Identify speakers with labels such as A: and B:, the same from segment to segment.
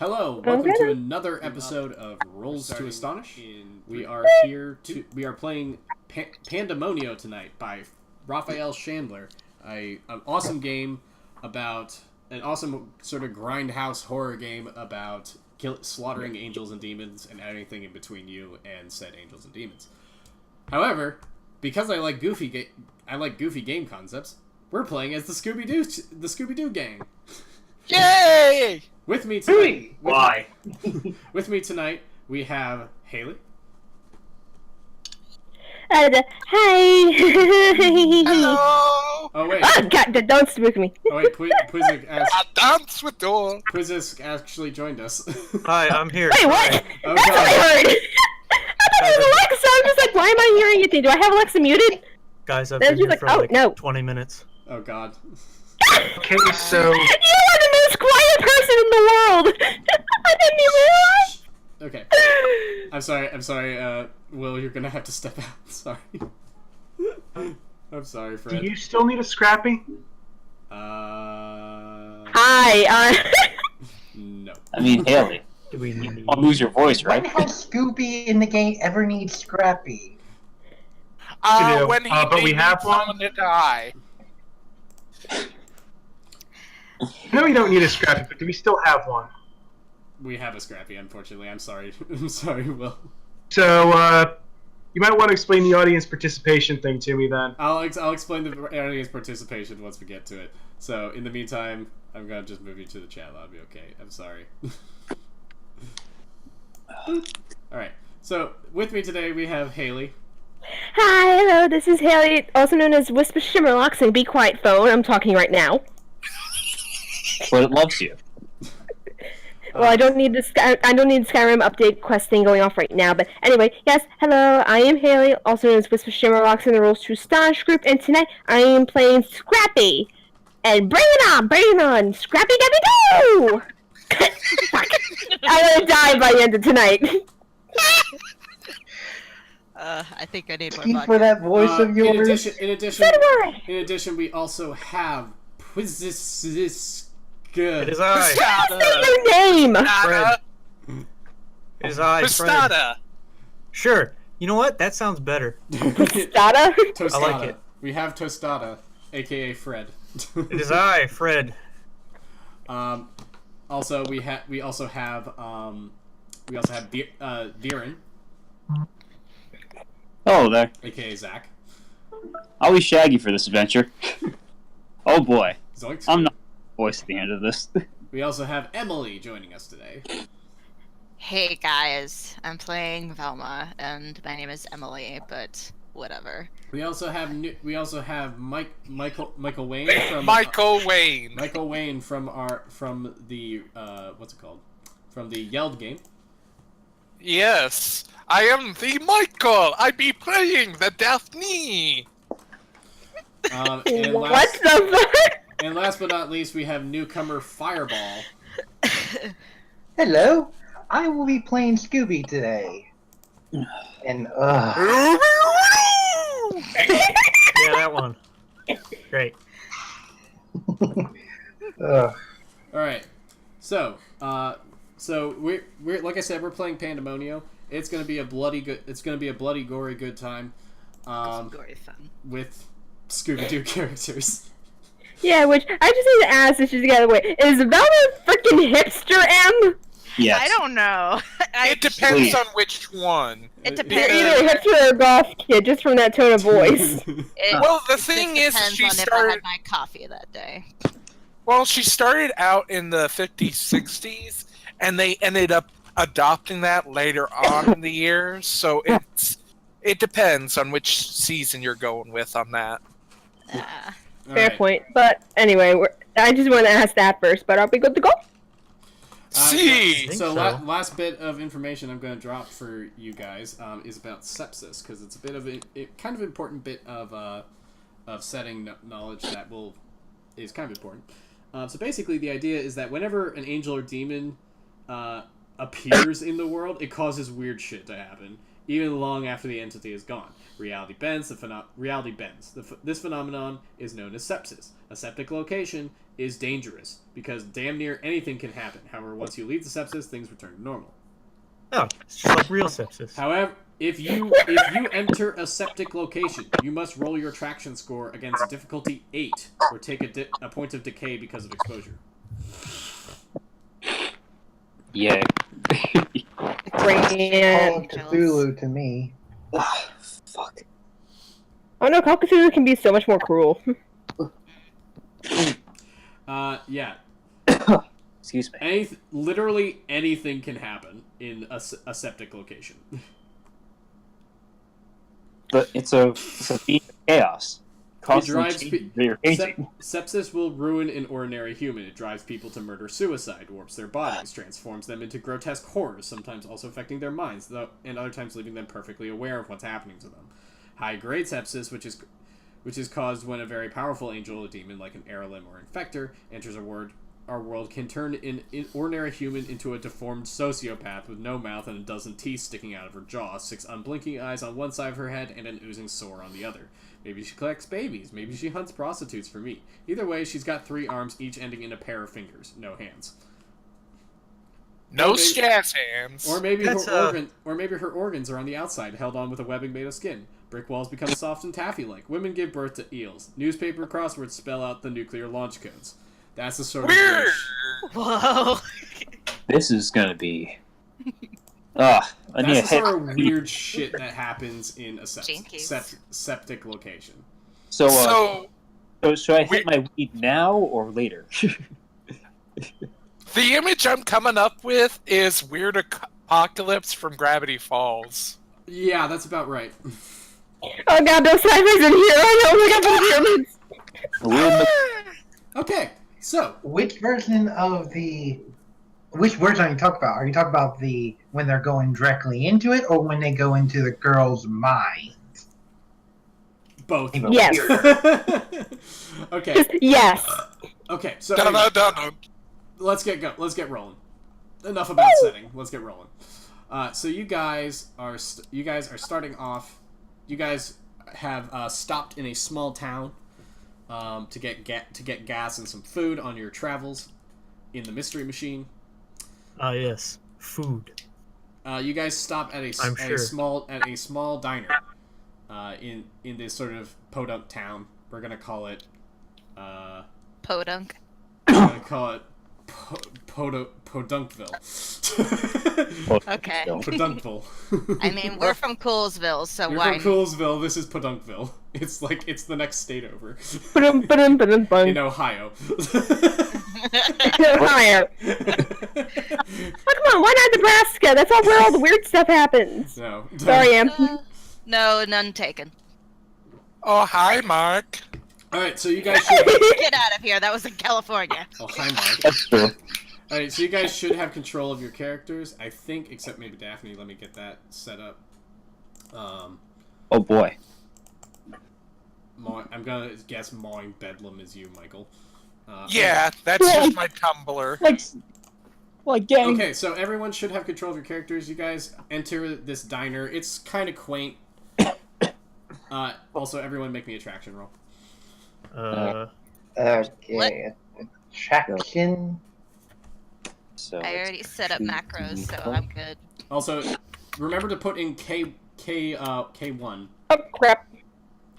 A: Hello, welcome to another episode of Rolls to Astonish. We are playing Pandemonio tonight by Rafael Chandler, an awesome game about an awesome sort of grindhouse horror game about slaughtering angels and demons and anything in between you and said angels and demons. However, because I like goofy game concepts, we're playing as the Scooby-Doo gang.
B: Yay!
A: With me tonight.
C: Why?
A: With me tonight, we have Haley.
D: Hi.
B: Hello!
A: Oh wait.
D: Oh God! Don't spook me.
A: Oh wait. Puzik
B: I dance with door.
A: actually joined us.
C: Hi, I'm here.
D: Wait, what?
A: Oh,
D: That's
A: God.
D: what I heard. I thought it was Alexa. I'm just like, why am I hearing anything? Do I have Alexa muted?
C: Guys, I've
D: Then
C: been
D: she's
C: here
D: like,
C: for
D: oh,
C: like
D: no.
C: 20 minutes.
A: Oh God.
C: Okay, so...
D: You are the most quiet person in the world. I didn't even realize.
A: Okay. I'm sorry. Will, you're gonna have to step out. Sorry. I'm sorry, Fred.
E: Do you still need a Scrappy?
D: Hi.
A: No.
F: I mean, Haley,
C: Do we need...
F: I'll lose your voice,
G: When
F: right?
G: has Scooby in the game ever need Scrappy?
E: do.
B: When he
E: But we
B: needs
E: have one?
B: someone to die.
E: No, you don't need a Scrappy, but do we still have one?
A: We have a Scrappy, unfortunately. I'm sorry. I'm sorry, Will.
E: So, you might want to explain the audience participation thing to me then.
A: I'll explain the audience participation once we get to it. So, in the meantime, I'm gonna just move you to the chat. That'll be okay. I'm sorry. Alright. So, with me today, we have Haley.
D: Hi. Hello. This is Haley, also known as Whisper Shimmerlocks and Be Quiet Phone. I'm talking right now.
F: But it loves you.
D: Well, I don't need the Skyrim update quest thing going off right now, but anyway, yes, hello, I am Haley, also known as Whisper Shimmerlocks in the Rolls to Astonish group, and tonight I am playing Scrappy! And bring it on, Scrappy Debbie Doo! I'm gonna die by the end of tonight.
H: I think I need more
G: Keep
H: vodka.
G: for that voice of yours.
A: In addition, we also have
C: It is I,
D: Say your name!
C: Fred. It is I, Fred.
B: Pistada.
C: Sure. You know what? That sounds better.
D: Tostada?
A: Tostada.
C: I like it.
A: We have Tostada, aka Fred.
C: It is I, Fred.
A: Also, we also have Viren,
F: Oh, there.
A: aka Zach.
F: I'll be Shaggy for this adventure. Oh boy.
A: Zoinks.
F: I'm not the voice at the end of this.
A: We also have Emily joining us today.
H: Hey guys, I'm playing Velma, and my name is Emily, but whatever.
A: We also have Michael Wayne from
B: Michael Wayne.
A: Michael Wayne from the what's it called? From the Yelled game.
B: Yes, I am the Michael. I be playing the Daphne.
A: And
D: What the fuck?
A: And last but not least, we have newcomer Fireball.
G: Hello, I will be playing Scooby today. And,
C: Yeah, that one. Great.
G: ugh.
A: All right, so we're like I said, we're playing Pandemonio. It's gonna be a bloody gory good time,
H: Gory fun.
A: with Scooby-Doo characters.
D: Yeah, which I just need to ask this just to get out of the way. Is Velma freaking hipster M?
F: Yes.
H: I don't know.
B: It depends on which one.
H: It
D: You're
H: depends.
D: either a hipster or a goth kid, just from that tone of voice.
B: Well, the thing is,
H: depends
B: she
H: on if I
B: started.
H: had my coffee that day.
B: Well, she started out in the 50s, 60s, and they ended up adopting that later on in the years. So it depends on which season you're going with on that.
A: All
D: Fair
A: right.
D: point. But anyway, I just want to ask that first, but are we good to go?
B: See.
A: So,
C: so.
A: last bit of information I'm going to drop for you guys is about sepsis, because it's a bit of kind of important bit of setting knowledge that is kind of important. So basically, the idea is that whenever an angel or demon appears in the world, it causes weird shit to happen. even long after the entity is gone. Reality bends. Reality bends. This phenomenon is known as sepsis. A septic location is dangerous because damn near anything can happen. However, once you leave the sepsis, things return to normal.
C: Oh, it's just like real sepsis.
A: However, if you enter a septic location, you must roll your traction score against difficulty 8 or take a point of decay because of exposure.
F: Yeah.
G: Call of
D: Brilliant.
G: Cthulhu to me.
F: Fuck.
D: Oh no, Call of Cthulhu can be so much more cruel.
A: Yeah.
F: Excuse me.
A: Literally anything can happen in a septic location.
F: But it's a beat of chaos.
A: It drives
F: Changing.
A: sepsis will ruin an ordinary human. It drives people to murder suicide, warps their bodies, transforms them into grotesque horrors, sometimes also affecting their minds, and other times leaving them perfectly aware of what's happening to them. High-grade sepsis, which is caused when a very powerful angel or demon, like an Aralim or Infector, enters our world, can turn an ordinary human into a deformed sociopath with no mouth and a dozen teeth sticking out of her jaw, 6 unblinking eyes on one side of her head, and an oozing sore on the other. Maybe she collects babies. Maybe she hunts prostitutes for meat. Either way, she's got 3 arms, each ending in a pair of fingers. No hands.
B: No scaz hands.
A: Or maybe her organs are on the outside, held on with a webbing made of skin. Brick walls become soft and taffy-like. Women give birth to eels. Newspaper crosswords spell out the nuclear launch codes. That's the sort of
B: Weird.
H: Whoa.
F: This is gonna be.
A: That's the sort of weird shit that happens in a septic location.
F: So should I hit my weed now or later?
B: The image I'm coming up with is Weird Apocalypse from Gravity Falls.
A: Yeah, that's about right.
D: Oh god, those ciphers in here! Oh my god,
A: Okay, so
G: Which version are you talking about? Are you talking about the when they're going directly into it, or when they go into the girl's mind?
A: both.
D: Yes.
A: Okay.
D: Just yes.
A: Okay, so
B: Dun,
A: anyway,
B: dun, dun.
A: let's get rolling. Enough about setting. Let's get rolling. So you guys are starting off. You guys have stopped in a small town to get gas and some food on your travels in the mystery machine.
C: Yes. Food.
A: You guy stop at a small diner in this sort of podunk town. We're gonna call it
H: Podunk.
A: we're gonna call it Podunkville.
H: Okay.
A: Podunkville.
H: I mean, we're from Coolsville, so
A: You're
H: why?
A: from Coolsville. This is Podunkville. It's the next state over in Ohio.
D: Ohio. Oh, come on, why not Nebraska? That's all where all the weird stuff happens.
A: No.
D: Sorry, Em.
H: No, none taken.
B: Oh, hi, Mark.
A: All right, so you guys should.
H: Get out of here. That was in California.
A: Oh, hi, Mark.
F: That's true.
A: All right, so you guys should have control of your characters, I think, except maybe Daphne. Let me get that set up.
F: Oh boy.
A: I'm gonna guess Mawing Bedlam is you, Michael.
B: Yeah, that's just my Tumblr.
F: Like gang.
A: Okay, so everyone should have control of your characters. You guys enter this diner. It's kind of quaint. Also, everyone make me a traction roll.
G: Okay. Traction.
F: So
H: I already set up macros, so I'm good.
A: Also, remember to put in K1.
D: Oh crap.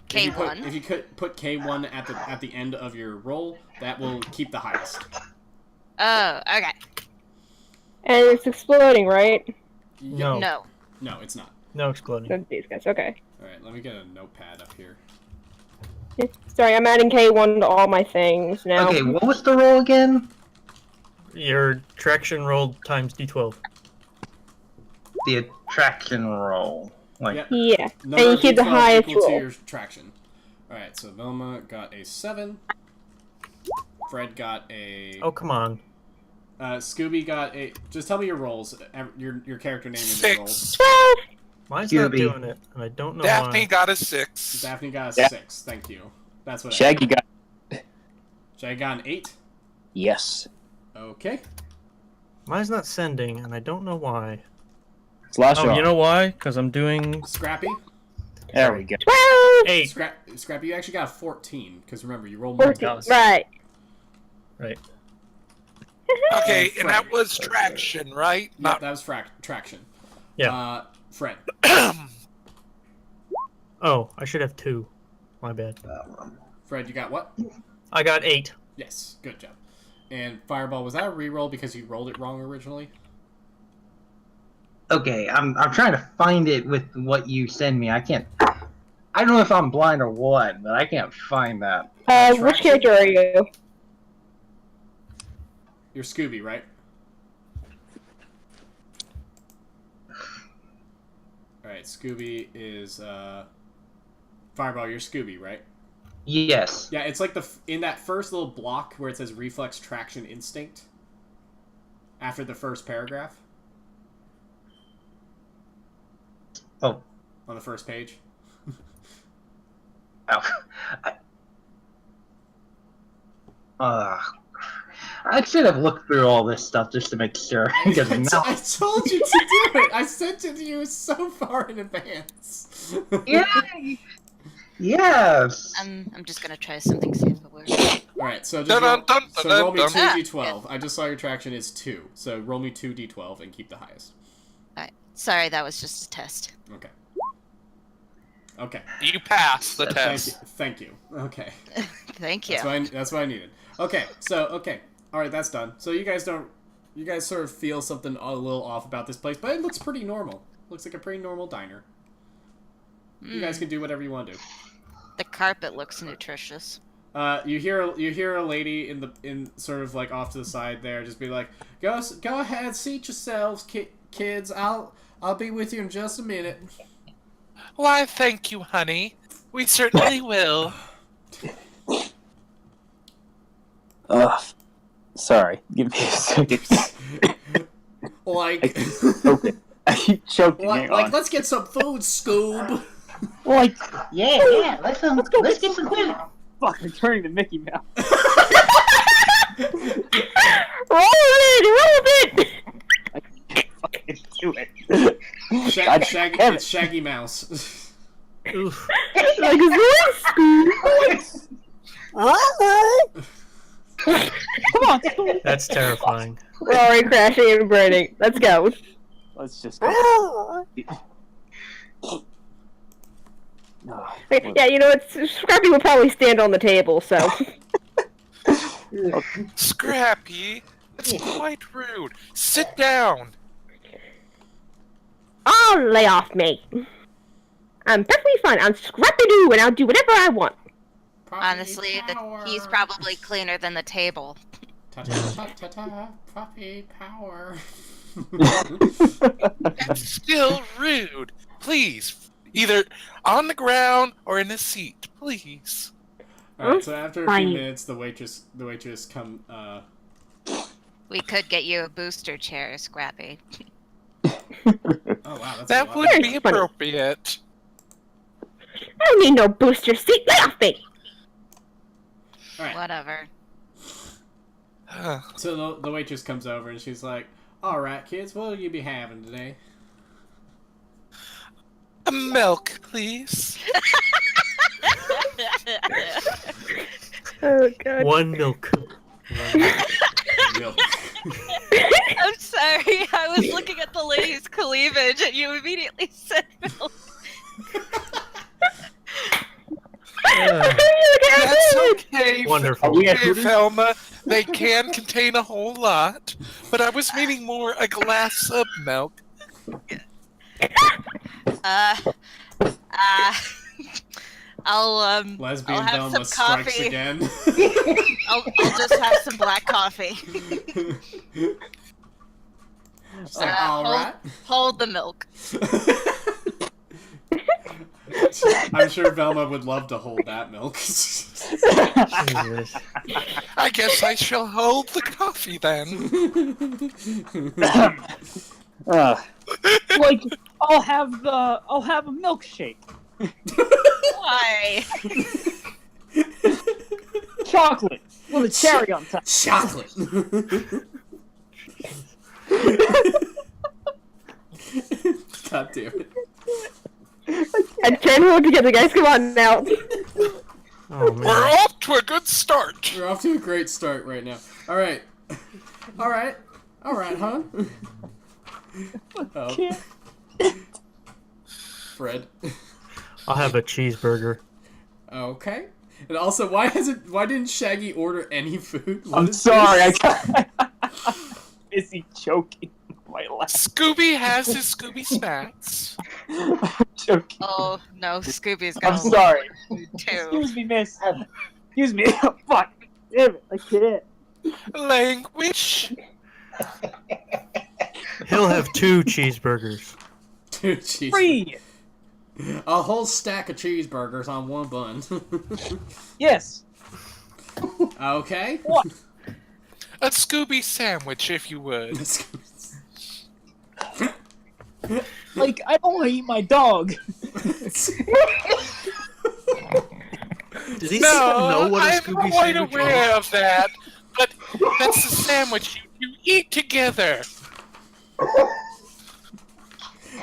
H: K1.
A: If you could put K1 at the end of your roll, that will keep the highest.
H: Oh, okay.
D: And it's exploding, right?
C: No.
H: No.
A: No, it's not.
C: No exploding.
D: So these guys, okay.
A: All right, let me get a notepad up here.
D: Sorry, I'm adding K1 to all my things now.
G: Okay, what was the roll again?
C: Your traction roll times D12.
G: The attraction roll. Like,
A: Yep.
D: Yeah,
A: Number
D: and you
A: of
D: keep the
A: D12
D: highest
A: equal to
D: roll.
A: your traction. All right, so Velma got a 7. Fred got a.
C: Oh, come on.
A: Scooby got a. Just tell me your rolls. Your character name and your rolls.
B: 6.
D: 12!
C: Mine's not
G: Scooby.
C: doing it, and I don't know
B: Daphne
C: why.
B: got a 6.
A: Daphne got a
F: Yeah.
A: 6. Thank you. That's what.
F: Shaggy got.
A: Shaggy got an 8.
F: Yes.
A: Okay.
C: Mine's not sending, and I don't know why.
F: Slash
C: Oh,
F: R.
C: you know why? Because I'm doing
A: Scrappy?
F: There we go.
D: 12!
C: 8.
A: Scrappy, you actually got a 14, because remember, you rolled
D: 14.
C: Nice.
D: Right.
C: Right.
B: Okay,
A: Fred.
B: and that was traction, right?
A: Yeah, that was traction.
C: Yeah.
A: Fred.
C: Oh, I should have 2. My bad.
A: Fred, you got what?
C: I got 8.
A: Yes, good job. And Fireball, was that a reroll because you rolled it wrong originally?
G: Okay, I'm trying to find it with what you send me. I can't. I don't know if I'm blind or what, but I can't find that.
D: Which character are you?
A: You're Scooby, right? Alright, Scooby is, Fireball, you're Scooby, right?
G: Yes.
A: Yeah, it's like in that first little block where it says Reflex Traction Instinct. After the first paragraph.
G: Oh.
A: On the first page.
G: Oh. I should have looked through all this stuff just to make sure. Because now...
A: I told you to do it! I sent it to you so far in advance.
G: Yeah. Yes.
H: I'm just gonna try something, see if it works.
A: Alright, so just roll me 2d12. I just saw your traction is 2. So roll me 2d12 and keep the highest.
H: Alright. Sorry, that was just a test.
A: Okay. Okay.
B: You passed the test.
A: Thank you. Okay.
H: Thank you.
A: That's what I needed. Okay, alright, that's done. So you guys sort of feel something a little off about this place, but it looks pretty normal. Looks like a pretty normal diner. You guys can do whatever you want to do.
H: The carpet looks nutritious.
A: You hear a lady in sort of like off to the side there just be like, go ahead, seat yourselves, kids. I'll be with you in just a minute.
B: Why, thank you, honey. We certainly will.
F: Sorry. Give me a second.
A: Like,
F: I keep choking.
A: like, let's get some food, Scoob.
F: Like,
G: Yeah. Let's get some food.
F: fuck, I'm turning to Mickey Mouse.
D: Roll it!
F: I can't fucking do it.
A: It's Shaggy Mouse.
C: Oof.
D: Like, is
F: Come on, Scooby.
C: That's terrifying.
D: Rory crashing and burning. Let's go.
F: Let's just go.
D: Yeah, you know what? Scrappy will probably stand on the table, so.
B: Scrappy, it's quite rude. Sit down.
D: Oh, lay off me. I'm perfectly fine. I'm Scrappy-Doo, and I'll do whatever I want.
H: Honestly, he's probably cleaner than the table.
A: Puppy power.
B: That's still rude. Please, either on the ground or in a seat, please.
A: Alright, so after a few minutes, the waitress come,
H: We could get you a booster chair, Scrappy.
A: Oh wow, that's
B: That would be appropriate.
D: I don't need no booster seat. Lay off me.
A: Alright.
H: Whatever.
A: So the waitress comes over and she's like, "Alright, kids, what will you be having today?"
B: A milk, please.
D: Oh god.
C: One milk.
A: Milk.
H: I'm sorry, I was looking at the lady's cleavage and you immediately said milk.
B: That's okay.
C: Wonderful.
B: Okay, Velma. They can contain a whole lot, but I was meaning more a glass of milk.
A: Lesbian
H: I'll have
A: Velma
H: some
A: strikes
H: coffee.
A: again.
H: I'll just have some black coffee.
A: She's like, alright.
H: Hold the milk.
A: I'm sure Velma would love to hold that milk.
C: Jesus.
B: I guess I shall hold the coffee then.
F: Like, I'll have a milkshake.
H: Why?
F: Chocolate with a cherry on top.
A: Chocolate. God damn it.
D: And can hold together, guys. Come on now.
C: Oh,
B: We're
C: man.
B: off to a good start.
A: We're off to a great start right now. All right, hon. Oh. Fred.
C: I'll have a cheeseburger.
A: Okay. And also, why didn't Shaggy order any food? What
F: I'm
A: is
F: sorry,
A: this?
F: I'm busy choking my laugh.
B: Scooby has his Scooby snacks.
F: I'm joking.
H: Oh no, Scooby's
F: I'm
H: gonna
F: sorry.
H: too.
F: Excuse me, miss. Excuse me. Fuck. Damn it, I can't.
B: Language.
C: He'll have 2 cheeseburgers.
A: 2 cheeseburgers.
F: Free!
A: A whole stack of cheeseburgers on one bun.
F: Yes.
A: Okay.
F: What?
B: A Scooby sandwich, if you would.
F: Like, I don't want to eat my dog.
C: Does he
B: No,
C: know what a
B: I'm
C: Scooby
B: quite
C: sandwich
B: aware
C: is?
B: of that, but that's the sandwich you eat together.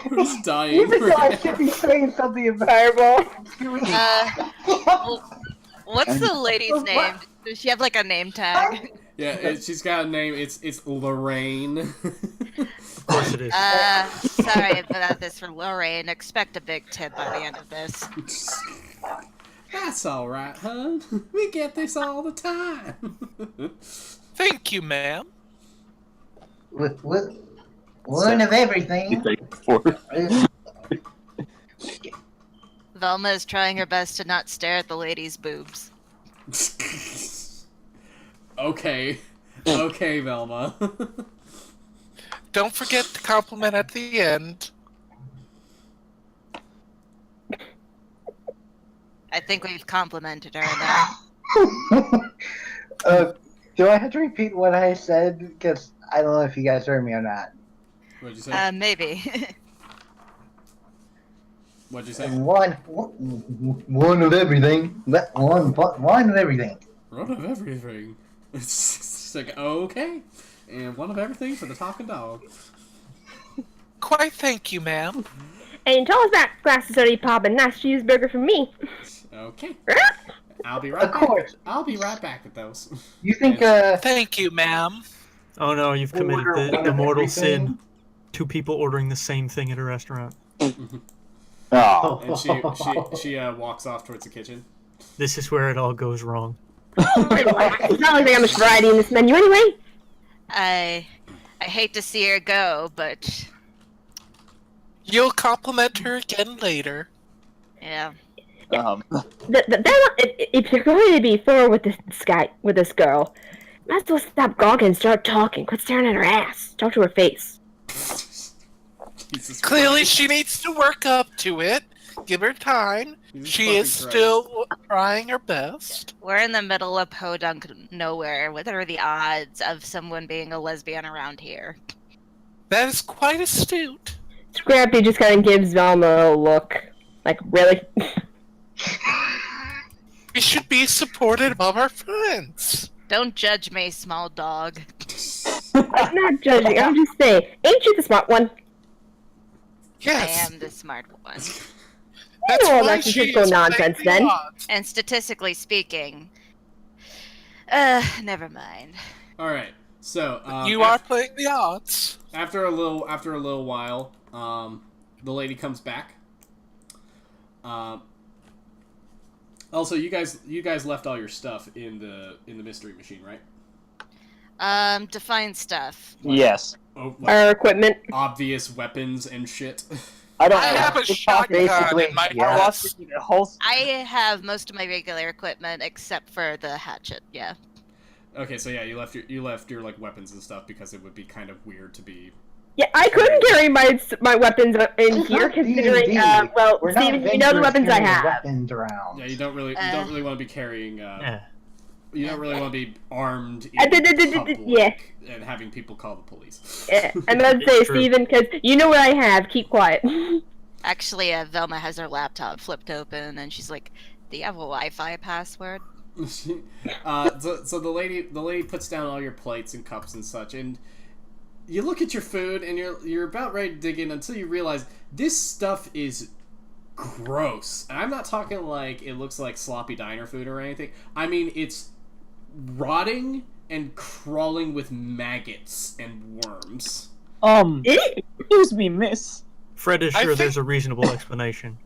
A: Who's dying?
G: Even though I should be saying something Fireball.
H: Well, what's the lady's name? Does she have like a name tag?
A: Yeah, she's got a name. It's Lorraine.
C: Of course it is.
H: Sorry about this for Lorraine. Expect a big tip by the end of this.
A: That's all right, hun. We get this all the time.
B: Thank you, ma'am.
G: One of everything.
H: Velma is trying her best to not stare at the lady's boobs.
A: Okay, Velma.
B: Don't forget to compliment at the end.
H: I think we've complimented her enough.
G: Do I have to repeat what I said? Because I don't know if you guys heard me or not.
A: What'd you say?
H: Maybe.
A: What'd you say?
G: One of everything. One of everything.
A: One of everything. It's like, okay. And one of everything for the talking dog.
B: Quite thank you, ma'am.
D: And tall as that glass is already popping. Nice cheeseburger for me.
A: Okay. I'll be right
G: Of
A: back.
G: course.
A: I'll be right back with those.
G: You think
B: Thank you, ma'am.
C: Oh no, you've committed
G: Order
C: the
G: one of
C: mortal
G: everything?
C: sin. 2 people ordering the same thing at a restaurant.
F: Oh.
A: And she walks off towards the kitchen.
C: This is where it all goes wrong.
D: It's not like they got much variety in this menu anyway.
H: I hate to see her go, but
B: You'll compliment her again later.
H: yeah.
D: If you're going to be forward with this girl, might as well stop gawking and start talking. Quit staring at her ass. Talk to her face.
A: Jesus
B: Clearly,
A: Christ.
B: she needs to work up to it. Give her time.
A: Jesus
B: She
A: fucking
B: is
A: Christ.
B: still trying her best.
H: We're in the middle of podunk nowhere. What are the odds of someone being a lesbian around here?
B: That is quite astute.
D: Scrappy just kind of gives Velma a look. Like, really?
B: We should be supportive of our friends.
H: Don't judge me, small dog.
D: I'm not judging. I'm just saying. Ain't you the smart one?
B: Yes.
H: I am the smart one.
B: That's
D: all
B: why
D: that
B: she
D: statistical
B: is
D: nonsense,
B: playing
D: then.
B: the odds.
H: And statistically speaking, never mind.
A: All right. So
B: You are playing the odds.
A: after a little while, the lady comes back. Also, you guys left all your stuff in the mystery machine, right?
H: Define stuff.
F: Yes.
A: Oh, like
D: Our equipment.
A: obvious weapons and shit.
F: I don't
B: I
F: know.
B: have a
F: It's
B: shotgun
G: basically-
B: in my
G: yeah.
F: I
B: house.
F: lost it in a holster.
H: I have most of my regular equipment except for the hatchet. Yeah.
A: Okay, so yeah, you left your like weapons and stuff because it would be kind of weird to be.
D: Yeah, I couldn't carry my weapons in
G: It's
D: here,
G: not
D: considering,
G: D&D.
D: well,
G: We're not
D: Steven, you know the
G: adventurous
D: weapons I
G: carrying
D: have.
G: Weapons around.
A: Yeah, you don't really want to be carrying.
C: Yeah.
A: You don't really want to be armed in
D: Yeah.
A: public and having people call the police.
D: Yeah, I'm about to say,
C: It's true.
D: Steven, because you know what I have. Keep quiet.
H: Actually, Velma has her laptop flipped open, and she's like, "Do you have a Wi-Fi password?"
A: So the lady puts down all your plates and cups and such, and you look at your food and you're about ready to dig in until you realize this stuff is gross. And I'm not talking like it looks like sloppy diner food or anything. I mean, it's rotting and crawling with maggots and worms.
F: Excuse me, miss.
C: Fred is sure there's a reasonable explanation.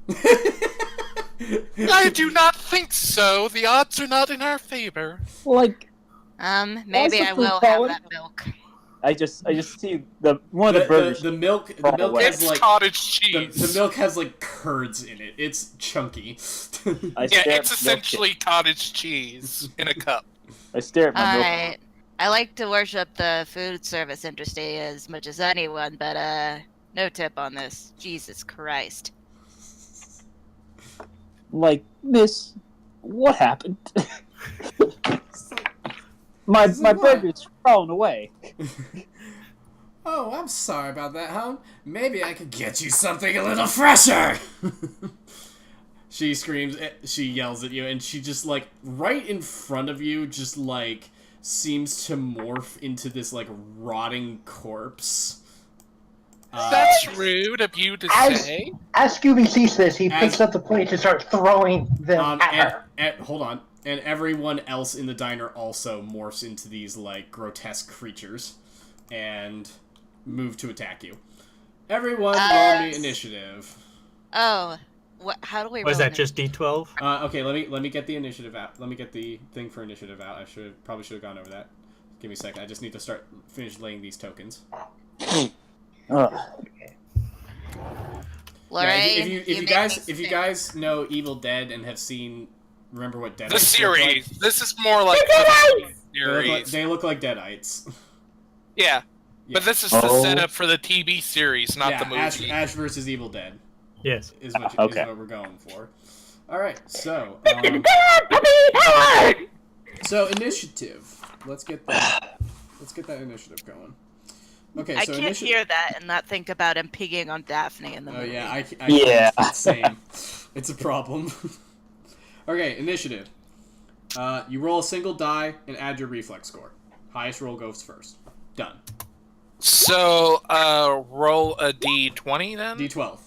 B: I do not think so. The odds are not in our favor.
F: Like,
H: maybe I will have that milk.
F: I just see one of the burgers.
A: The milk
B: It's
A: has like
B: cottage cheese.
A: the milk has like curds in it. It's chunky.
B: Yeah, it's essentially cottage cheese in a cup.
F: I stare at my milk.
H: Alright. I like to worship the food service industry as much as anyone, but no tip on this. Jesus Christ.
F: Like, miss, what happened? my burger's falling away.
A: Oh, I'm sorry about that, hon. Maybe I could get you something a little fresher. She screams, she yells at you, and she just, like, right in front of you, just, like, seems to morph into this, like, rotting corpse.
B: That's rude of you to say.
G: As Scooby sees this, he picks up the plates and starts throwing them at her.
A: Hold on. And everyone else in the diner also morphs into these, like, grotesque creatures and move to attack you. Everyone roll me initiative.
H: Oh, how do we roll
C: Was that just D12?
A: Okay, let me get the initiative out. Let me get the thing for initiative out. I probably should have gone over that. Give me a second. I just need to finish laying these tokens.
H: Lorraine,
A: if you guys know Evil Dead and have seen, remember what deadites
B: The series.
A: look like?
B: This is more like the series.
A: They look like deadites.
B: Yeah. But this is the setup for the TV series, not the movie.
A: Ash versus Evil Dead.
C: Yes.
A: Is what we're going for. All right, so so initiative. Let's get that initiative going. Okay,
H: I
A: so
H: can't hear that and not think about him pigging on Daphne in the movie.
A: Oh yeah,
F: Yeah.
A: Same. It's a problem. Okay, initiative. You roll a single die and add your reflex score. Highest roll goes first. Done.
B: So, roll a D20 then?
A: D12.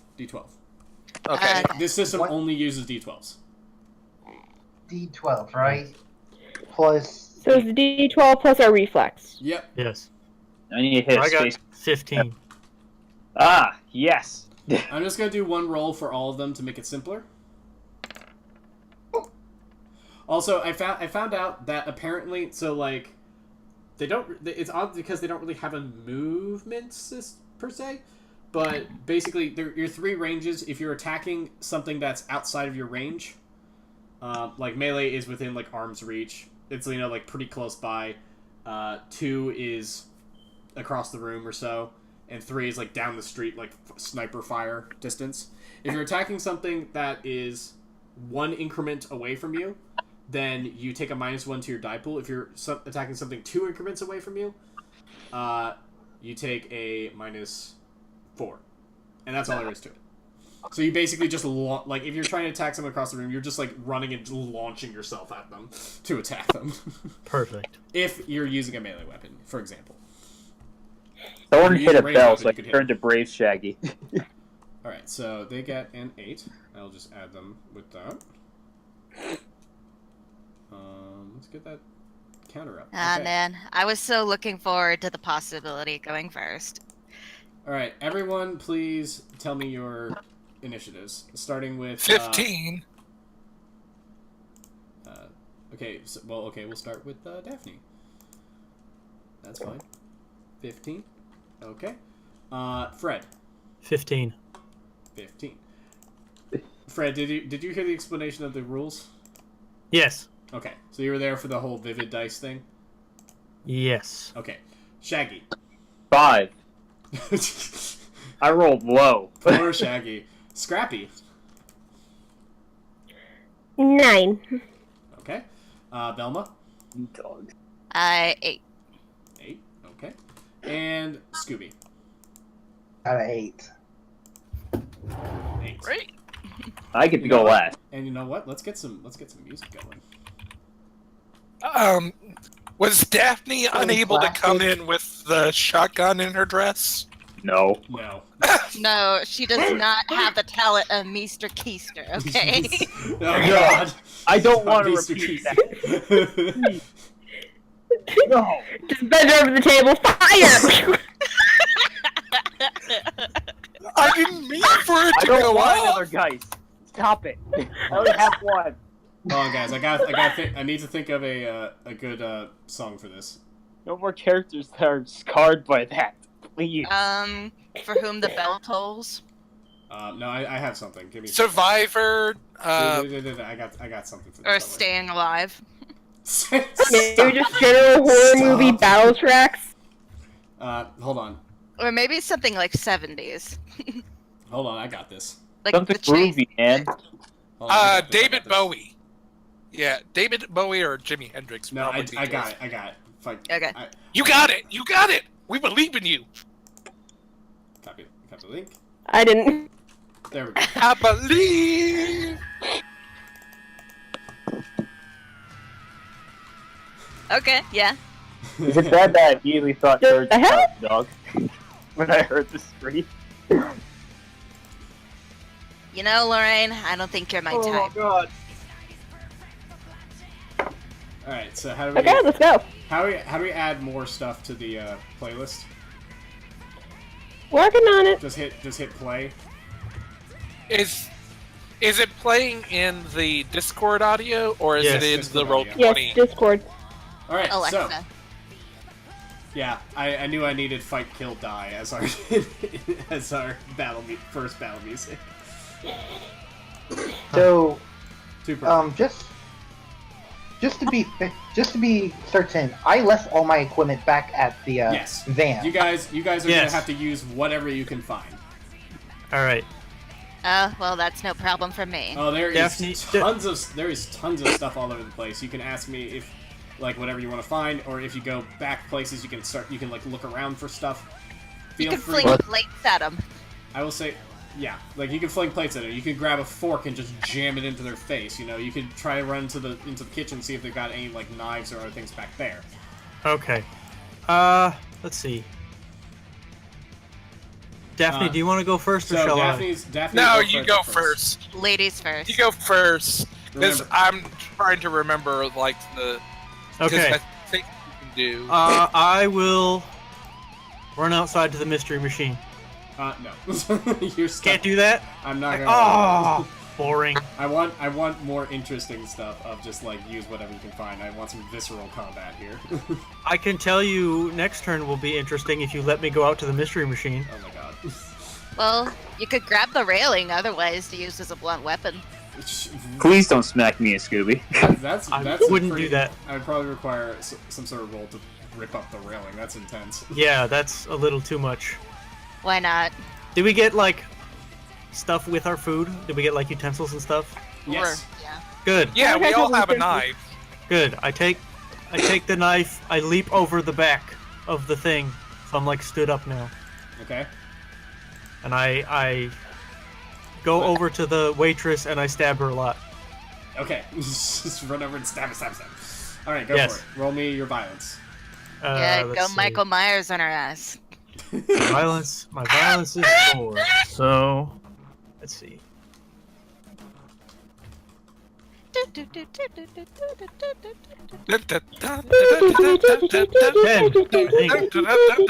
B: Okay.
A: This system only uses D12s.
G: D12, right? Plus.
D: So it's D12 plus our reflex.
A: Yep.
C: Yes.
F: I need to hit
C: I got
F: space.
C: 15.
F: Ah, yes.
A: I'm just gonna do one roll for all of them to make it simpler. Also, I found out that apparently, so like, they don't. It's odd because they don't really have a movement per se, but basically, your three ranges. If you're attacking something that's outside of your range, like melee is within like arm's reach. It's like pretty close by. 2 is across the room or so, and 3 is like down the street, like sniper fire distance. If you're attacking something that is 1 increment away from you, then you take a -1 to your die pool. If you're attacking something 2 increments away from you, you take a -4, and that's all there is to it. So you basically just like if you're trying to attack someone across the room, you're just like running and launching yourself at them to attack them.
C: Perfect.
A: If you're using a melee weapon, for example.
F: Someone hit a
A: range
F: bell,
A: weapon,
F: so I
A: you could hit.
F: turned to Brave Shaggy.
A: All right, so they get an 8. I'll just add them with that. Let's get that counter up.
H: Ah,
A: Okay.
H: man. I was so looking forward to the possibility of going first.
A: All right, everyone, please tell me your initiatives, starting with
B: 15.
A: Okay, we'll start with Daphne. That's fine. 15. Okay. Fred.
C: 15.
A: 15. Fred, did you hear the explanation of the rules?
C: Yes.
A: Okay, so you were there for the whole vivid dice thing?
C: Yes.
A: Okay. Shaggy.
F: 5. I rolled low.
A: Poor Shaggy. Scrappy.
D: 9.
A: Okay. Velma.
F: Dog.
H: 8.
A: 8. Okay. And Scooby.
G: Got an 8.
A: 8.
B: Great.
F: I get to go last.
A: And you know what? Let's get some music going.
B: Was Daphne unable to come in with the shotgun in her dress?
F: No.
A: No.
H: No, she does not have the talent of Mr. Keister, okay?
A: Oh god.
F: I don't want to
A: Mr.
F: repeat
A: Keith.
F: that. No.
D: Just bend over the table. Fire!
B: I didn't mean for it
F: I
B: to
F: don't
B: go
F: want
B: off.
F: another Geist. Stop it. I only have one.
A: Hold on, guys. I need to think of a good song for this.
F: No more characters that are scarred by that. Please.
H: For whom the bell tolls.
A: No, I have something. Give me.
B: Survivor.
A: I got something for this.
H: Or staying alive.
D: Maybe just general horror movie battle tracks.
A: Hold on.
H: Or maybe something like 70s.
A: Hold on, I got this.
H: Like
F: Something
H: the chase.
F: groovy, man.
A: Hold on, I got this, I
B: David
A: got this.
B: Bowie. Yeah, David Bowie or Jimi Hendrix.
A: No,
B: probably
A: I
B: be
A: got
B: good.
A: it. I got it.
H: Okay.
B: You got it. You got it. We believe in you.
A: Copy the link.
D: I didn't.
A: There we go.
B: I believe.
H: Okay, yeah.
F: Is it bad that I immediately thought
D: The
F: George
D: hell?
F: dog when I heard the scream?
H: You know, Lorraine, I don't think you're my type.
F: god.
A: Alright, so how do we
D: Okay, let's go.
A: how do we add more stuff to the playlist?
D: Working on it.
A: Just hit play.
B: Is it playing in the Discord audio or is
C: Yes,
B: it in
A: Discord
B: the
A: audio.
B: Roll20?
D: Yes, Discord.
A: Alright, so
H: Alexa.
A: yeah, I knew I needed Fight Kill Die as our as our first battle music.
G: So,
A: Super.
G: just to be certain, I left all my equipment back at the
A: Yes.
G: van.
A: You guys are gonna
C: Yes.
A: have to use whatever you can find.
C: All right.
H: Well, that's no problem for me.
A: Oh, there
C: Daphne-
A: is tons of stuff all over the place. You can ask me if like whatever you want to find, or if you go back places, you can like look around for stuff.
H: You
A: Feel
H: can
A: free.
H: fling plates at them.
A: I will say, yeah, like you can fling plates at it. You can grab a fork and just jam it into their face. You know, you could try to run into the kitchen, see if they've got any like knives or other things back there.
C: Okay. Let's see. Daphne, do you want to go first or
A: So
C: shall
A: Daphne.
B: No, you go first.
H: Ladies first.
B: You go first. Because
A: Remember-
B: I'm trying to remember, like, the...
C: I? Okay.
B: I think you can do...
C: I will run outside to the mystery machine.
A: No, you're stuck.
C: Can't do that?
A: I'm not gonna.
C: Oh, boring.
A: I want more interesting stuff of just like use whatever you can find. I want some visceral combat here.
C: I can tell you next turn will be interesting if you let me go out to the mystery machine.
A: Oh my god.
H: Well, you could grab the railing otherwise to use as a blunt weapon.
F: Please don't smack me, Scooby.
A: That's
C: I
A: a
C: wouldn't
A: pretty-
C: do that.
A: I would probably require some sort of roll to rip up the railing. That's intense.
C: Yeah, that's a little too much.
H: Why not?
C: Did we get, like, stuff with our food? Did we get, like, utensils and stuff?
A: Yes.
H: Or, yeah.
C: Good.
B: Yeah, we all have a
D: Utensils.
B: knife.
C: Good. I take the knife, I leap over the back of the thing, so I'm, like, stood up now.
A: Okay.
C: And I go over to the waitress and I stab her a lot.
A: Okay. Just run over and stab. All right, go
C: Yes.
A: for it. Roll me your violence.
H: Yeah,
C: Let's
H: go
C: see.
H: Michael Myers on our ass.
C: My violence is 4. So, let's see. 10. I think.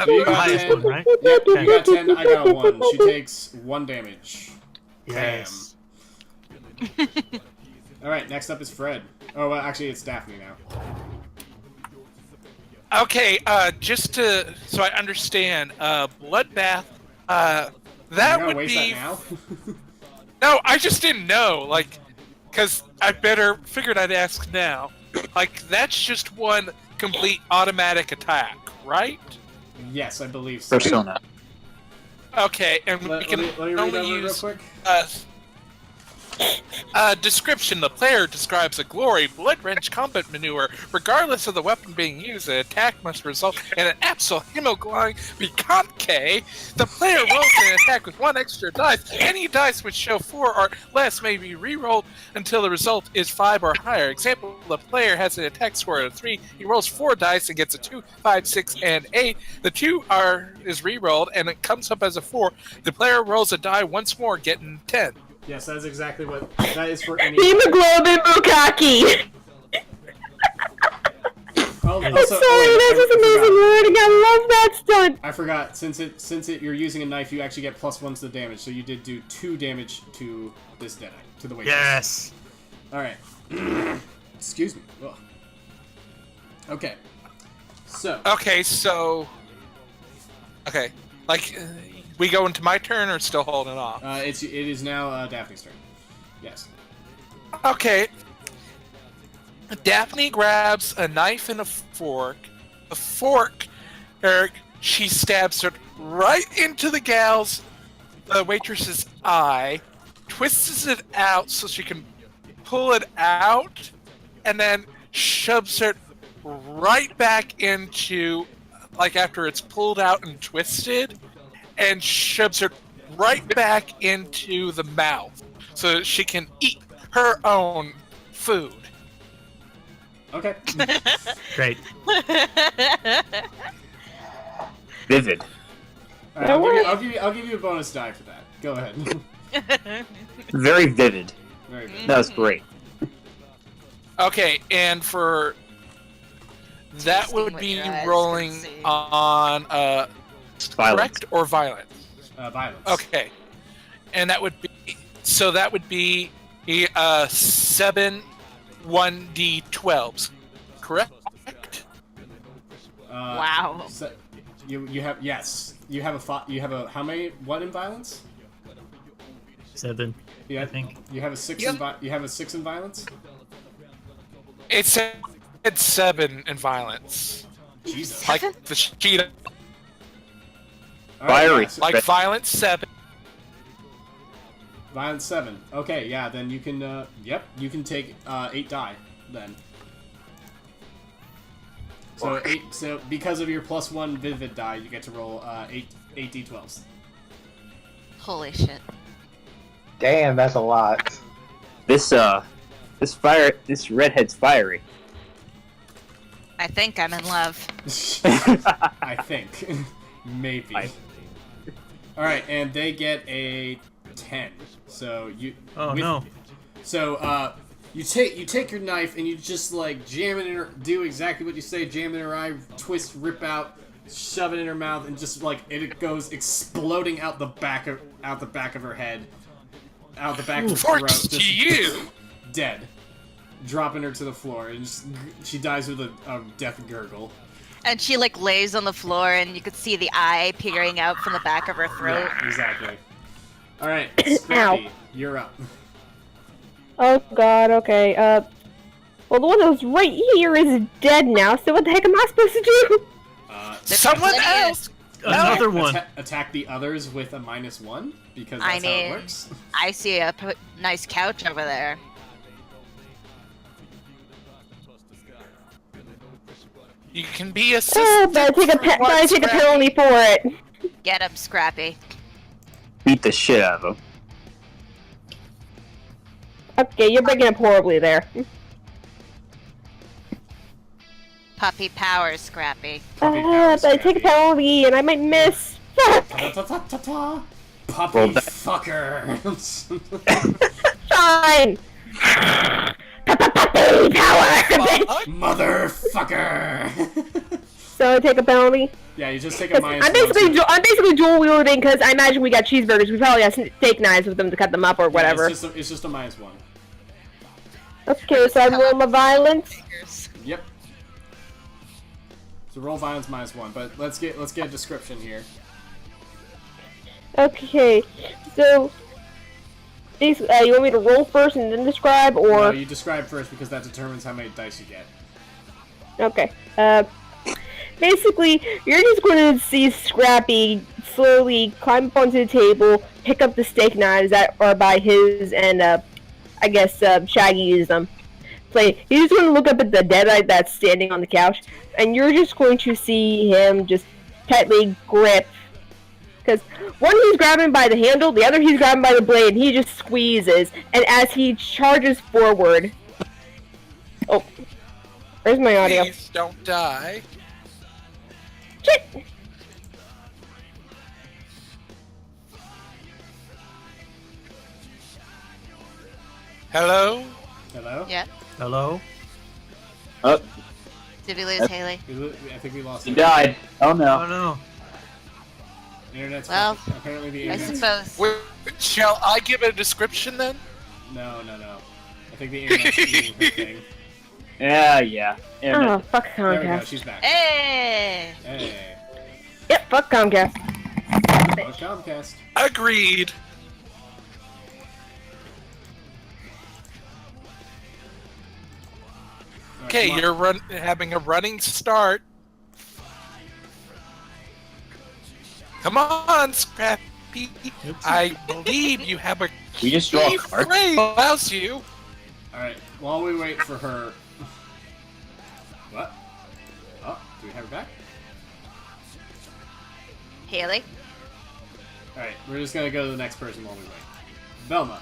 A: You got
C: Highest
A: 10.
C: one, right?
A: Yep, you
C: 10.
A: got 10. I got 1. She takes 1 damage.
C: Yes.
A: All right. Next up is Fred. Oh, well, actually, it's Daphne now.
B: Okay, just to... So I understand, bloodbath, that
A: You gotta
B: would
A: waste
B: be...
A: that now.
B: No, I just didn't know, like... Because I figured I'd ask now. Like, that's just one complete automatic attack, right?
A: Yes, I believe so.
F: Persona.
B: Okay, and we
A: Let
B: can
A: me read
B: only
A: over real
B: use...
A: quick.
B: Description: the player describes a glory, blood-wrench combat maneuver. Regardless of the weapon being used, an attack must result in an absolute hemoglobin picante. The player rolls an attack with 1 extra dice. Any dice which show 4 or less may be re-rolled until the result is 5 or higher. Example: the player has an attack score of 3. He rolls 4 dice and gets a 2, 5, 6, and 8. The 2 is re-rolled and it comes up as a 4. The player rolls a die once more, getting 10.
A: Yes, that is exactly what that is for any.
D: Hemoglobin bukkake.
A: Oh,
D: I'm sorry, that's just amazing wording. I love that stunt.
A: I forgot. Since you're using a knife, you actually get +1 to the damage. So you did do 2 damage to this deadite, to the waitress.
C: Yes.
A: All right. Excuse me. Ugh. Okay. So.
B: Okay. We go into my turn or still holding off?
A: It is now Daphne's turn. Yes.
B: Okay. Daphne grabs a knife and a fork. The fork, she stabs it right into the waitress's eye, twists it out so she can pull it out, and then shoves it right back into, after it's pulled out and twisted, and shoves it right back into the mouth so that she can eat her own food.
A: Okay.
C: Great.
F: Vivid.
A: All right, I'll give you a bonus die for that. Go ahead.
F: Very vivid.
A: Very good.
F: That was great.
B: Okay, and for that would be rolling on correct or violent?
A: Violence.
B: Okay, and that would be 7 1d12s, correct?
H: Wow.
A: So you have how many? What in violence?
C: 7.
A: Yeah,
C: I think.
A: You have a 6 you have a 6 in violence?
B: It's 7 in violence.
A: Jesus.
B: Like the sheet.
F: Fiery.
B: Like violence 7.
A: Violence 7. Okay, yeah, then you can, you can take 8 die, then. So because of your +1 vivid die, you get to roll 8 d12s.
H: Holy shit.
G: Damn, that's a lot.
F: This redhead's fiery.
H: I think I'm in love.
A: I think. Maybe. Alright, and they get a 10. So you.
C: Oh no.
A: So you take your knife and you just jam it in her, do exactly what you say, jam it in her eye, twist, rip out, shove it in her mouth, and just it goes exploding out the back of her head, out the back of her throat,
B: Forks to you.
A: Dead, dropping her to the floor, and she dies with a death gurgle.
H: And she lays on the floor, and you could see the eye peering out from the back of her throat.
A: Yeah, exactly. All right, Scrappy, you're up.
D: Oh god, okay. Well, the one that was right here is dead now, so what the heck am I supposed to do?
B: Someone else!
C: Another one.
A: Attack the others with a -1, because
H: I
A: that's how it
H: mean,
A: works.
H: I see a nice couch over there.
B: You can be
D: Oh,
B: assistant.
D: but I take a penalty for it.
H: Get him, Scrappy.
F: Beat the shit out of him.
D: Okay, you're breaking up horribly there.
H: Puppy power, Scrappy.
D: But I take a penalty and I might miss. Fuck!
A: Puppy fucker.
D: Fine! Puppy power!
A: Motherfucker.
D: So I take a penalty?
A: Yeah, you just take a -1.
D: I'm basically dual wielding because I imagine we got cheeseburgers. We probably have steak knives with them to cut them up or whatever.
A: Yeah, it's just a -1.
D: Okay, so I roll my violence.
A: Yep. So roll violence -1, but let's get a description here.
D: Okay, so basically, you want me to roll first and then describe, or
A: No, you describe first because that determines how many dice you get.
D: okay. Basically, you're just going to see Scrappy slowly climb up onto the table, pick up the steak knives that are by his, and I guess Shaggy used them. Play. He's just going to look up at the deadite that's standing on the couch, and you're just going to see him just tightly grip. Because one he's grabbing by the handle, the other he's grabbing by the blade, and he just squeezes. And as he charges forward... Oh. Where's my audio?
B: Please don't die.
D: Shit!
B: Hello?
A: Hello?
H: Yeah.
C: Hello?
F: Oh,
H: Did we lose Haley?
A: I think we lost
F: he
A: her.
F: died. Oh
C: Oh
F: no.
C: no.
A: Internet's
H: Well,
A: apparently the
H: I
A: internet's...
H: suppose.
B: Wait, shall I give a description then?
A: No. I think the internet's eating her thing.
F: Yeah.
D: Oh,
F: Internet.
D: fuck
A: There we go,
D: Comcast.
A: she's back.
H: Hey!
A: Hey.
D: Yep, fuck Comcast.
A: Fuck Comcast.
B: Agreed.
A: Alright,
B: Okay,
A: come on.
B: you're having a running start. Come on, Scrappy. I believe you have a
F: We just draw a
B: key
F: card.
B: phrase that allows you.
A: Alright, while we wait for her... What? Oh, do we have her back?
H: Haley?
A: Alright, we're just gonna go to the next person while we wait. Velma.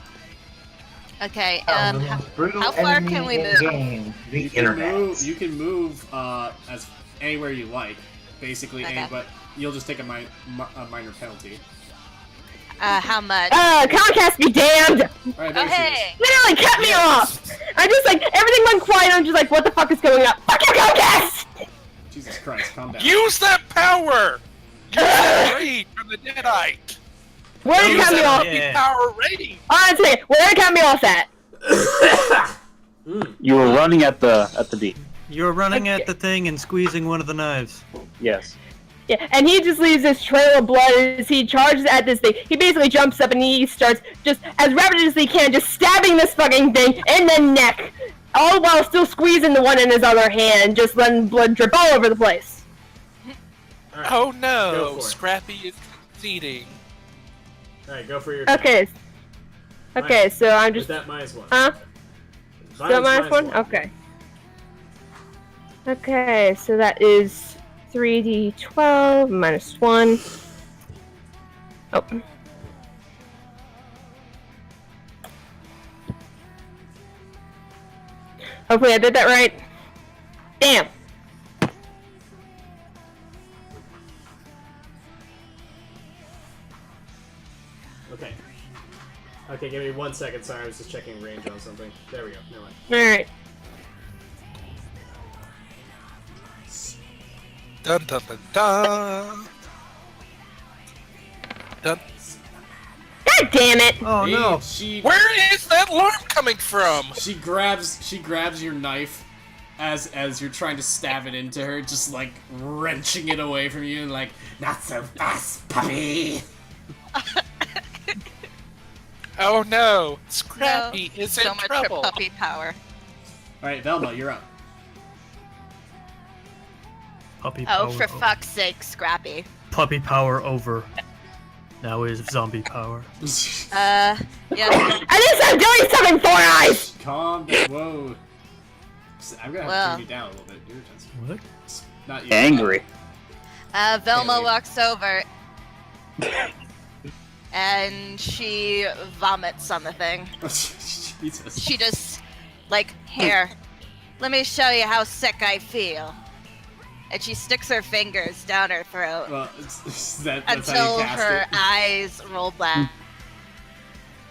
H: Okay,
G: The most brutal
H: how far
G: enemy
H: can we
G: in
H: move?
G: game, the
A: You can
G: internet.
A: move as anywhere you like. Basically,
H: Okay.
A: but you'll just take a minor penalty.
H: How much?
D: Comcast be damned!
A: Alright,
H: Oh,
A: there she is.
H: hey!
D: Literally cut me off! I just like, everything went quiet, I'm just like, what the fuck is going on? Fuck you, Comcast!
A: Jesus Christ, calm down.
B: Use that power! Use that rage from the Deadite!
D: Where did you
B: Use
D: cut me
B: that
D: off?
C: Yeah.
B: power rating!
D: Honestly, where did you cut me off at?
F: You were running at the beat.
C: You're running at the thing and squeezing one of the knives.
F: Yes.
D: Yeah, and he just leaves this trail of blood as he charges at this thing. He basically jumps up and he starts just as rapidly as he can, just stabbing this fucking thing in the neck, all while still squeezing the one in his other hand, just letting blood drip all over the place.
A: Alright,
B: Oh
A: Go
B: no,
A: for it.
B: Scrappy is conceding.
A: Alright, go for your
D: Okay. Okay, so I'm
A: With
D: just.
A: that -1.
D: Huh? Still
A: Violence
D: -1? Okay. Okay, so that is 3d12 -1. Oh. Hopefully I did that right. Damn!
A: Okay. Okay, give me 1 second. Sorry, I was just checking range on something. There we go. Never mind.
D: Alright.
B: Dun dun dun dun. Dun.
D: God damn it!
C: Oh no.
A: She
B: Where is that alarm coming from?
A: she grabs your knife as you're trying to stab it into her, just like wrenching it away from you and like, not so fast, puppy.
B: Oh no, Scrappy is
H: so
B: in
H: much
B: trouble.
H: for puppy power.
A: Alright, Velma, you're up.
C: Puppy
H: Oh,
C: power.
H: for fuck's sake, Scrappy.
C: Puppy power over. Now is zombie power.
H: Yeah.
D: I just am doing something for eyes!
A: Calm down. Whoa. I'm gonna have
H: Well.
A: to turn you down a little bit. You're just
C: What?
A: not you.
F: Angry.
H: Velma
A: Haley.
H: walks over. And she vomits on the thing.
A: Jesus.
H: She just, like, here, let me show you how sick I feel. And she sticks her fingers down her throat
A: Well, that's how
H: until
A: you cast
H: her
A: it.
H: eyes roll black.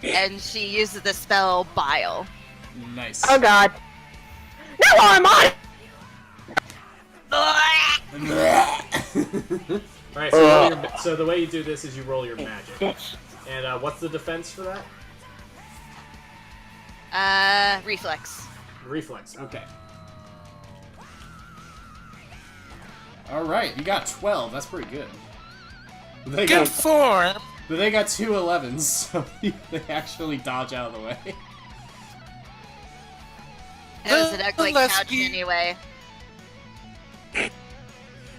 H: And she uses the spell Bile.
A: Nice.
D: Oh god. No, I'm on!
A: Alright, so the way you do this is you roll your magic.
D: Bitch.
A: And what's the defense for that?
H: Reflex.
A: Reflex, okay. Alright, you got 12. That's pretty good. They
B: Good
A: got,
B: form.
A: but they got 2 11s, so they actually dodge out of the way.
H: It was an ugly couch
B: Leslie.
H: anyway.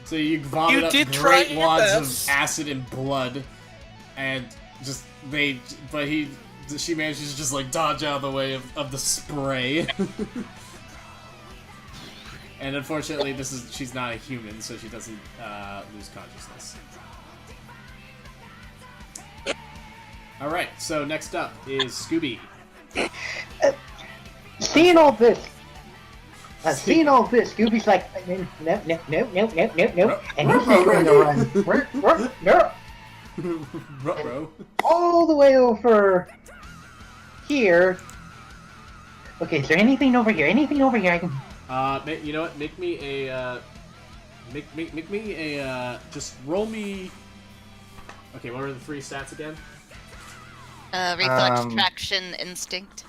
A: So you vomit
B: You
A: up
B: did try
A: great
B: your
A: wads
B: best.
A: of acid and blood, and just she manages to just like dodge out of the way of the spray. And unfortunately, she's not a human, so she doesn't lose consciousness. All right, so next up is Scooby.
I: Seeing all this, Scooby's like, nope, and he's just going to run all the way over here. Okay, is there anything over here? Anything over here I can...
A: You know what? Make me a, just roll me... Okay, what are the 3 stats again?
H: Reflex, traction, instinct.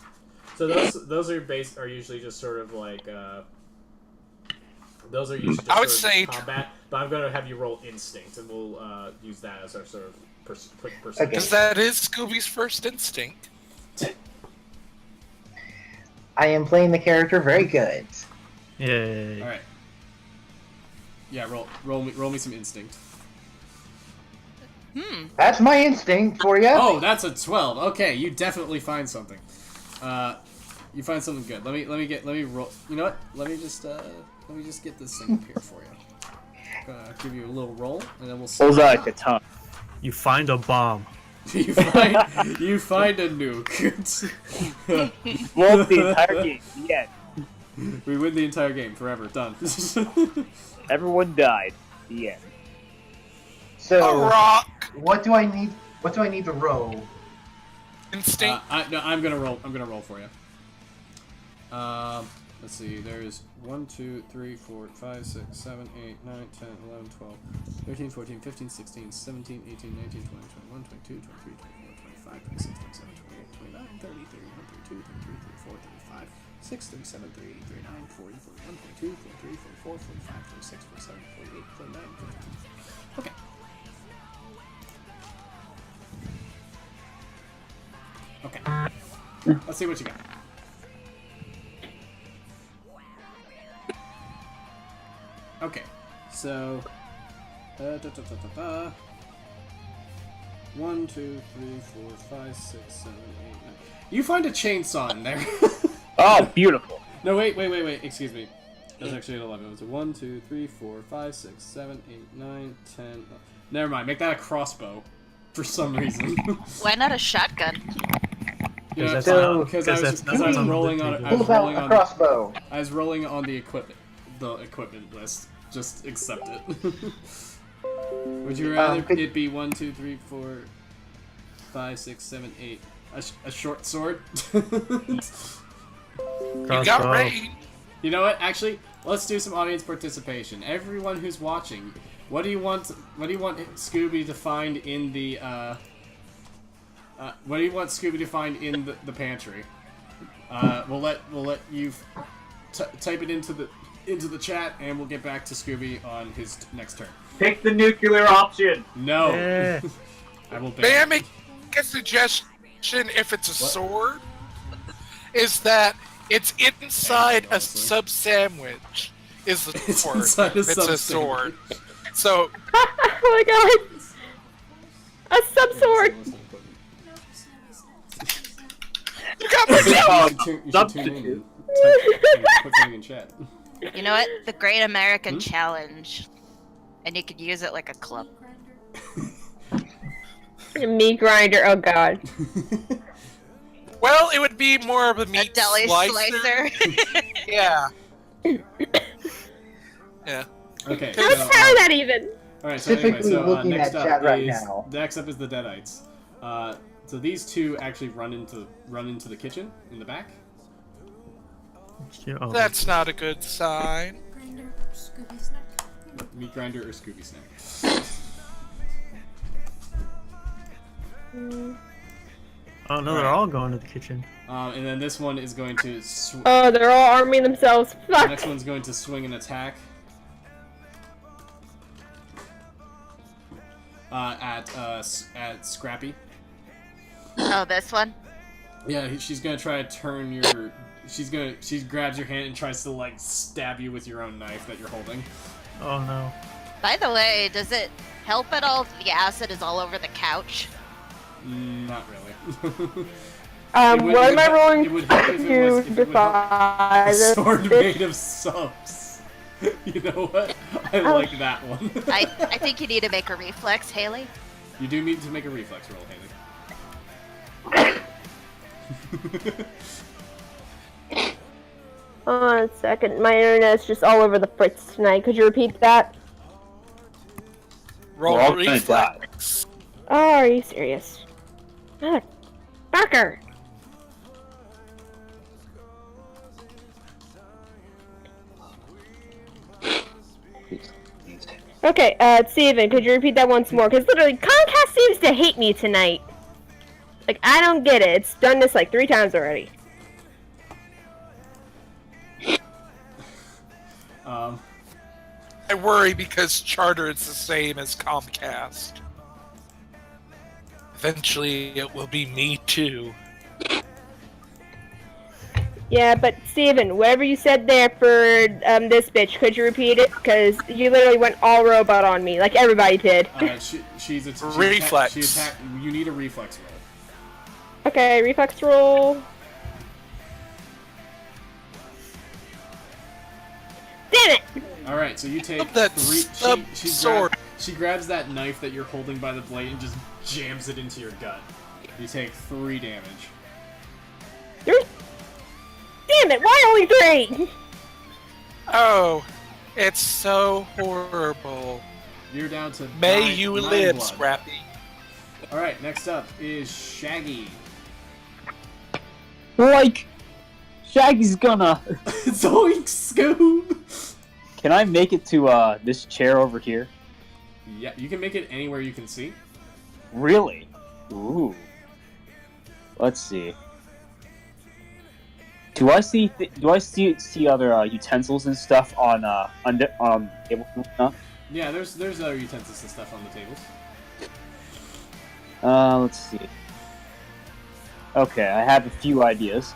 A: So those are usually just sort of like, those are usually just
B: I would
A: sort
B: say
A: of combat, but I'm going to have you roll instinct, and we'll use that as our sort of quick percentage.
B: Because that is Scooby's first instinct.
I: I am playing the character very good.
C: Yay.
A: All right. Yeah, roll me some instinct.
I: That's my instinct for you.
A: Oh, that's a 12. Okay, you definitely find something. You find something good. Let me roll. You know what? Let me just get this thing up here for you. Give you a little roll, and then we'll see.
F: Pulls out a katana.
C: You find a bomb.
A: you find a nuke.
F: Blow up the entire game. Yeah.
A: We win the entire game forever. Done.
F: Everyone died. The end.
B: A
G: So,
B: rock!
G: what do I need? What do I need to roll?
B: Instinct?
A: No, I'm gonna roll for you. Let's see. There's 1, 2, 3, 4, 5, 6, 7, 8, 9, 10, 11, 12, 13, 14, 15, 16, 17, 18, 19, 20, 21, 22, 23, 24, 25, 26, 27, 28, 29, 30, 31, 32, 33, 34, 35, 6, 37, 38, 39, 40, 41, 42, 43, 44, 45, 46, 47, 48, 49, 50. Okay. Okay. Let's see what you got. Okay, so 1, 2, 3, 4, 5, 6, 7, 8, 9. You find a chainsaw in there.
F: Oh, beautiful.
A: No, wait. Excuse me. That's actually an 11. It was a 1, 2, 3, 4, 5, 6, 7, 8, 9, 10. Oh. Never mind. Make that a crossbow. For some reason.
H: Why not a shotgun?
A: Because
C: So-
A: I was rolling on.
I: Pulls out a crossbow.
A: I was rolling on the equipment list. Just accept it. Would you rather it be 1, 2, 3, 4, 5, 6, 7, 8? A short sword?
B: You got range!
A: You know what? Actually, let's do some audience participation. Everyone who's watching, what do you want Scooby to find in the what do you want Scooby to find in the pantry? We'll let you type it into the chat, and we'll get back to Scooby on his next turn.
E: Pick the nuclear option.
A: No.
C: Yeah.
A: I will ban.
B: May I make a suggestion if it's a sword? Is that it's inside a sub sandwich is the
A: It's
B: sword.
A: inside a
B: It's
A: sub
B: a sword. So
D: Oh my god! A sub-sword!
B: you got me
A: You
B: down!
A: should tune in and put something in chat.
H: You know what? The Great American Challenge. And you could use it like a club.
D: Meat grinder, oh god.
B: Well, it would be more of a
H: A
B: meat
H: deli
B: slicer.
H: slicer.
B: Yeah. Yeah.
A: Okay.
D: How
A: So,
D: try that even?
A: alright, so anyway,
I: Specifically looking
A: next
I: at
A: up
I: chat right
A: is
I: now.
A: next up is the deadites. So these two actually run into the kitchen in the back.
C: Oh,
B: That's not a good sign.
J: Grinder, Scooby snack.
A: Meat grinder or Scooby snack.
C: oh no, they're all going to the kitchen.
A: And then this one is going to
D: Oh, they're all arming themselves.
A: the
D: Fuck!
A: next one's going to swing and attack. At Scrappy.
H: Oh, this one?
A: Yeah, she's gonna try to turn your. She grabs your hand and tries to like stab you with your own knife that you're holding.
C: Oh no.
H: By the way, does it help at all if the acid is all over the couch?
A: Not really.
D: What am I rolling
A: it would help if it was,
D: to defy
A: a
D: this
A: sword
D: bitch?
A: made of subs. You know what? I like that one.
H: I think you need to make a reflex, Haley.
A: You do need to make a reflex roll, Haley.
D: Hold on a second. My internet's just all over the fritz tonight. Could you repeat that?
B: Roll
F: We're all gonna
B: reflex.
D: Oh, are you serious? Motherfucker! Okay, Steven, could you repeat that once more? Because literally, Comcast seems to hate me tonight. Like, I don't get it. It's done this like 3 times already.
B: I worry because Charter is the same as Comcast. Eventually, it will be me too.
D: Yeah, but Steven, whatever you said there for this bitch, could you repeat it? Because you literally went all robot on me, like everybody did.
B: Reflex.
A: She attacked. You need a reflex roll.
D: Okay, reflex roll. Damn it!
A: Alright, so you take
B: That
A: 3...
B: sword.
A: She grabs that knife that you're holding by the blade and just jams it into your gut. You take 3 damage.
D: Damn it, why only 3?
B: Oh, it's so horrible.
A: You're down to
B: May
A: 9
B: you
A: 9
B: live,
A: blood.
B: Scrappy.
A: Alright, next up is Shaggy.
F: Like, Shaggy's gonna.
A: Zoink, Scoob!
F: Can I make it to this chair over here?
A: Yeah, you can make it anywhere you can see.
F: Really? Ooh. Let's see. Do I see other utensils and stuff on table?
A: Yeah, there's other utensils and stuff on the tables.
F: Let's see. Okay, I have a few ideas.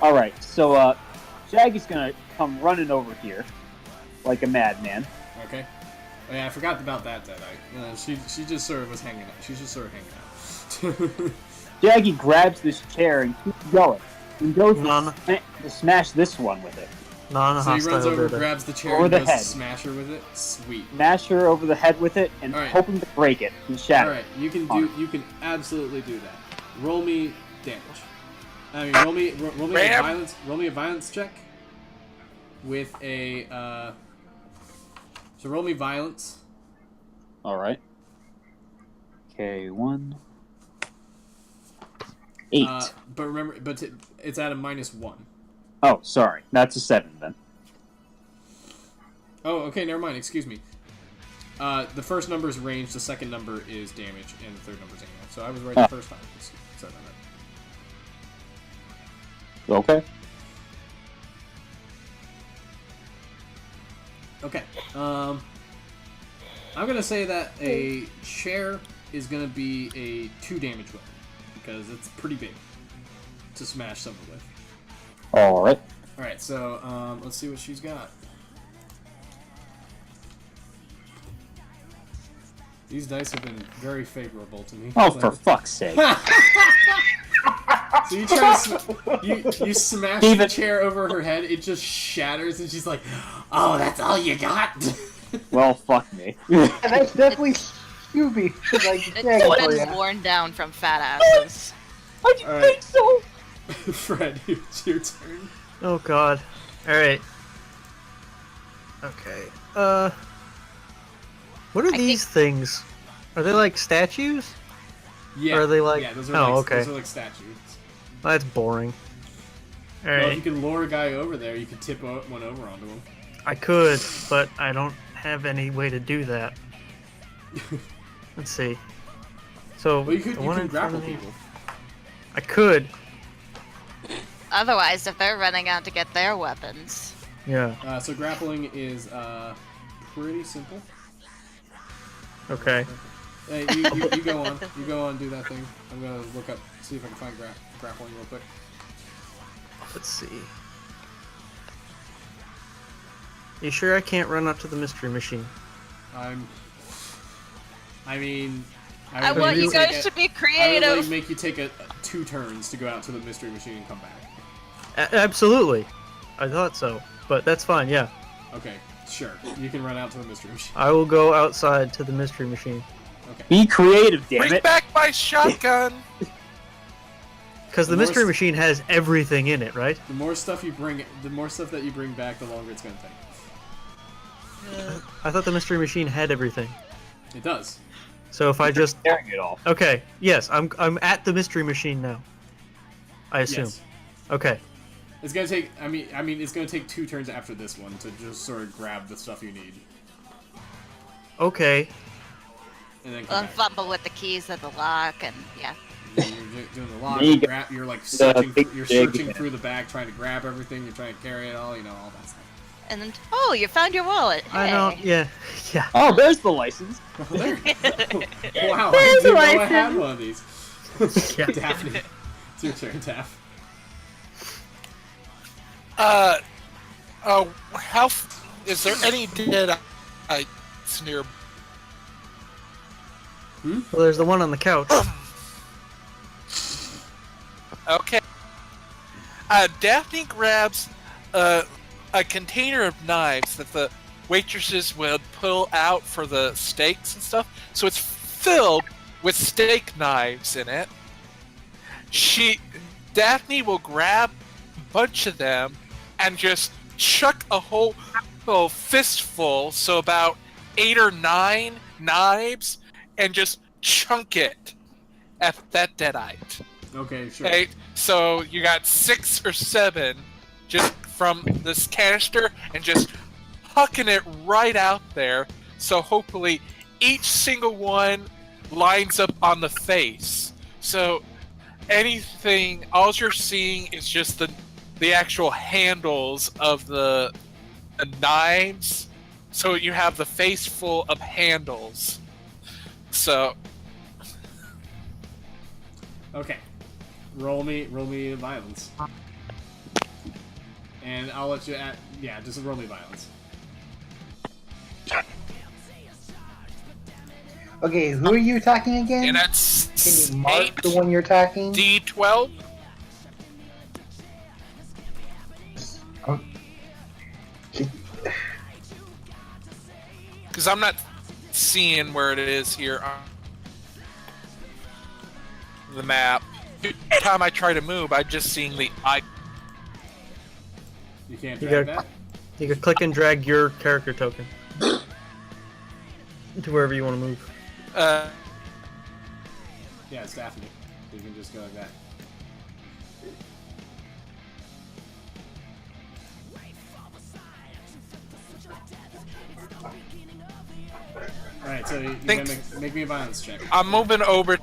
F: Alright, so, Shaggy's gonna come running over here, like a madman.
A: Okay. Oh, yeah, I forgot about that Deadite. She just sort of was hanging out. She's just sort of hanging out.
F: Shaggy grabs this chair and keeps going. And goes
C: None.
F: to smash this one with it.
A: So he
C: Non-hostile
A: runs over,
C: data.
A: grabs the chair,
F: Over
A: and
F: the
A: goes
F: head.
A: to smash her with it. Sweet.
F: Smash her over the head with it, and
A: Alright.
F: hoping to break it and shatter
A: Alright,
F: it.
A: you can absolutely do that. Roll me damage. I mean, roll me a
B: Ram.
A: violence. Roll me a violence check. With a So roll me violence.
F: Alright. Okay, 1. 8.
A: But remember, it's at a -1.
F: Oh, sorry. That's a 7 then.
A: Oh, okay, never mind. Excuse me. The first number is range, the second number is damage, and the third number is aim. So I was right the first time. Sorry about
F: Okay.
A: that. Okay. I'm gonna say that a chair is gonna be a 2 damage weapon because it's pretty big to smash someone with.
F: Alright.
A: All right, so let's see what she's got. These dice have been very favorable to me.
F: Oh, for fuck's sake.
A: So you try to you smash the chair over her head, it just shatters, and she's like, "Oh, that's all you got."
F: Well, fuck me.
I: Yeah, that's definitely Scooby. Like,
H: It's
I: yeah,
H: been worn down from fat asses.
F: I didn't
A: All
F: think so.
A: Fred, it's your turn.
C: Oh god. Alright. Okay. What are these things? Are they like statues?
A: Yeah.
C: Or are they like...
A: Yeah, those are
C: oh,
A: like
C: okay.
A: those are like statues.
C: That's boring.
A: Well, if
C: Alright.
A: you can lure a guy over there, you could tip one over onto him.
C: I could, but I don't have any way to do that. Let's see. So,
A: Well, you could
C: the one in front
A: grapple
C: of me-
A: people.
C: I could.
H: Otherwise, if they're running out to get their weapons.
C: Yeah.
A: So grappling is pretty simple.
C: Okay.
A: Hey, you go on. You go on, do that thing. I'm gonna look up, see if I can find grappling real quick.
C: Let's see. You sure I can't run up to the mystery machine?
H: I
A: would
H: want
A: make
H: you guys to be
A: I would
H: creative.
A: make you take a 2 turns to go out to the mystery machine and come back.
C: Absolutely. I thought so, but that's fine. Yeah.
A: Okay, sure. You can run out to the mystery machine.
C: I will go outside to the mystery machine.
A: Okay.
F: Be creative, damn
B: Bring
F: it.
B: back my shotgun!
C: Because the mystery machine has everything in it, right?
A: The more stuff that you bring back, the longer it's gonna take.
C: I thought the mystery machine had everything.
A: It does.
C: So if I just
F: Tearing it all.
C: okay, yes, I'm at the mystery machine now. I assume.
A: Yes.
C: Okay.
A: It's gonna take. I mean, it's gonna take 2 turns after this one to just sort of grab the stuff you need,
C: Okay.
A: and then
H: Well,
A: come back.
H: fumble with the keys of the lock, and yeah.
A: You're doing the lock.
F: There you go.
A: You're like
F: The
A: searching.
F: big
A: You're
F: dig
A: searching
F: again.
A: through the bag, trying to grab everything. You're trying to carry it all. You know, all that stuff.
H: And then, oh, you found your wallet.
C: I know.
H: Hey.
C: Yeah. Yeah.
F: Oh, there's the license.
A: There you go. Wow, I
D: There's
A: didn't know
D: a
A: I
D: license.
A: had one of these.
C: Yeah.
A: Daphne, it's your turn, Daph.
B: Is there any deadites near?
C: Well, there's the one on the couch.
B: Okay. Daphne grabs a container of knives that the waitresses would pull out for the steaks and stuff. So it's filled with steak knives in it. Daphne will grab a bunch of them and just chuck a whole fistful, so about 8 or 9 knives, and just chunk it at that deadite.
A: Okay, sure.
B: Okay, so you got 6 or 7 just from this canister and just hucking it right out there. So hopefully each single one lines up on the face. So all you're seeing is just the actual handles of the knives. So you have the face full of handles. So
A: Okay. Roll me violence. And I'll let you just roll me violence.
G: Okay, who are you attacking again?
B: and that's
G: Can you mark
B: 8
G: the one you're attacking?
B: D12.
G: Oh.
B: Because I'm not seeing where it is here on the map. Every time I try to move, I'm just seeing the eye.
A: You can't
C: You
A: drag
C: gotta-
A: that?
C: You can click and drag your character token to wherever you want to move.
A: Yeah, it's Daphne. You can just go like that. Alright, so you
B: Think-
A: gotta make me a violence check.
B: I'm moving over.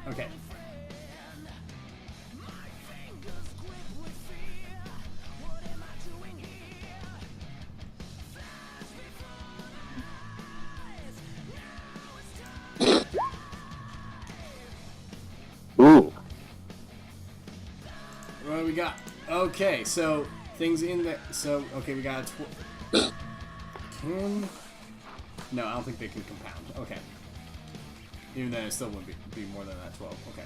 A: Okay.
F: Ooh.
A: What do we got? Okay, so things in there. So okay, we got a can. No, I don't think they can compound. Okay. Even then, it still wouldn't be more than that 12. Okay.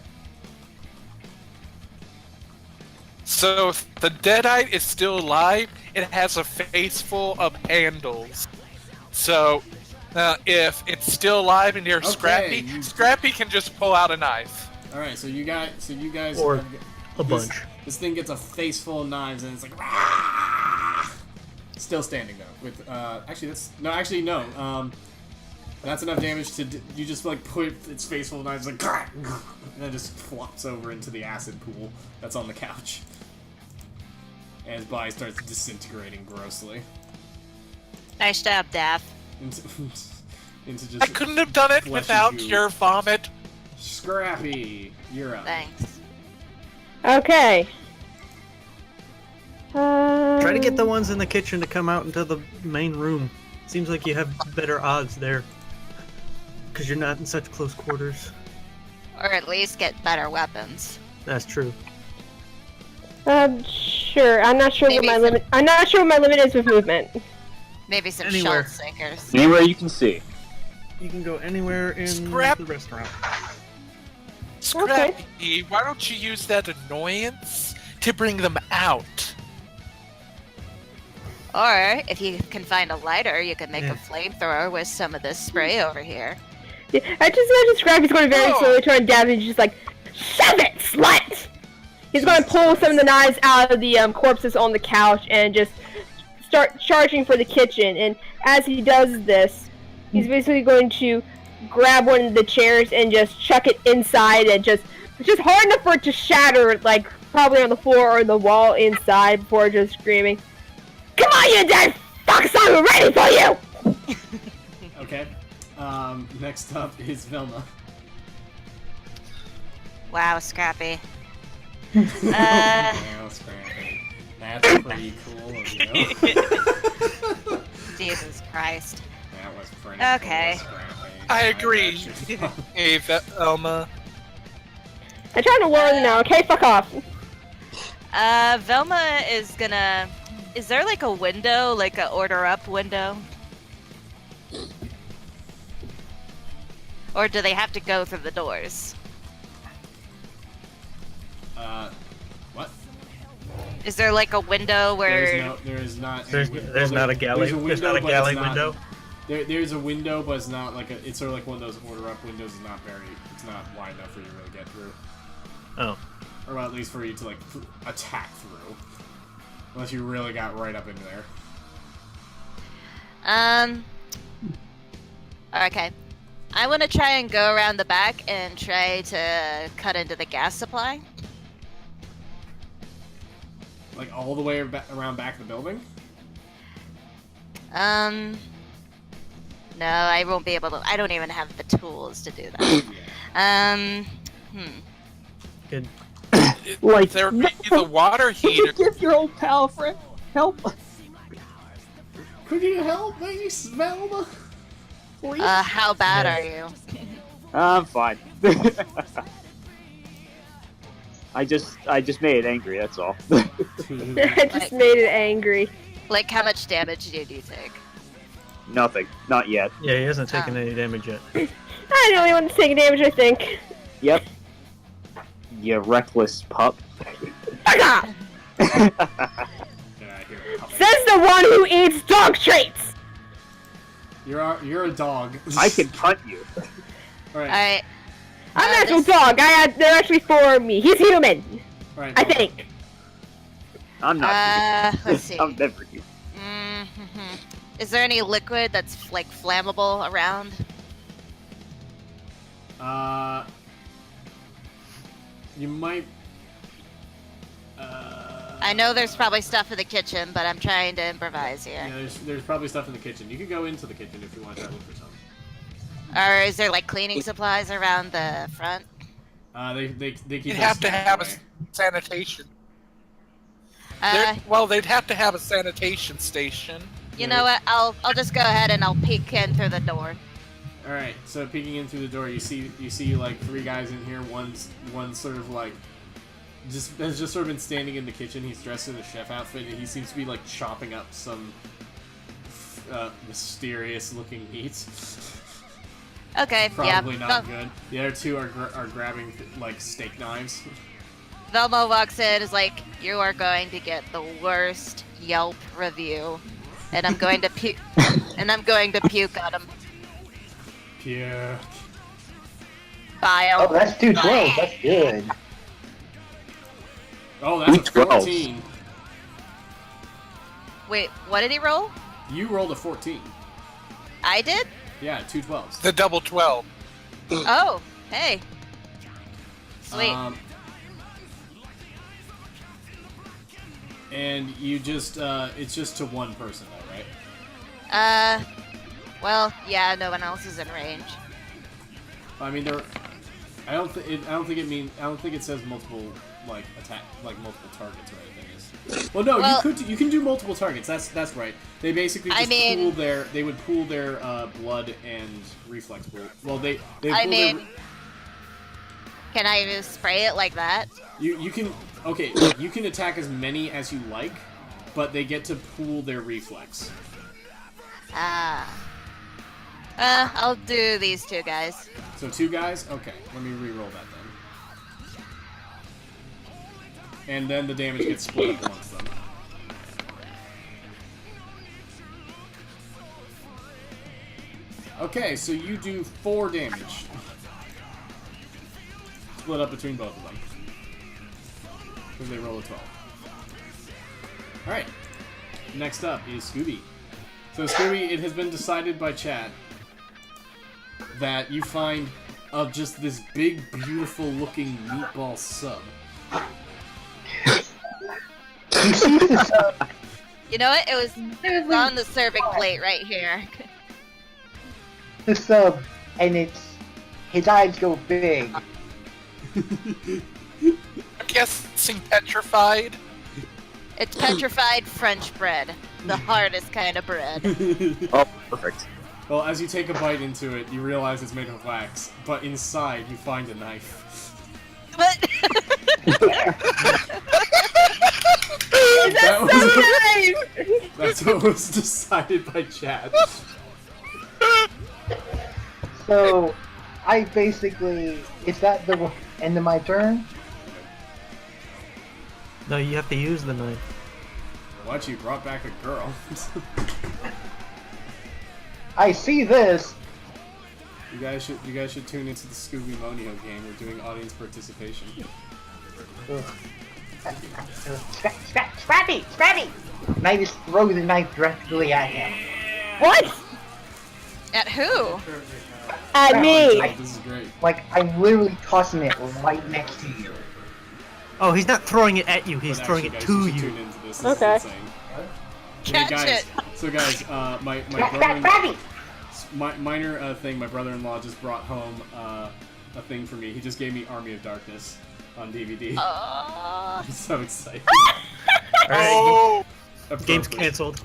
B: So if the deadite is still alive, it has a face full of handles. So if it's still alive and you're
A: Okay,
B: Scrappy, Scrappy can just pull out a knife.
A: All right, so you guys.
C: Or a
A: this-
C: bunch.
A: This thing gets a face full of knives, and it's like. Rah! Still standing though. With no. That's enough damage to you just like put its face full of knives like, and then it just flops over into the acid pool that's on the couch, and his body starts disintegrating grossly
H: Nice job, Daph.
A: into just.
B: I couldn't have done it
A: fleshy
B: without
A: goo.
B: your vomit.
A: Scrappy, you're up.
H: Thanks.
D: Okay.
C: Try to get the ones in the kitchen to come out into the main room. Seems like you have better odds there. Because you're not in such close quarters.
H: Or at least get better weapons.
C: That's true.
D: Sure. I'm not sure
H: Maybe
D: what my
H: some-
D: limit. I'm not sure what my limit is with movement.
H: Maybe some
C: Anywhere.
H: shell sinkers.
F: Anywhere you can see.
C: You can go anywhere in
B: Scrap.
C: the restaurant.
B: Scrappy, why don't you use that annoyance to bring them out?
H: Or if you can find a lighter, you can make a flamethrower with some of this spray over here.
D: Yeah, I just imagine Scrappy's going very slowly toward Daphne and just like, shove it, slut! He's going to pull some of the knives out of the corpses on the couch and just start charging for the kitchen. And as he does this, he's basically going to grab one of the chairs and just chuck it inside and just hard enough for it to shatter, like probably on the floor or the wall inside before just screaming, "Come on, you dead fucks! I'm ready for you!"
A: Okay. Next up is Velma.
H: Wow, Scrappy.
A: Wow, Scrappy. That's pretty cool of you.
H: Jesus Christ.
A: That was pretty
H: Okay.
A: cool, Scrappy.
B: I agree. Hey, Velma.
D: I'm trying to warn them now, okay? Fuck off.
H: Velma is gonna... Is there like a window, like a order up window? Or do they have to go through the doors?
A: What?
H: Is there like a window where...
A: There's not
C: a galley. There's not a galley window.
A: There's a window, but it's not like a. It's sort of like one of those order up windows. It's not wide enough for you to really get through.
C: Oh.
A: Or at least for you to like attack through, unless you really got right up into there.
H: Okay. I want to try and go around the back and try to cut into the gas supply.
A: Like all the way around back of the building?
H: No, I won't be able to. I don't even have the tools to do that.
C: Good.
B: Like there be the water heater.
F: Give your old pal a friend help.
A: Could you help me, Velma?
H: How bad are you?
F: I'm fine. I just made it angry. That's all.
D: I just made it angry.
H: Like, how much damage did you take?
F: Nothing. Not yet.
C: Yeah, he hasn't taken any damage yet.
D: I'm the only one to take damage, I think.
F: Yep. You reckless pup.
D: Fuck off!
A: Get out of here, puppet.
D: Says the one who eats dog treats!
A: You're a dog.
F: I can punt you.
A: Alright.
D: I'm an actual dog. They're actually for me. He's human.
A: Alright.
D: I think.
F: I'm not.
H: Let's see.
F: I'm never you.
H: Is there any liquid that's like flammable around?
A: You might.
H: I know there's probably stuff in the kitchen, but I'm trying to improvise here.
A: Yeah, there's probably stuff in the kitchen. You could go into the kitchen if you want to try to look for something.
H: Or is there like cleaning supplies around the front?
A: They keep.
B: You'd have to have a sanitation. Well, they'd have to have a sanitation station.
H: You know what? I'll just go ahead and I'll peek in through the door.
A: All right. So peeking in through the door, you see like three guys in here. One's sort of like has just sort of been standing in the kitchen. He's dressed in a chef outfit, and he seems to be like chopping up some mysterious looking meats.
H: Okay.
A: Probably
H: yeah.
A: not good. The other two are grabbing like steak knives.
H: Velma walks in, is like, "You are going to get the worst Yelp review, and I'm going to puke, and I'm going to puke on him."
A: Puke.
H: Bile.
I: Oh, that's 212. That's good.
A: Oh, that's a 14.
H: Wait, what did he roll?
A: You rolled a 14.
H: I did?
A: Yeah, 2 12s.
B: The double 12.
H: Oh, hey. Sweet.
A: And you just, it's just to one person though, right?
H: Well, yeah, no one else is in range.
A: I mean, I don't think it says multiple, like, multiple targets or anything. Well, no, you can do multiple targets. That's right. They basically just pool their blood and reflex pool. Well, they pool
H: can I just spray it like that?
A: You can you can attack as many as you like, but they get to pool their reflex.
H: I'll do these two guys.
A: So 2 guys? Okay, let me re-roll that then. and then the damage gets split up amongst them. Okay, so you do 4 damage. Split up between both of them. Because they roll a 12. Alright. Next up is Scooby. So Scooby, it has been decided by chat that you find just this big, beautiful looking meatball sub.
H: You know what? It was on the serving plate right here.
I: The sub, and his eyes go big.
B: I'm guessing petrified.
H: It's petrified French bread. The hardest kind of bread.
F: Oh, perfect.
A: Well, as you take a bite into it, you realize it's made of wax, but inside you find a knife.
H: But
A: That was-
D: So nice!
A: That's what was decided by chat.
I: So, I basically... Is that the end of my turn?
C: No, you have to use the knife.
A: Watch, you brought back a girl.
I: I see this.
A: You guys should tune into the Scoobymonio game. We're doing audience participation.
I: Scrappy! Scrappy! And I just throw the knife directly at him.
D: What?
H: at who?
D: At me!
A: This is great.
I: Like, I'm literally tossing it right next to you.
C: Oh, he's not throwing it at you, he's
A: But
C: throwing
A: actually,
C: it
A: guys,
C: to
A: should
C: you.
A: Tune into this. This
D: Okay.
A: is insane.
H: Catch
A: guys,
H: it.
A: So guys, my
I: Scrappy!
A: minor thing. My brother-in-law just brought home a thing for me. He just gave me Army of Darkness on DVD. I'm so excited.
B: Oh!
C: Game's
A: Appropriate.
C: cancelled.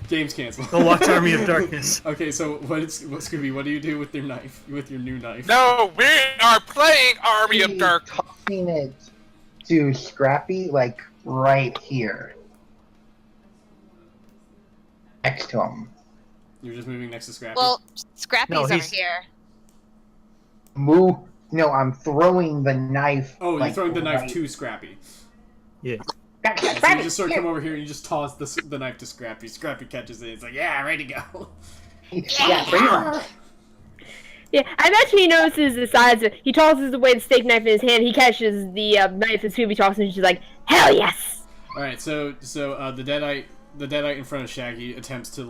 A: Game's canceled.
C: Go watch Army of Darkness.
A: Okay, so what Scooby? What do you do with your knife? With your new knife?
B: No, we are playing Army of Dark.
I: Tossing it to Scrappy, like, right here. Next to him.
A: You're just moving next to Scrappy.
H: Well, Scrappy's
C: No,
H: over
C: he's-
H: here.
I: Move. No, I'm throwing the knife.
A: oh, you're
I: like,
A: throwing the knife
I: right-
A: to Scrappy.
C: Yeah.
I: Scrappy,
A: So you
I: Scrappy,
A: just sort of
I: here.
A: come over here and you just toss the knife to Scrappy. Scrappy catches it. It's like, yeah, ready to go.
I: Yeah, pretty much.
D: Yeah, I bet he notices the size of he tosses away the steak knife in his hand, he catches the knife that Scooby tosses and she's like, hell yes!
A: All right, so the deadite in front of Shaggy attempts to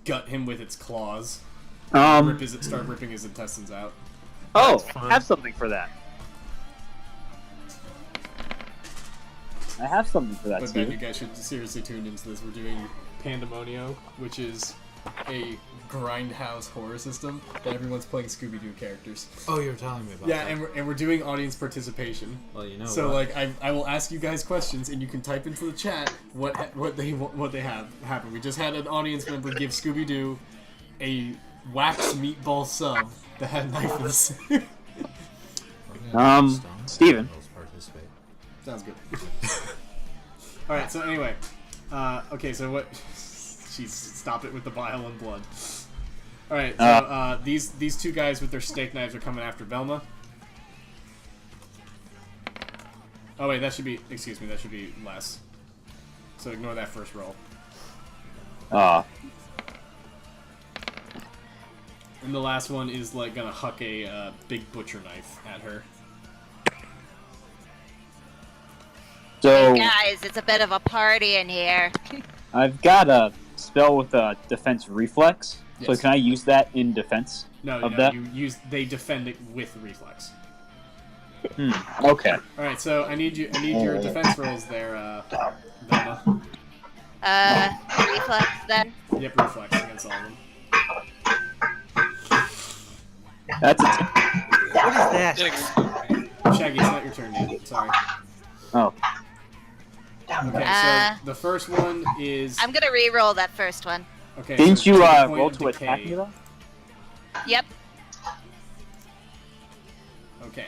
A: gut him with its claws. Start ripping his intestines out.
F: Oh,
C: fun.
F: I have something for that. I have something for that,
A: But then
F: Steve.
A: you guys should seriously tune into this. We're doing Pandemonio, which is a grindhouse horror system that everyone's playing Scooby-Doo characters.
J: Oh, you're telling me about
A: Yeah,
J: that.
A: and we're doing audience participation.
J: Well, you know
A: So
J: what?
A: like I will ask you guys questions and you can type into the chat what they have happen. We just had an audience member give Scooby-Doo a wax meatball sub that had a knife in the center.
F: Steven.
J: Participate.
A: Sounds good. All right. So anyway, okay. So what? Jeez, stop it with the bile and blood. All right. So these two guys with their steak knives are coming after Velma. Oh wait, that should be. Excuse me. That should be less. So ignore that first roll. And the last one is like gonna huck a big butcher knife at her.
F: So
H: Guys, it's a bit of a party in here.
F: I've got a spell with a defense reflex. So
A: Yes.
F: can I use that in defense
A: No,
F: of
A: no,
F: that?
A: they defend it with reflex.
F: Okay.
A: All right, so I need your defense rolls there, Velma.
H: Reflex then.
A: Yep, reflex against all of them.
F: That's a
C: What is that?
A: Shaggy, it's not your turn yet. Sorry.
F: Oh.
A: Okay, so the first one is
H: I'm gonna re-roll that first one.
A: okay.
F: Didn't
A: so
F: you
A: take a point
F: roll
A: of
F: to attack
A: decay.
F: me though?
H: Yep.
A: Okay.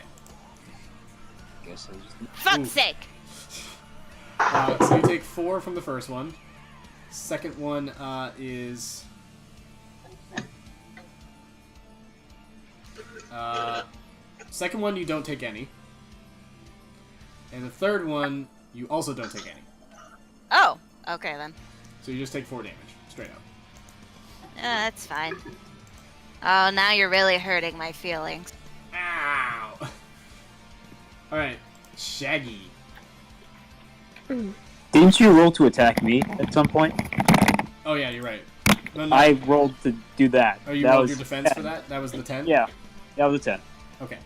F: Guess I just...
H: Fuck's
A: Ooh.
H: sake.
A: So you take 4 from the first one. Second one Second one, you don't take any. And the third one, you also don't take any.
H: Oh, okay then.
A: So you just take 4 damage, straight up.
H: That's fine. Oh, now you're really hurting my feelings.
A: Ow! Alright, Shaggy.
F: Didn't you roll to attack me at some point?
A: Oh yeah, you're right. No.
F: I rolled to do that.
A: Oh, you
F: that
A: rolled
F: was
A: your defense
F: 10.
A: for that? That was the 10?
F: Yeah, that was a 10.
A: Okay.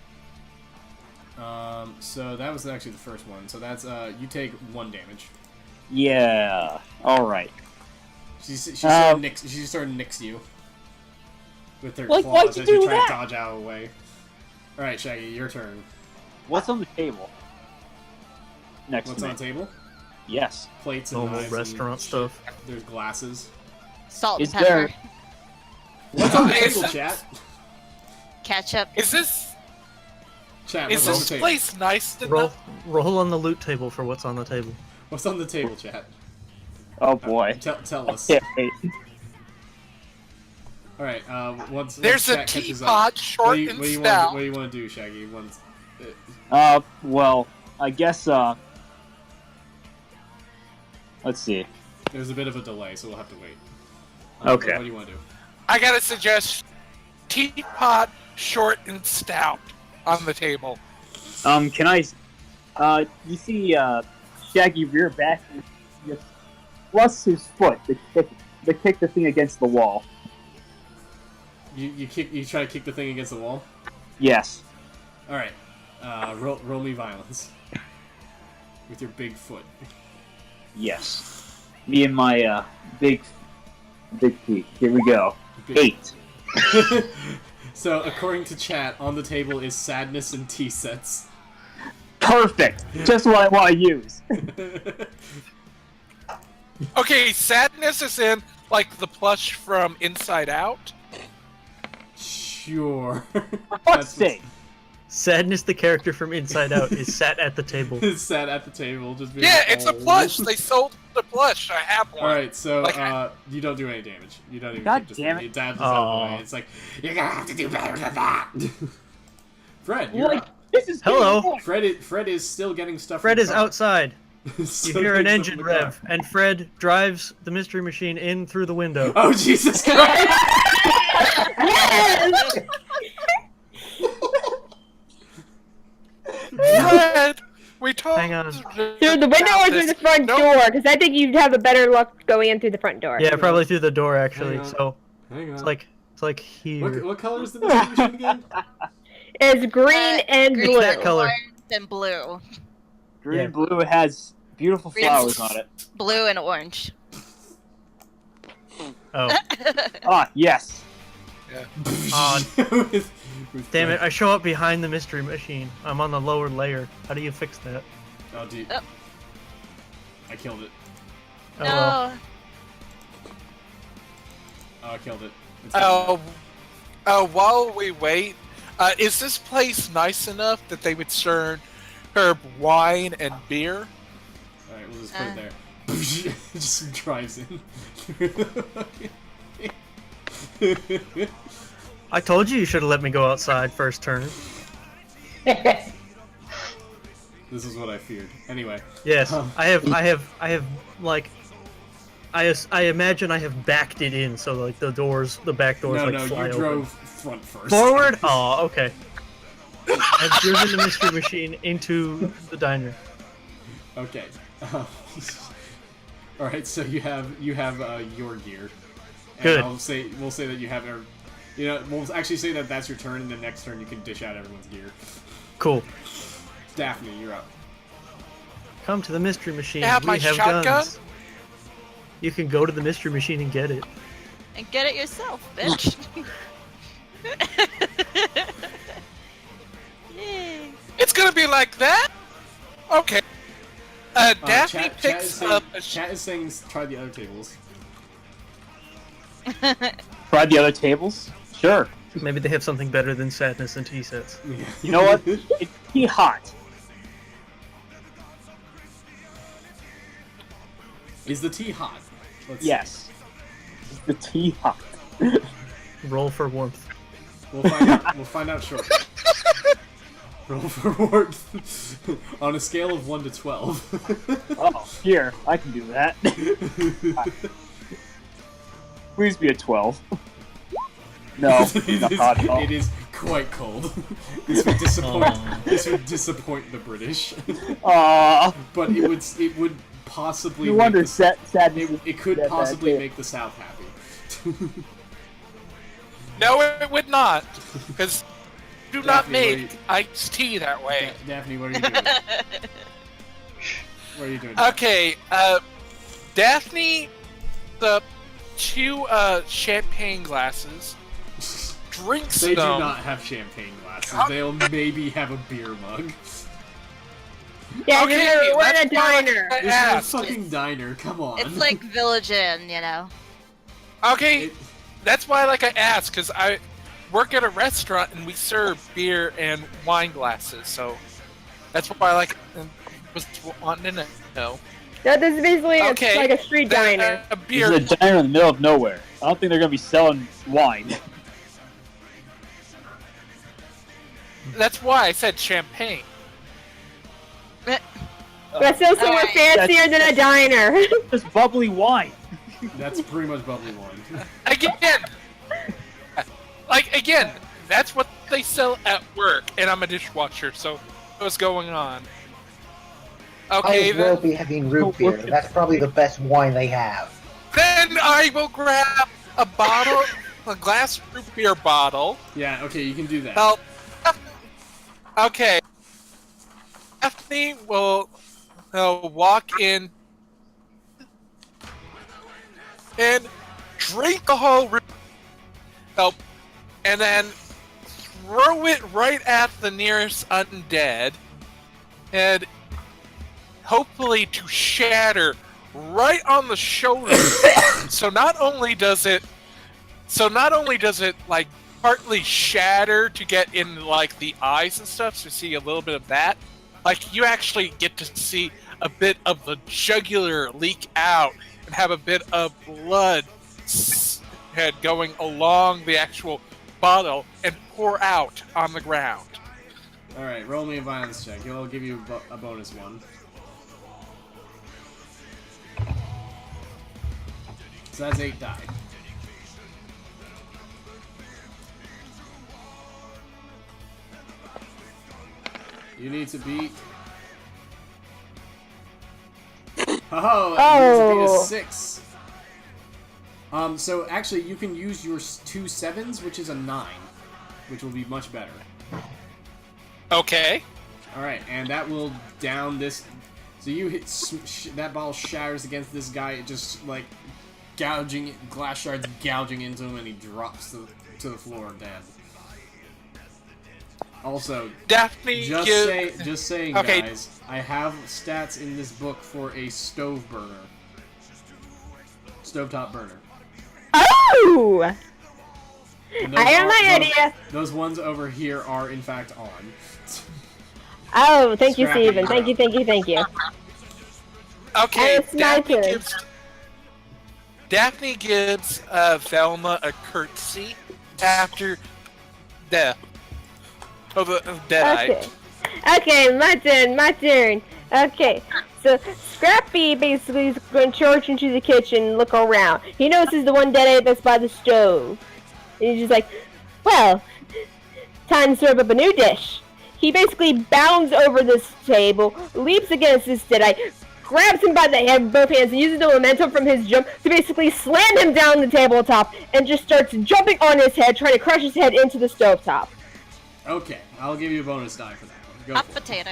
A: So that was actually the first one. So that's, you take 1 damage.
F: Yeah, alright.
A: She sort of nicks you. With her
F: Like,
A: claws
F: why'd
A: as
F: you
A: you
F: do
A: try
F: that?
A: to dodge out of the way. Alright, Shaggy, your turn.
F: What's on the table? Next
A: What's
F: to
A: on
F: me.
A: the table?
F: Yes.
A: Plates and
C: Normal
A: knives
C: restaurant
A: and
C: stuff.
A: shit. There's glasses.
H: Salt
F: Is
H: and pepper.
F: there-
A: What's on the
B: Is
A: table,
B: this-
A: chat?
H: Ketchup.
B: Is this
A: Chat,
B: is
A: what's on the
B: this
A: table?
B: place nice
C: Roll,
B: enough?
C: roll on the loot table for what's on the table.
A: What's on the table, chat?
F: Oh boy.
A: Tell us.
F: Yeah, wait.
A: Alright, once
B: There's a
A: chat catches up,
B: teapot, short and
A: what do you
B: stout.
A: want to do, Shaggy? Once,
F: Well, I guess, let's see.
A: there's a bit of a delay, so we'll have to wait.
F: Okay.
A: What do you want to do?
B: I gotta suggest teapot, short and stout on the table.
F: Can I, you see, Shaggy rear back and just thrusts his foot to kick the thing against the wall.
A: You try to kick the thing against the wall?
F: Yes.
A: Alright. Roll me violence. With your big foot.
F: Yes. Me and my, big feet. Here we go.
A: Big-
F: 8.
A: So, according to chat, on the table is sadness and tea sets.
F: Perfect! Just what I want to use.
B: Okay, sadness is in like the plush from Inside Out.
A: Sure.
F: For fuck's sake.
C: Sadness, the character from Inside Out, is sat at the table.
A: Sat at the table, just being
B: Yeah, it's a
A: "Oh."
B: plush. They sold the plush. I have one.
A: Alright, so,
B: Like,
A: you don't do any damage. You don't even
F: God
A: kick this
F: damn
A: thing.
F: it.
A: It dodges out of the
C: Aw.
A: way. It's like, you're gonna have to do better than that! Fred, you're
F: Like,
A: up.
F: this is
C: Hello.
A: Fred is still getting stuff
C: Fred
A: from
C: is
A: the car.
C: outside. You
A: Still
C: hear an
A: getting stuff
C: engine
A: from the car.
C: rev, and Fred drives the mystery machine in through the window.
A: Oh, Jesus Christ!
D: Yes!
B: Fred, we told.
C: Hang on.
D: Through the window or through the front
B: Nope.
D: door? Because I think you'd have a better luck going in through the front door.
C: Yeah, probably through the door actually.
A: Hang on.
C: So
A: Hang on.
C: it's like here.
A: What color is the mystery machine again?
D: It's green and
H: green,
D: blue.
C: That color.
H: orange, and blue.
F: Green
C: Yeah.
F: and blue has beautiful
H: Green-
F: flowers on it.
H: Blue and orange.
C: Oh,
F: Ah, yes.
A: With
C: damn
A: Fred.
C: it! I show up behind the mystery machine. I'm on the lower layer. How do you fix that?
A: Oh, dude.
H: Oh.
A: I killed it.
C: Oh, well.
H: No.
A: Oh, I killed it. It's gone.
B: While we wait, is this place nice enough that they would serve wine and beer?
A: Alright, we'll just put it there. Just drives in.
C: I told you should have let me go outside first turn.
A: This is what I feared. Anyway.
C: Yes,
A: Um.
C: I have like, I imagine I have backed it in so like the back doors
A: No,
C: like
A: no,
C: fly
A: you
C: open.
A: drove front first.
C: Forward? Oh, okay. I've driven the mystery machine into the diner.
A: Okay. Alright, so you have your gear. And
C: Good.
A: we'll say that you have we'll actually say that that's your turn, and the next turn you can dish out everyone's gear.
C: Cool.
A: Daphne, you're up.
C: Come to the mystery machine.
B: I have
C: we
B: my
C: have
B: shotgun?
C: guns. You can go to the mystery machine and get it.
H: And get it yourself, bitch. Yay.
B: It's gonna be like that? Okay. Daphne
A: Chat
B: picks up a
A: chat is saying try the other tables.
F: Try the other tables? Sure.
C: Maybe they have something better than sadness and tea sets.
F: You know what? It's too hot.
A: Is the tea hot? Let's see.
F: Yes. Is the tea hot?
C: Roll for warmth.
A: We'll find out shortly. Roll for warmth on a scale of 1 to 12.
F: Oh, here, I can do that. Please be a 12. No, not hot at all.
A: It is quite cold. This would disappoint. This would disappoint the British. But it would possibly.
F: No wonder sadness.
A: It could possibly make the South happy.
B: No, it would not, because do not
A: Daphne,
B: make iced tea that way.
A: Daphne, what are you doing? What are you doing?
B: Okay, Daphne, the 2 champagne glasses, drinks
A: They
B: them.
A: do not have champagne glasses. They'll maybe have a beer mug.
D: Yeah,
B: Okay,
D: we're at a
B: that's why
D: diner.
B: I
A: This is
B: asked.
A: a fucking diner. Come on.
H: It's like Village Inn, you know.
B: Okay, that's why I asked, because I work at a restaurant and we serve beer and wine glasses, so that's why I was wanting to know.
D: No, this is basically
B: Okay,
D: like a street diner.
B: A
F: This
B: beer.
F: is a diner in the middle of nowhere. I don't think they're gonna be selling wine.
B: That's why I said champagne.
D: But still somewhere
H: Alright.
D: fancier than a diner.
F: Just bubbly wine.
A: That's pretty much bubbly wine.
B: Again, that's what they sell at work, and I'm a dishwasher, so what's going on? Okay,
G: I will be having root beer. That's probably the best wine they have.
B: then I will grab a glass root beer bottle.
A: Yeah. Okay, you can do that.
B: Well, okay. Daphne will walk in and drink the whole root, and then throw it right at the nearest undead, and hopefully to shatter right on the shoulder. So not only does it like partly shatter to get in like the eyes and stuff, so you see a little bit of that. Like you actually get to see a bit of the jugular leak out and have a bit of blood head going along the actual bottle and pour out on the ground.
A: All right, roll me a violence check. I'll give you a bonus one. So that's 8 die. You need to beat. Oh, it needs to beat a 6. So actually, you can use your 2 7s, which is a 9, which will be much better.
B: Okay.
A: All right, and that will down this. So you hit that ball shatters against this guy, it just like gouging glass shards gouging into him, and he drops to the floor dead. Also,
B: Daphne,
A: just saying,
B: okay.
A: guys, I have stats in this book for a stovetop burner.
D: Oh!
A: And
D: I have my idea.
A: Those ones over here are in fact on.
D: Oh, thank you,
A: Scrappy.
D: Steven. Thank you.
B: Okay,
D: And it's my turn.
B: Daphne gives Velma a curtsy after death of the deadite.
D: Okay, my turn. Okay, so Scrappy basically is going to charge into the kitchen and look around. He notices the one deadite that's by the stove. And he's just like, well, time to serve up a new dish. He basically bounds over this table, leaps against this deadite, grabs him by the head with both hands, and uses the momentum from his jump to basically slam him down the tabletop, and just starts jumping on his head, trying to crush his head into the stovetop.
A: Okay, I'll give you a bonus die for that one. Go
H: Hot
A: for it.
H: potato.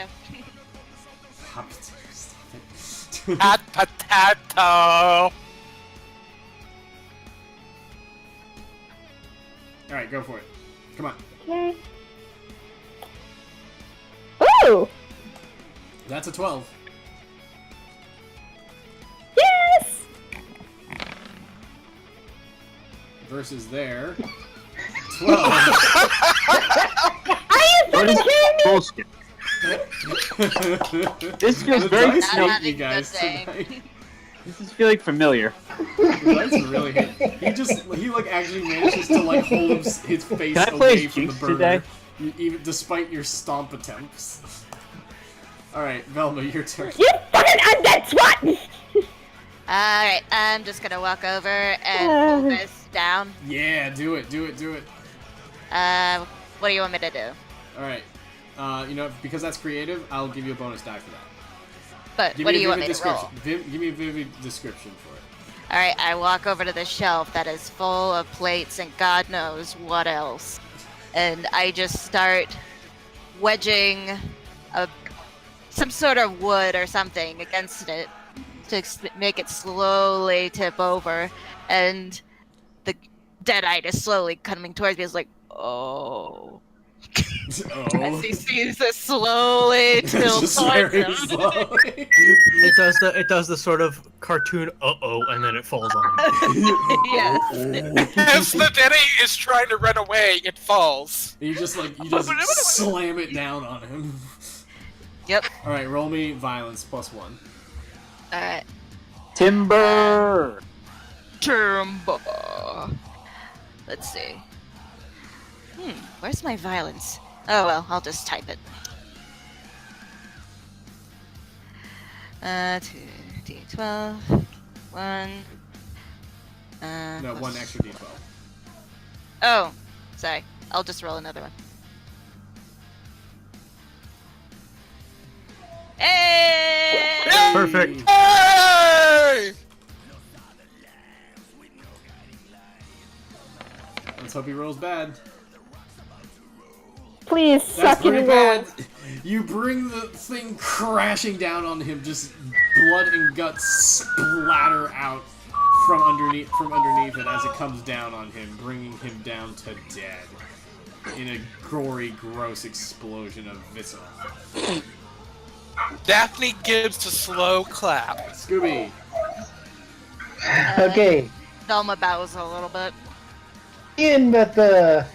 A: Hot potato. Stop it.
B: Hot potato.
A: All right, go for it. Come on.
D: Okay. Ooh!
A: That's a 12.
D: Yes!
A: Versus there. 12.
D: Are you fucking kidding me?
F: Bullshit. This feels very
A: Nice
H: Not
A: meeting
H: having
A: you guys
H: good thing.
A: tonight.
F: This is feeling familiar.
A: That's really hit. He like actually manages to like hold his face
F: Can I play
A: away
F: as
A: from the
F: Jinx
A: burner,
F: today?
A: even despite your stomp attempts. All right, Velma, your turn.
D: You fucking undead swat!
H: Alright, I'm just gonna walk over and pull this down.
A: Yeah, do it.
H: What do you want me to do?
A: All right. Because that's creative, I'll give you a bonus die for that.
H: But
A: Give
H: what
A: me
H: do
A: a
H: you want me
A: vivid
H: to roll?
A: description. Give me a vivid description for it.
H: Alright, I walk over to the shelf that is full of plates and God knows what else. And I just start wedging some sort of wood or something against it to make it slowly tip over. And the deadite is slowly coming towards me. It's like, oh. As he sees this slowly tilt
A: Just
H: towards
A: very
H: him.
A: slowly.
C: It does the sort of cartoon and then it falls on him.
H: Yes.
B: As the deadite is trying to run away, it falls.
A: You just slam it down on him.
H: Yep.
A: All right, roll me violence +1.
H: Alright.
F: Timber!
H: Timber. Let's see. Where's my violence? Oh well, I'll just type it. 2 d12. 1.
A: No,
H: plus-
A: 1 extra d12.
H: Oh, sorry. I'll just roll another one. Hey!
C: Perfect.
B: Hey!
A: Let's hope he rolls bad.
D: Please
A: That's
D: suck
A: pretty
D: and
A: bad.
D: roll.
A: You bring the thing crashing down on him, just blood and guts splatter out from underneath it as it comes down on him, bringing him down to dead in a gory, gross explosion of viscera.
B: Daphne gives a slow clap.
A: Scooby.
I: Okay,
H: Velma bows a little bit.
I: in that the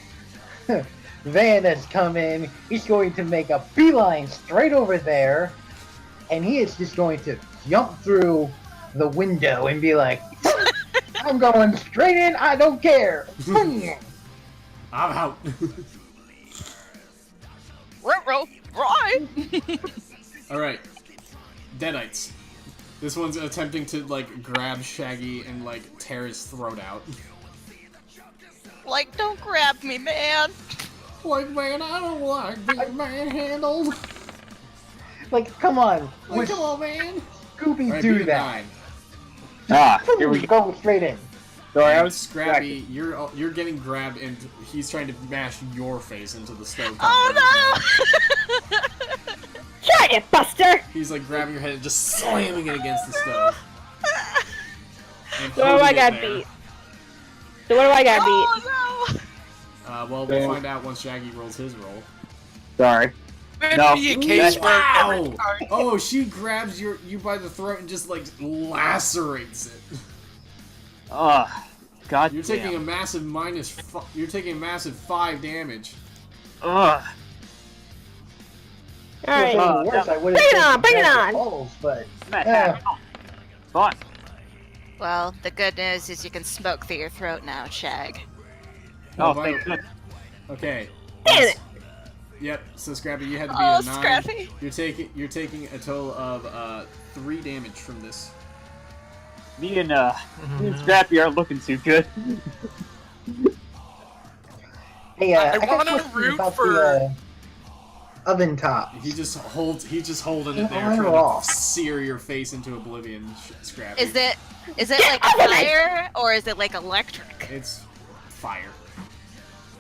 I: van has come in, he's going to make a beeline straight over there, and he is just going to jump through the window and be like, I'm going straight in, I don't care.
A: I'm out.
H: Right.
A: Alright. Deadites. This one's attempting to, grab Shaggy and, tear his throat out.
H: Like, don't grab me, man.
A: Man, I don't like being manhandled.
I: Come on, would
A: Come on, man.
I: Scooby
A: Alright,
I: do
A: beat a
I: that?
A: 9.
F: Here we go.
I: Go straight in.
F: Sorry, I
A: And
F: was
A: Scrappy, you're getting grabbed, and he's trying to mash your face into the stove.
H: Oh no!
D: Try it, Buster!
A: He's grabbing your head and just slamming it against the stove. And
D: So what do
A: holding
D: I
A: it
D: got
A: there.
D: beat? So what do I got beat?
H: Oh no!
A: Well, we'll find out once Shaggy rolls his roll.
F: sorry.
B: It'd
F: No.
B: be a case where every
A: Wow!
B: time-
A: Oh, she grabs you by the throat and just lacerates it.
F: God
A: You're taking a massive You're taking a massive 5 damage.
F: Ugh.
D: Alright.
I: Worse, I would've
D: Bring it
I: taken
D: on, bring it
I: faster
D: on.
I: falls, but
F: Yeah. Fun.
H: Well, the good news is you can smoke through your throat now, Shag.
F: Oh,
A: by
F: thank
A: the-
F: goodness.
A: Okay.
D: Damn it!
A: Yep. So Scrappy, you had to be
H: Oh,
A: a 9.
H: Scrappy.
A: You're taking a total of 3 damage from this.
F: Me and Scrappy aren't looking too good.
I: hey,
B: I
I: got
B: wanna
I: a question
B: root
I: about
B: for-
I: the oven top.
A: He's just holding it there,
I: On or
A: trying to
I: off?
A: sear your face into oblivion, Scrappy.
H: Is it like fire or is it like electric?
A: It's fire.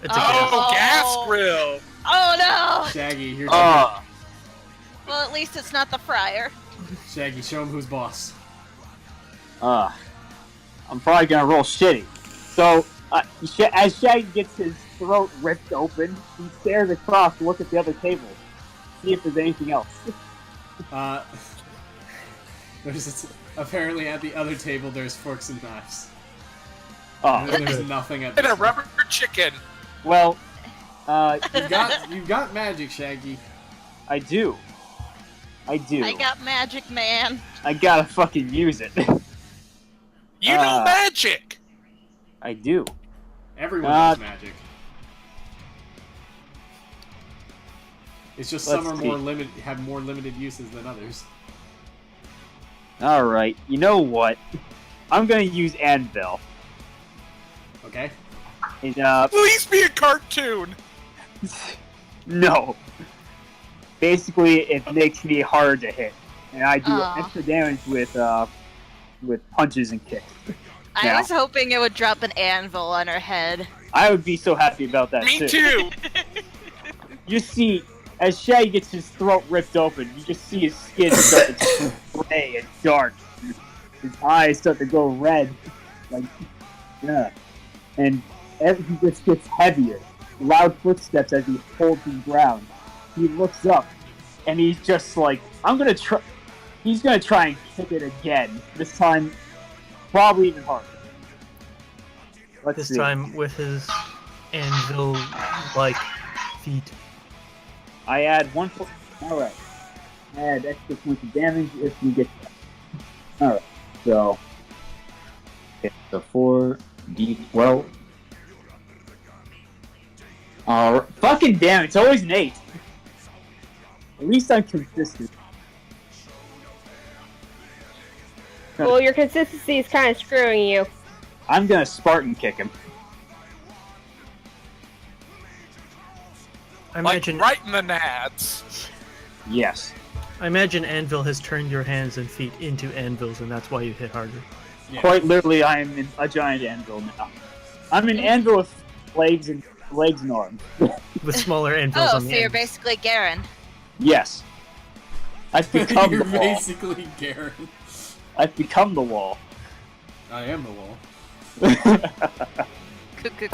C: It's a gas.
B: Oh, gas grill.
H: Oh no!
A: Shaggy, you're
F: Uh,
H: Well, at least it's not the fryer.
A: Shaggy, show him who's boss.
F: I'm probably gonna roll shitty. So, as Shaggy gets his throat ripped open, he stares across to look at the other table, see if there's anything else.
A: Apparently at the other table there's forks and knives.
F: Oh,
A: There's nothing at
B: And a
A: this
B: rubber chicken.
F: well,
A: You've got magic, Shaggy.
F: I do.
H: I got magic, man.
F: I gotta fucking use it.
B: You know magic!
F: I do.
A: Everyone knows magic. It's just some are have more limited uses than others.
F: Alright, you know what? I'm gonna use Anvil.
A: Okay.
F: And,
B: Please be a cartoon!
F: no. Basically, it makes me harder to hit. And I do extra damage with punches and kicks.
H: I was hoping it would drop an anvil on her head.
F: I would be so happy about that,
B: Me too!
F: You see, as Shaggy gets his throat ripped open, you just see his skin start to turn gray and dark. His eyes start to go red. Like, yeah. And as he just gets heavier, loud footsteps as he holds his ground. He looks up, and he's just like, he's gonna try and kick it again. This time, probably even harder.
C: This time with his anvil-like feet.
F: I add 1 point. Alright. I add extra points of damage if we get that. Alright. So. Okay, so 4d12. Fucking damn, it's always an 8. At least I'm consistent.
D: Well, your consistency is kind of screwing you.
F: I'm gonna Spartan kick him.
C: I imagine,
B: right in the nads.
F: Yes.
C: I imagine Anvil has turned your hands and feet into anvils, and that's why you hit harder.
A: Yeah.
F: Quite literally, I am a giant anvil now. I'm an anvil with legs and arms.
C: With smaller anvils
H: Oh,
C: on
H: so
C: the
H: you're
C: ends.
H: basically Garen.
F: Yes. I've become
A: You're
F: the wall.
A: basically Garen.
F: I've become the wall.
A: I am the wall.
H: Cuckoo.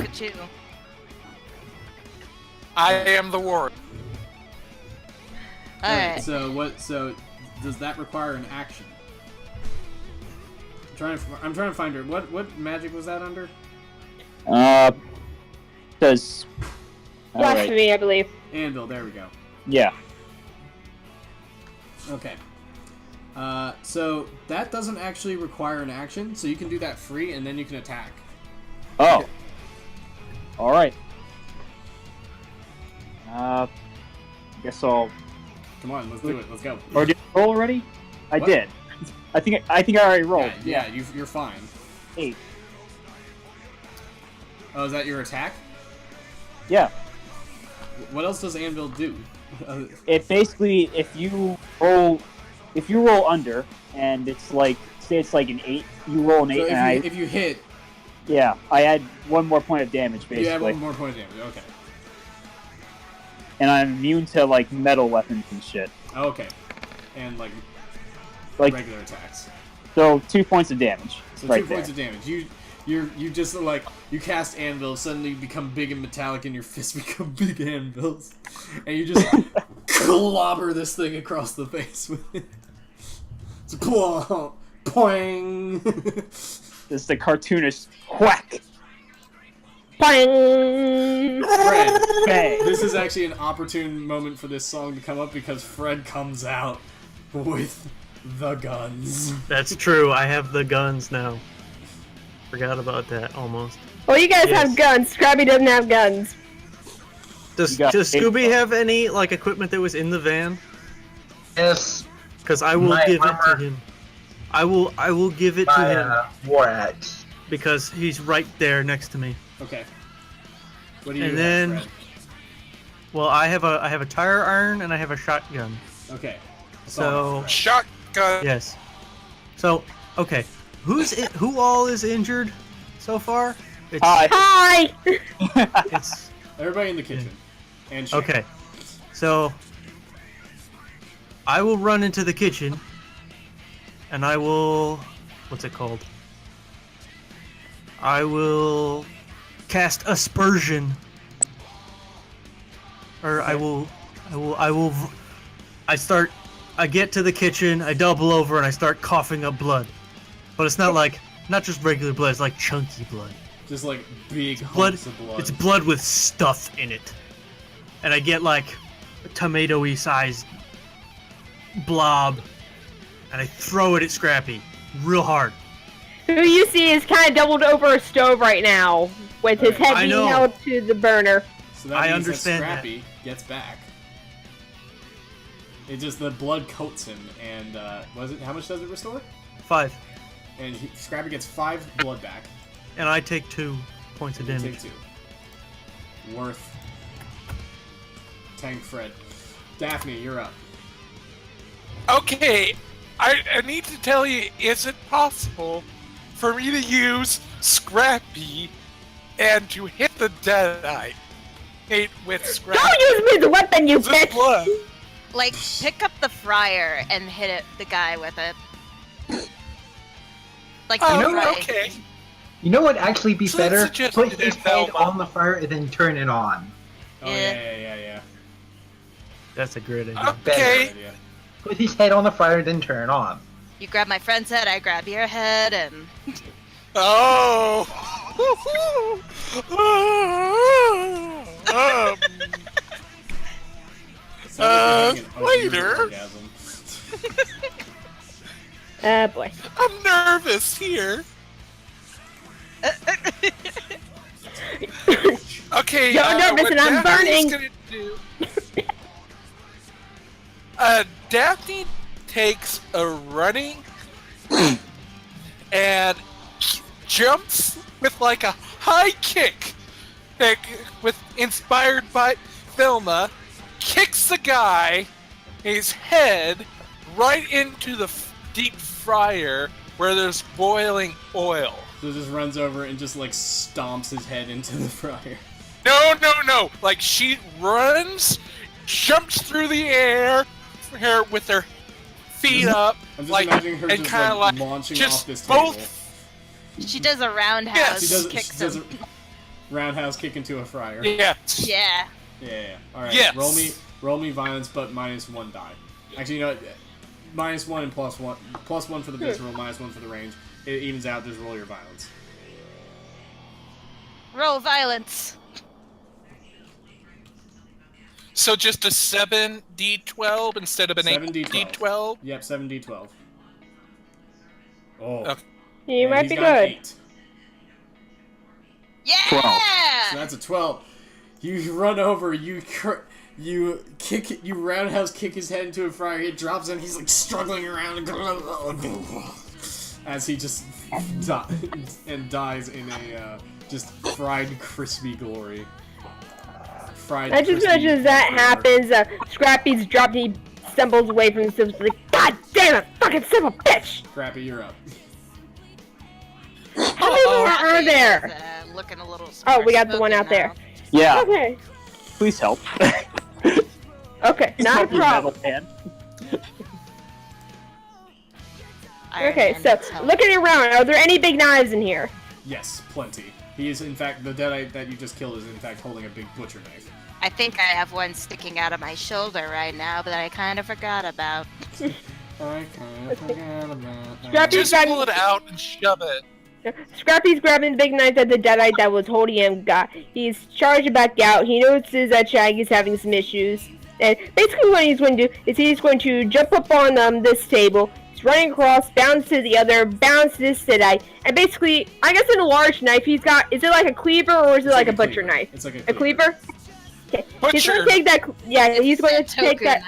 B: I am the ward.
H: Alright.
A: So does that require an action? I'm trying to find her. What magic was that under?
F: Does...
D: Blasphemy, I believe.
A: Anvil, there we go.
F: Yeah.
A: Okay. So that doesn't actually require an action, so you can do that free and then you can attack.
F: Oh. Alright. Guess I'll...
A: Come on, let's do it. Let's go.
F: Or did I roll already? I did. I think I already rolled.
A: Yeah, you're fine.
F: 8.
A: Oh, is that your attack?
F: Yeah.
A: What else does Anvil do?
F: It basically, if you roll under, and it's like, say it's like an 8, you roll an 8,
A: so if you hit...
F: Yeah, I add 1 more point of damage, basically.
A: You add 1 more point of damage, okay.
F: And I'm immune to, like, metal weapons and shit.
A: Okay. And, like regular attacks.
F: So, 2 points of damage.
A: So
F: right
A: 2 points of damage. You just like you cast anvil, suddenly you become big and metallic, and your fists become big anvils, and you just clobber this thing across the face with it. It's poing.
F: This is the cartoonist whack.
D: Bang!
A: Fred,
F: Bang.
A: this is actually an opportune moment for this song to come up because Fred comes out with the guns.
C: That's true. I have the guns now. Forgot about that almost.
D: Well, you guys
C: Yes.
D: have guns. Scrappy doesn't have guns.
C: Does
F: got
C: Scooby
F: 8.
C: have any like equipment that was in the van?
G: Yes,
C: Because I will
G: My
C: give it to
G: armor.
C: him. I will give it to
G: my
C: him
G: war axe.
C: because he's right there next to me.
A: Okay. What do you
C: And
A: have,
C: then-
A: Fred?
C: Well, I have a tire iron and I have a shotgun.
A: Okay.
C: So
B: Shotgun.
C: yes. So okay, who all is injured so far? It's,
D: Hi!
C: It's
A: Everybody in the kitchen. And Shane.
C: okay. So I will run into the kitchen, and I will what's it called? I will cast aspersion. Or I get to the kitchen, I double over, and I start coughing up blood. But it's not just regular blood, it's like chunky blood.
A: Just like big
C: Blood,
A: hunks of blood.
C: it's blood with stuff in it. And I get like a tomato-y sized blob, and I throw it at Scrappy real hard.
D: who you see is kind of doubled over a stove right now, with his head being held to the burner.
A: So that means that Scrappy gets back. It just, the blood coats him, and, how much does it restore?
C: 5.
A: And Scrappy gets 5 blood back.
C: And I take 2 points of damage.
A: Take 2. Worth. Tank Fred. Daphne, you're up.
B: Okay, I need to tell you, is it possible for me to use Scrappy and to hit the deadite with Scrappy?
D: Don't use me as a weapon, you bitch!
B: Blood.
H: Like, pick up the fryer and hit the guy with it. Like,
B: okay.
G: You know what actually be
B: So
G: better?
B: suggest
G: Put
B: it
G: his
B: in
G: head
B: Velma.
G: on the fire and then turn it on.
A: Oh, yeah.
C: That's a great idea.
B: Okay.
A: Good idea.
G: Put his head on the fire and then turn it on.
H: You grab my friend's head, I grab your head, and...
B: Oh! Later.
D: Boy.
B: I'm nervous here. Okay,
D: You're nervous
B: what
D: and I'm
B: Daphne's
D: burning.
B: gonna do... Daphne takes a running and jumps with like a high kick, inspired by Velma, kicks the guy, his head, right into the deep fryer where there's boiling oil.
A: So just runs over and just like stomps his head into the fryer.
B: No. Like she runs, jumps through the air with her feet up,
A: I'm just
B: like,
A: imagining her
B: and
A: just
B: kind of
A: like
B: like
A: launching
B: just
A: off this table.
H: She does a roundhouse,
B: Yes.
H: kicks
A: She does
H: him.
A: a roundhouse kick into a fryer.
B: Yeah.
H: Yeah.
A: Yeah. Alright,
B: Yes.
A: roll me violence, but -1 die. Actually, you know what? -1 and +1. +1 for the base roll, -1 for the range. It evens out, just roll your violence.
H: Roll violence.
B: So just a 7d12 instead of an 8d12?
A: Yep, 7d12. Oh.
B: Okay.
D: You
A: And
D: might
A: he's
D: be
A: got
D: good.
A: 8.
H: Yeah!
A: So that's a 12. You run over, you roundhouse kick his head into a fryer, it drops and he's like struggling around as he just dies in a just fried crispy glory.
D: I just imagine as that happens, Scrappy's dropped and he stumbles away from the stove, like, God damn it, fucking son of a bitch!
A: Scrappy, you're up.
D: How many more are there?
H: Looking a little
D: Oh, we got the one out there.
F: Yeah.
D: Okay.
F: Please help.
D: Okay, not a problem. Okay, so looking around, are there any big knives in here?
A: Yes, plenty. He is, in fact, the deadite that you just killed is, in fact, holding a big butcher knife.
H: I think I have one sticking out of my shoulder right now, but I kind of forgot about.
A: I kind of forgot about that.
D: Scrappy's
B: Just pull it out and shove it.
D: Scrappy's grabbing the big knife that the deadite that was holding him got. He's charging back out. He notices that Shaggy's having some issues. And basically what he's going to do is he's going to jump up on this table. He's running across, bounce to the other, bounce to this deadite. And basically, I guess in a large knife, he's got, is it like a cleaver or is it like a butcher knife?
A: It's like
D: a cleaver? Okay. He's
B: Butcher.
D: going to take that, yeah, he's going to take that.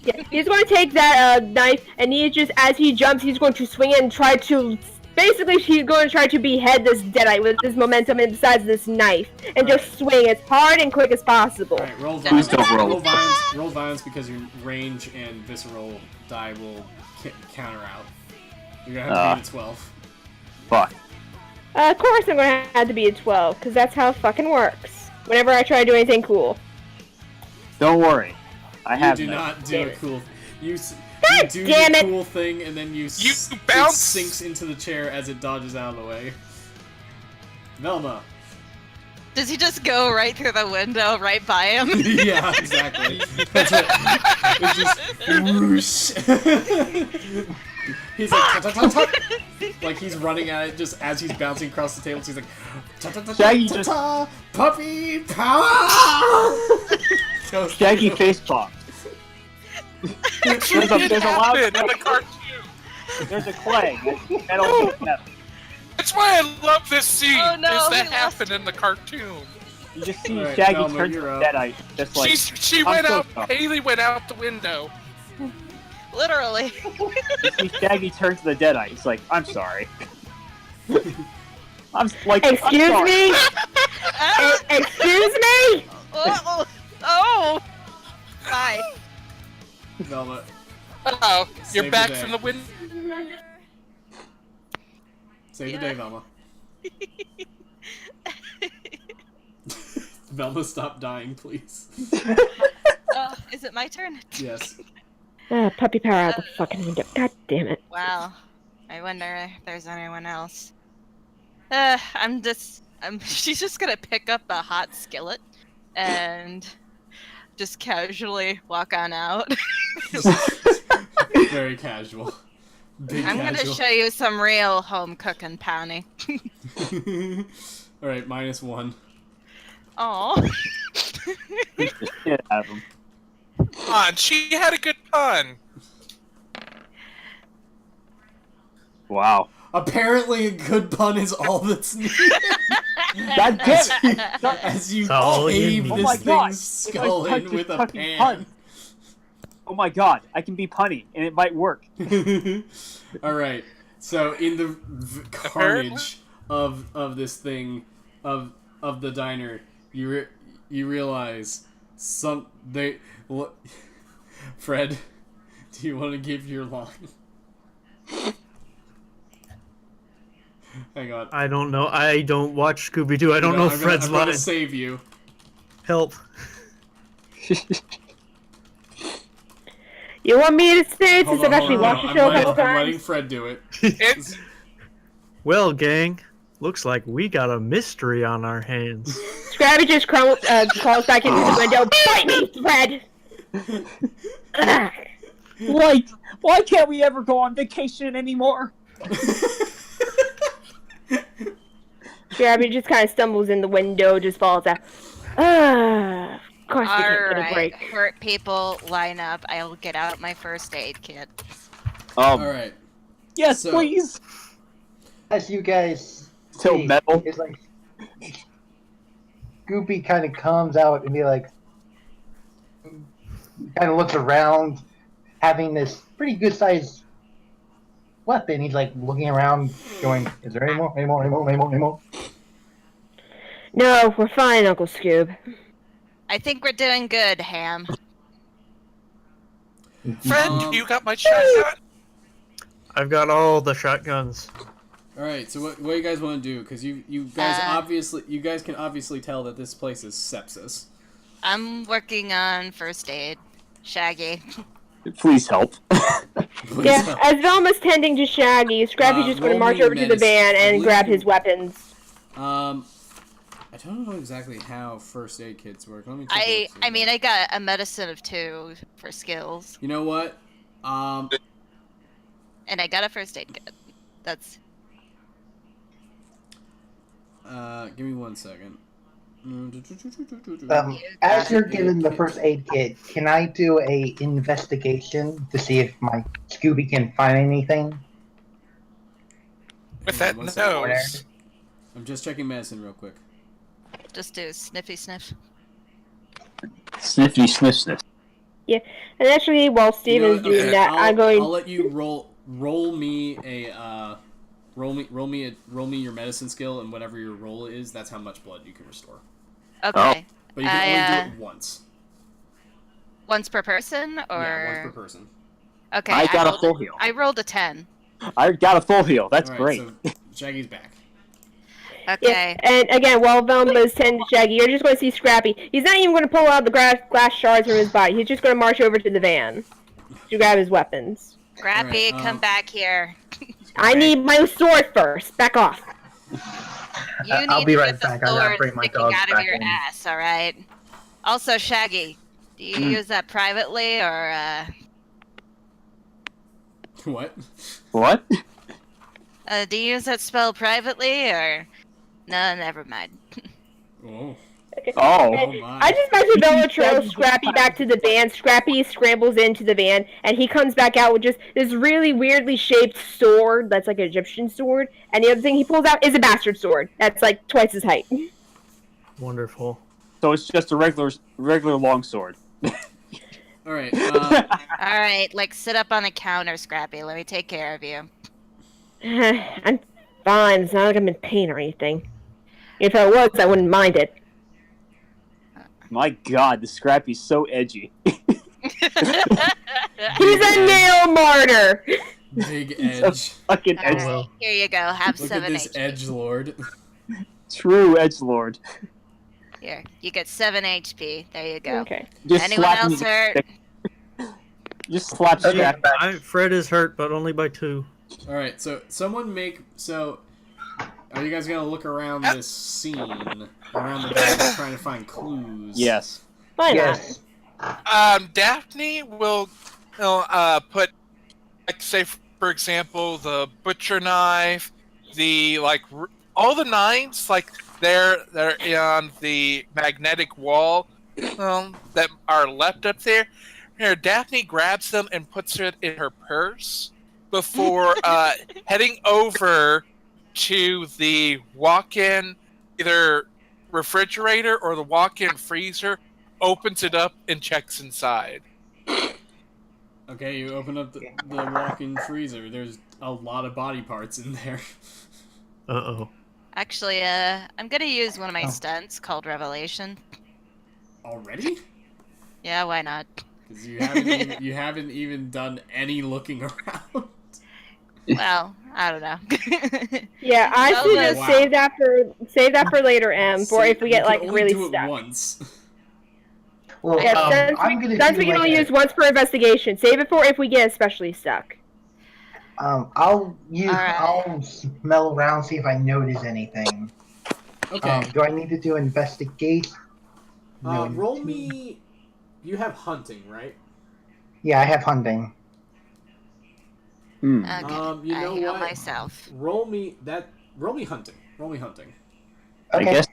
D: Yeah, he's going to take that knife, and he just, as he jumps, he's going to swing it and try to, basically, he's going to try to behead this deadite with this momentum and besides this knife, and just swing as hard and quick as possible.
A: Alright, roll
F: Please
A: violence.
F: don't roll.
A: Roll violence because your range and visceral die will counter out. You're gonna have to beat a 12.
F: Fuck.
D: Of course I'm going to have to be a 12, because that's how it fucking works. Whenever I try to do anything cool.
F: Don't worry. I
A: You
F: have
A: do
F: no.
A: not do
D: Damn
A: a
D: it.
A: cool. You
D: God
A: do
D: damn
A: the
D: it.
A: cool thing, and then you
B: bounce.
A: It sinks into the chair as it dodges out of the way. Velma.
H: Does he just go right through the window right by him?
A: Yeah, exactly. That's it. It's just whoosh. He's like ta-ta-ta-ta. Like he's running at it just as he's bouncing across the table. So he's like
F: Shaggy
A: ta-ta-ta-ta-ta, puppy power.
F: Shaggy face bomb. There's a loud
B: in the cartoon.
F: There's a clang. Metal.
B: That's why I love this scene.
H: Oh, no,
B: is that
H: he lost.
B: happened in the cartoon?
F: You just see
A: Alright,
F: Shaggy
A: Velma,
F: turn to
A: you're
F: a
A: up.
F: deadite, just like
B: She
F: I'm
B: went
F: so
B: out.
F: sorry.
B: Haley went out the window.
H: Literally.
F: You see Shaggy turn to the deadite. He's like, I'm sorry. I'm like,
D: Excuse
F: I'm sorry.
D: me? Excuse me?
H: Oh! Bye.
A: Velma.
B: Uh-oh, you're
A: Save
B: back
A: the day.
B: from the window.
A: Save the day, Velma. Velma, stop dying, please.
H: Is it my turn?
A: Yes.
D: Puppy power out the fucking window. God damn it.
H: Wow. I wonder if there's anyone else. She's just gonna pick up a hot skillet and just casually walk on out.
A: Very casual. Big
H: I'm gonna
A: casual.
H: show you some real home cooking, Powney.
A: Alright, -1.
H: Aw.
F: Get out of him.
B: Come on, she had a good pun.
F: Wow.
A: Apparently, a good pun is all that's needed.
F: God damn it!
A: As you
C: all you
A: cave
C: need.
F: Oh
A: this
F: my god!
A: thing's skull
F: If I
A: in with a
F: fucking
A: pan.
F: pun. Oh my god, I can be punny, and it might work.
A: Alright, so in the carnage of this thing, of the diner, you realize Fred, do you want to give your line? Hang on.
C: I don't know. I don't watch Scooby-Doo. I don't know Fred's
A: I'm gonna
C: lines.
A: save you.
C: Help.
D: You want me to say it
A: Hold
D: since
A: on,
D: I've actually
A: hold on,
D: watched the
A: I'm
D: show a
A: letting-
D: couple
A: I'm letting
D: times?
A: Fred do it.
B: It's
C: Well, gang, looks like we got a mystery on our hands.
D: Scrappy just crawls back into the window. Bite me, Fred! Ugh.
F: Like, why can't we ever go on vacation anymore?
D: Scrappy just kind of stumbles in the window, just falls out. Of course we can't get a
H: Alright,
D: break.
H: hurt people, line up. I'll get out my first aid kit.
A: Alright.
F: Yes,
A: So-
F: please.
I: As you guys
F: Till
I: see,
F: metal.
I: it's like Scooby kind of comes out and be like, kind of looks around, having this pretty good sized weapon. He's like looking around, going, "Is there any more? Any more? Any more? Any more? Any more?"
D: No, we're fine, Uncle Scoob.
H: I think we're doing good, Ham.
B: Fred, you got my shotgun?
C: I've got all the shotguns.
A: Alright, so what do you guys want to do? Because you guys can obviously tell that this place is sepsis.
H: I'm working on first aid. Shaggy.
F: Please help.
A: Please
D: Yeah,
A: help.
D: as Velma's tending to Shaggy, Scrappy's just going to
A: roll
D: march
A: me
D: over to the
A: medicine.
D: van
A: I
D: and
A: believe
D: grab
A: you-
D: his weapons.
A: I don't know exactly how first aid kits work. Let me take a look,
H: I mean, I got a medicine of 2 for skills,
A: You know what?
H: and I got a first aid kit. That's
A: Give me 1 second.
I: As you're given the first aid kit, can I do a investigation to see if my Scooby can find anything?
B: With
A: Hold
B: that
A: on, 1 second.
B: nose.
A: I'm just checking medicine real quick.
H: just do sniffy sniff.
F: Sniffy sniff sniff.
D: And actually, while Steven's
A: You know what?
D: doing that, I'm going...
A: I'll let you roll me a roll me your medicine skill, and whatever your roll is, that's how much blood you can restore.
H: Okay.
A: But you can only do it once.
H: Once per person, or
A: Yeah, once per person.
H: okay.
F: I got a
H: rolled
F: full heal.
H: I rolled a 10.
F: I got a full heal. That's
A: Alright,
F: great.
A: So Shaggy's back.
H: Okay.
D: Yeah, and again, while Velma's tending to Shaggy, you're just going to see Scrappy. He's not even going to pull out the glass shards from his body. He's just going to march over to the van to grab his weapons.
H: Scrappy,
A: Alright,
H: come back here.
D: I need my sword first. Back off.
H: You need
G: I'll be
H: to
G: right
H: get the
G: back. I gotta
H: sword
G: bring my
H: sticking
G: dogs
H: out of
G: back
H: your
G: in.
H: ass, alright? Also, Shaggy, do you use that privately, or,
A: What?
F: What?
H: do you use that spell privately, or... No, never mind.
A: Oh.
F: Oh.
A: my.
D: I just imagine Bella trails
F: Scrappy
D: Scrappy
F: just
D: back to the van. Scrappy scrambles into the van, and he comes back out with just this really weirdly shaped sword that's like an Egyptian sword. And the other thing he pulls out is a bastard sword that's like twice his height.
C: Wonderful.
F: So it's just a regular longsword.
A: All right.
H: All right, like sit up on the counter, Scrappy. Let me take care of you.
D: I'm fine. It's not like I'm in pain or anything. If I was, I wouldn't mind it.
F: My God, the Scrappy's so edgy.
D: He's a nail martyr.
A: Big
F: He's a
A: edge.
F: fucking
H: All
F: edge.
H: right, here you go. Have
A: Look
H: 7
A: at this
H: HP.
A: edge lord.
F: True edgelord.
H: Here, you get 7 HP. There you go.
D: Okay.
F: Just
H: Anyone
F: slap
H: else
F: him-
H: hurt?
F: Just slap
G: Okay.
F: Scrappy.
C: Fred is hurt, but only by 2.
A: All right. So someone make. So, are you guys gonna look around this scene around the van trying to find clues?
F: Yes.
D: Why
G: Yes.
B: Daphne will put, like, say, for example, the butcher knife, the, like, all the knives, like, they're on the magnetic wall that are left up there. Here, Daphne grabs them and puts it in her purse before heading over to the walk-in either refrigerator or the walk-in freezer, opens it up and checks inside.
A: Okay, you open up the walk-in freezer. There's a lot of body parts in there.
C: Uh-oh.
H: Actually, I'm gonna use one of my stunts called Revelation.
A: Already?
H: Yeah, why not?
A: Because you haven't even done any looking around.
H: Well, I don't know.
D: Yeah, I
H: Well,
D: should
H: then-
D: just save that for later, for if we
A: You
D: get
A: can
D: like
A: only
D: really
A: do it
D: stuck.
A: once.
G: Well,
D: Yeah, since
G: I'm
D: we,
G: gonna
D: since
G: do
D: we can
G: like
D: only use once per investigation. Save it for if we get especially stuck.
G: I'll
H: Alright.
G: I'll smell around, see if I notice anything.
A: Okay.
G: Do I need to do investigate? No,
A: Roll me. You have hunting, right?
G: Yeah, I have hunting.
F: Hmm.
H: Okay,
A: You
H: I
A: know
H: heal
A: what?
H: myself.
A: Roll me hunting. Roll me hunting.
G: Okay.
F: I guess.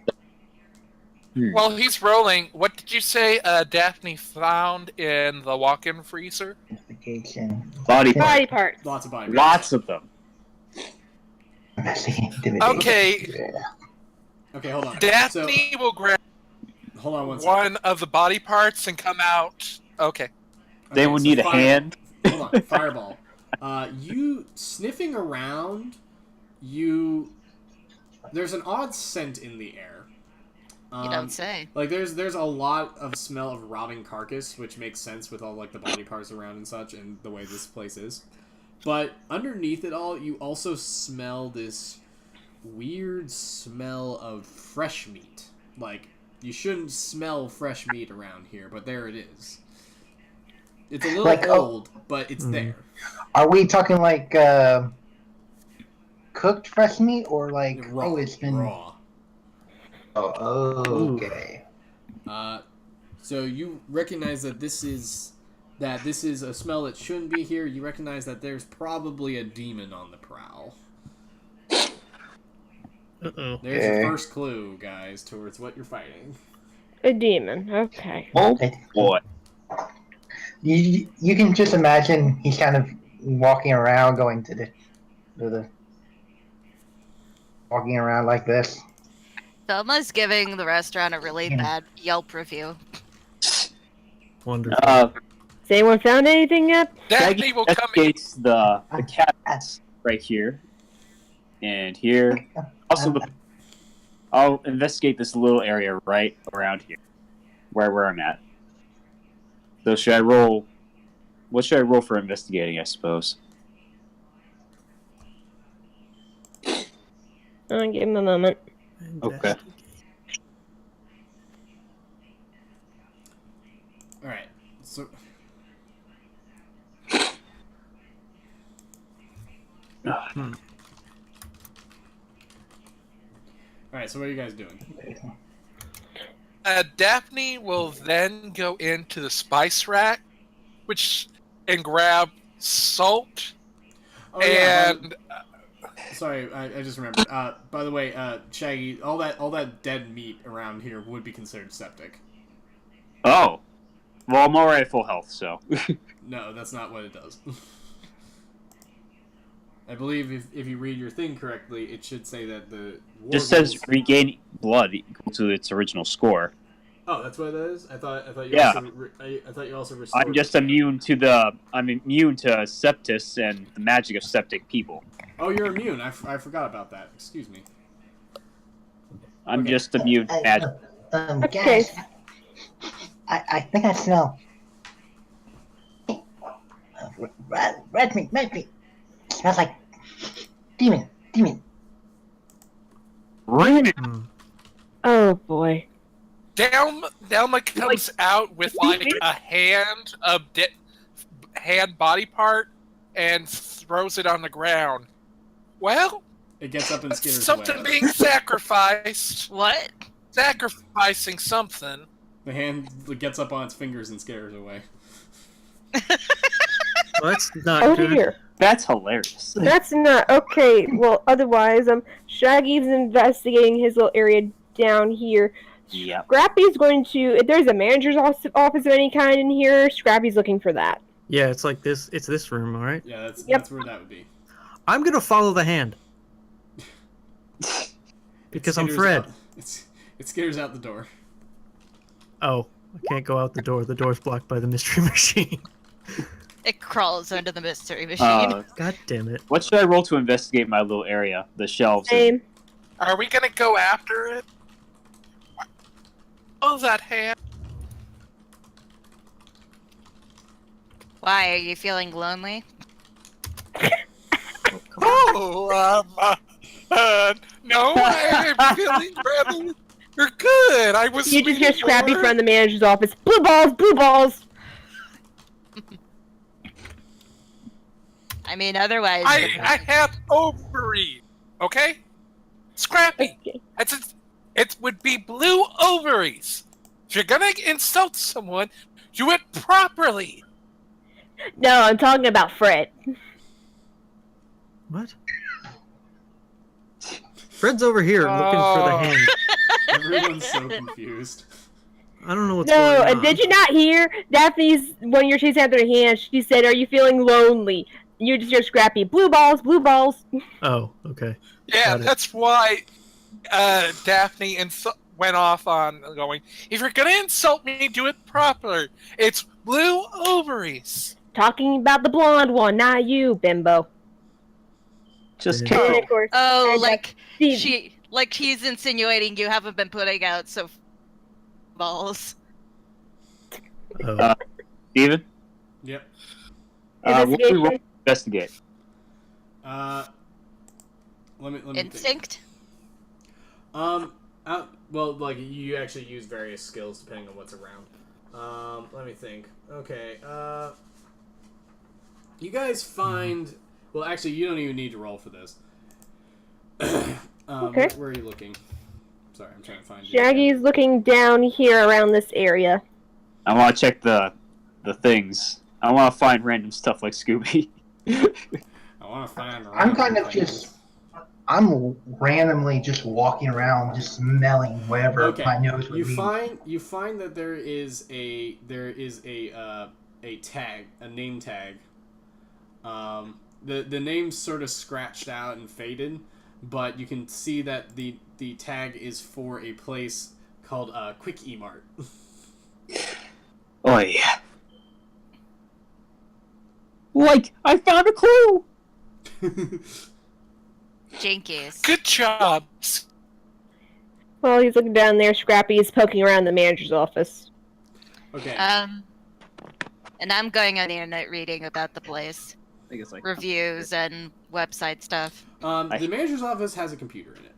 B: While he's rolling, what did you say Daphne found in the walk-in freezer?
G: Investigation.
F: Body
D: Body
F: part.
D: parts.
A: Lots of body parts.
F: Lots of them.
G: Investigation.
B: Okay.
A: Okay, hold on.
B: Daphne will grab
A: So, hold on one second.
B: one of the body parts and come out. Okay.
F: They will need a hand.
A: Hold on, fireball. You sniffing around, there's an odd scent in the air.
H: You don't say.
A: Like there's a lot of smell of rotting carcass, which makes sense with all like the body parts around and such, and the way this place is. But underneath it all, you also smell this weird smell of fresh meat. Like you shouldn't smell fresh meat around here, but there it is. It's a little
G: Like,
A: old, but it's there.
G: Are we talking like cooked fresh meat or like
A: Raw.
G: it's been
A: Raw.
G: Oh, okay.
A: So you recognize that this is a smell that shouldn't be here. You recognize that there's probably a demon on the prowl.
C: Uh-oh.
A: There's your first clue, guys, towards what you're fighting.
D: A demon. Okay.
F: Oh boy.
G: You can just imagine he's kind of walking around, going to the walking around like this.
H: Thelma's giving the restaurant a really bad Yelp review.
C: Wonderful.
D: Has anyone found anything yet?
B: Daphne will come in.
F: investigates the cabinets right here and here. Also, I'll investigate this little area right around here, where I'm at. So should I roll? What should I roll for investigating? I suppose.
D: Give him a moment.
F: Okay.
A: All right. So all right. So what are you guys doing?
B: Daphne will then go into the spice rack, and grab salt
A: Oh, yeah,
B: and
A: sorry, I just remembered. By the way, Shaggy, all that dead meat around here would be considered septic.
F: Oh. Well, I'm already at full health, so.
A: No, that's not what it does. I believe if you read your thing correctly, it should say that the
F: Just says regain blood equal to its original score.
A: Oh, that's what it is. I thought you
F: Yeah.
A: I thought you also restored.
F: I'm just immune to septis and the magic of septic people.
A: Oh, you're immune. I forgot about that. Excuse me.
F: I'm just immune to magic.
G: Guys, I think I smell red meat. Smells like demon.
D: Oh boy.
B: Delma comes out with like a hand body part and throws it on the ground. Well,
A: it gets up and skitters
B: something
A: away.
B: being sacrificed.
H: What?
B: Sacrificing something.
A: The hand gets up on its fingers and scares away.
C: Well, that's not
D: Oh
C: good.
D: dear.
F: That's hilarious.
D: That's not okay. Well, otherwise, Shaggy's investigating his little area down here.
F: Yep.
D: Scrappy's going to. If there's a manager's office of any kind in here, Scrappy's looking for that.
C: Yeah, it's like this. It's this room, all right?
A: Yeah, that's where that would be.
C: I'm gonna follow the hand because I'm Fred.
A: It scares out the door.
C: Oh, I can't go out the door. The door's blocked by the mystery machine.
H: It crawls under the mystery machine.
C: God damn it!
F: What should I roll to investigate my little area? The shelves.
D: Same.
B: Are we gonna go after it? Oh, that hand.
H: Why, are you feeling lonely?
B: Oh, no, I'm feeling rather good. I was.
D: You just hear Scrappy
B: more-
D: from the manager's office. Blue balls, blue balls.
H: I mean, otherwise...
B: I have ovaries. Okay, Scrappy.
D: Okay.
B: It would be blue ovaries. If you're gonna insult someone, do it properly.
D: No, I'm talking about Fred.
C: What? Fred's over here looking for the hand.
A: Everyone's so confused.
C: I don't know what's
D: No,
C: going on.
D: did you not hear Daphne's when you're chasing after the hand? She said, "Are you feeling lonely?" You just hear Scrappy, blue balls, blue balls.
C: Oh, okay.
B: Yeah,
C: Got it.
B: that's why Daphne went off on going, if you're gonna insult me, do it proper. It's blue ovaries.
D: Talking about the blonde one, not you, bimbo.
F: Just
C: Yeah.
D: And of course,
H: Oh,
D: and,
H: like
D: Steve-
H: he's insinuating you haven't been putting out so balls.
C: Oh.
F: Steven?
A: Yep.
F: What do we roll to
D: Investigation?
F: investigate?
A: Let me think.
H: Instinct?
A: Well, like you actually use various skills depending on what's around. Let me think. Okay. You guys find. Well, actually, you don't even need to roll for this.
D: Okay.
A: Where are you looking? Sorry, I'm trying to find you.
D: Shaggy's looking down here around this area.
F: I want to check the things. I want to find random stuff like Scooby.
A: I want to find.
G: I'm kind of
A: random
G: just.
A: things.
G: I'm randomly just walking around, just smelling wherever
A: Okay.
G: my nose would
A: You
G: lead.
A: find that there is a tag, a name tag. The name's sort of scratched out and faded, but you can see that the tag is for a place called Quick E-Mart.
F: Oh yeah. Like, I found a clue!
H: Jinkies.
B: Good job.
D: Well, he's looking down there. Scrappy is poking around the manager's office.
A: Okay.
H: And I'm going on the internet reading about the place.
F: I think it's like
H: Reviews and website stuff.
A: The manager's office has a computer in it.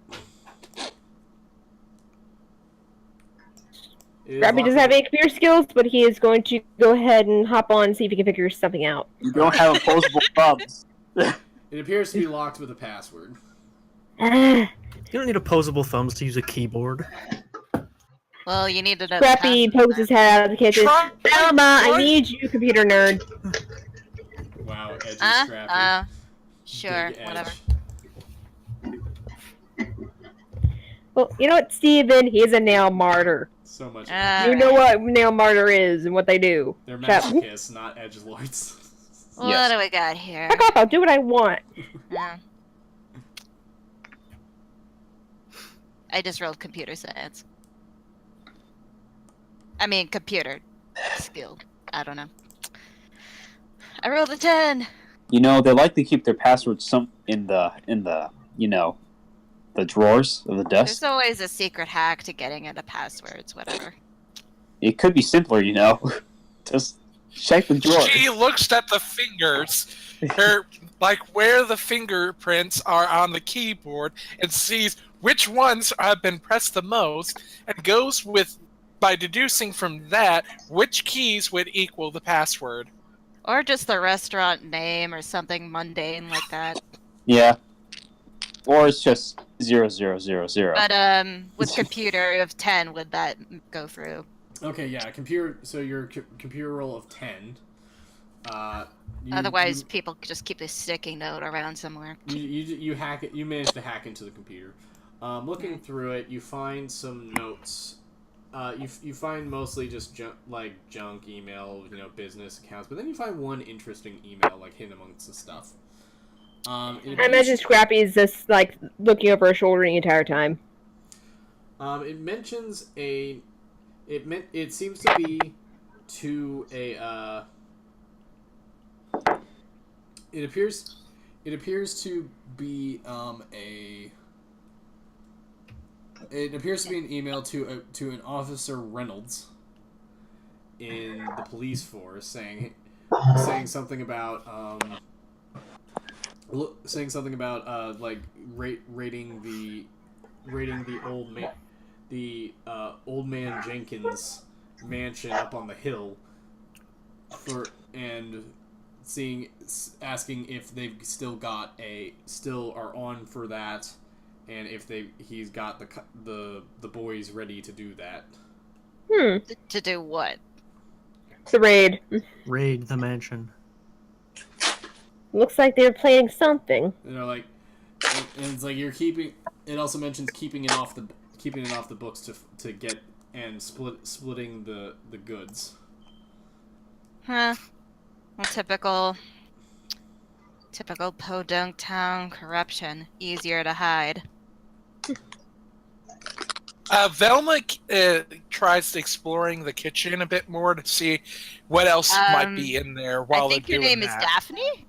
A: It is
D: Scrappy doesn't
A: locked
D: have any computer skills, but he is going to go ahead and hop on and see if he can figure something out.
F: You don't have opposable thumbs.
A: It appears to be locked with a password.
D: Ah,
C: You don't need opposable thumbs to use a keyboard.
H: Well, you need to know.
D: Scrappy pokes his head out of the kitchen. Thelma, I need you, computer nerd.
A: Wow, edgy Scrappy.
H: Sure,
A: Big edge.
H: whatever.
D: Well, you know what, Steven? He's a nail martyr.
A: So much.
D: You know what nail martyr is and what they do.
A: They're masochists, not edgelords.
H: What do we got here?
D: Fuck off, I'll do what I want.
H: I just rolled computer science. I mean, computer skill. I don't know. I rolled a 10.
F: You know, they like to keep their passwords in the the drawers of the desk.
H: There's always a secret hack to getting into passwords, whatever.
F: It could be simpler, you know. Just check the drawers.
B: She looks at the fingers, like where the fingerprints are on the keyboard, and sees which ones have been pressed the most, and goes with, by deducing from that, which keys would equal the password.
H: Or just the restaurant name or something mundane like that.
F: Yeah. Or it's just 0000.
H: But with computer of 10, would that go through?
A: Okay, yeah, computer. So your computer roll of 10.
H: Otherwise, people could just keep this sticky note around somewhere.
A: You hack it. You manage to hack into the computer. Looking through it, you find some notes. You find mostly just junk email, business accounts. But then you find one interesting email hidden amongst the stuff.
D: I imagine Scrappy is just looking over her shoulder the entire time.
A: It mentions a. It seems to be to a. It appears to be a. It appears to be an email to an Officer Reynolds in the police force saying something about rating the old man Jenkins mansion up on the hill asking if they've still are on for that, and if he's got the boys ready to do that.
H: To do what?
D: It's a raid.
C: Raid the mansion.
D: Looks like they're planning something.
A: And it's like you're keeping. It also mentions keeping it off the books to get and splitting the goods.
H: Huh. Well, typical podunk town corruption. Easier to hide.
B: Velma tries exploring the kitchen a bit more to see what else might be in there while they're doing that.
H: I think your name is Daphne?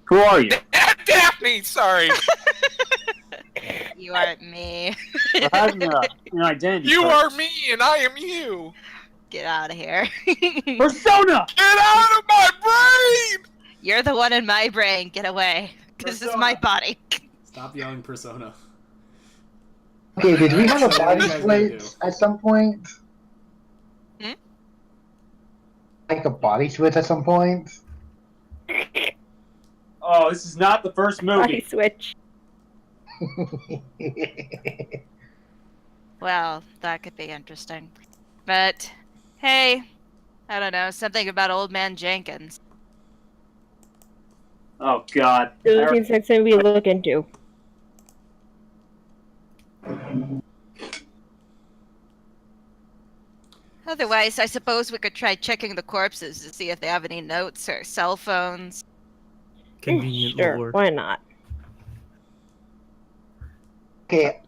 F: Who are you?
B: Daphne, sorry.
H: You aren't me.
F: An identity.
B: You are me, and I am you.
H: Get out of here.
F: Persona!
B: Get out of my brain!
H: You're the one in my brain. Get away. This is my body.
A: Stop yelling Persona.
G: Okay, did we have a body switch at some point? Like a body switch at some point?
F: Oh, this is not the first movie.
D: Body switch.
H: Well, that could be interesting. But, hey, I don't know, something about Old Man Jenkins.
F: Oh, God.
D: Those seems like something we look into.
H: Otherwise, I suppose we could try checking the corpses to see if they have any notes or cell phones.
C: Convenient
D: Sure,
C: lord.
D: why not?
G: Okay,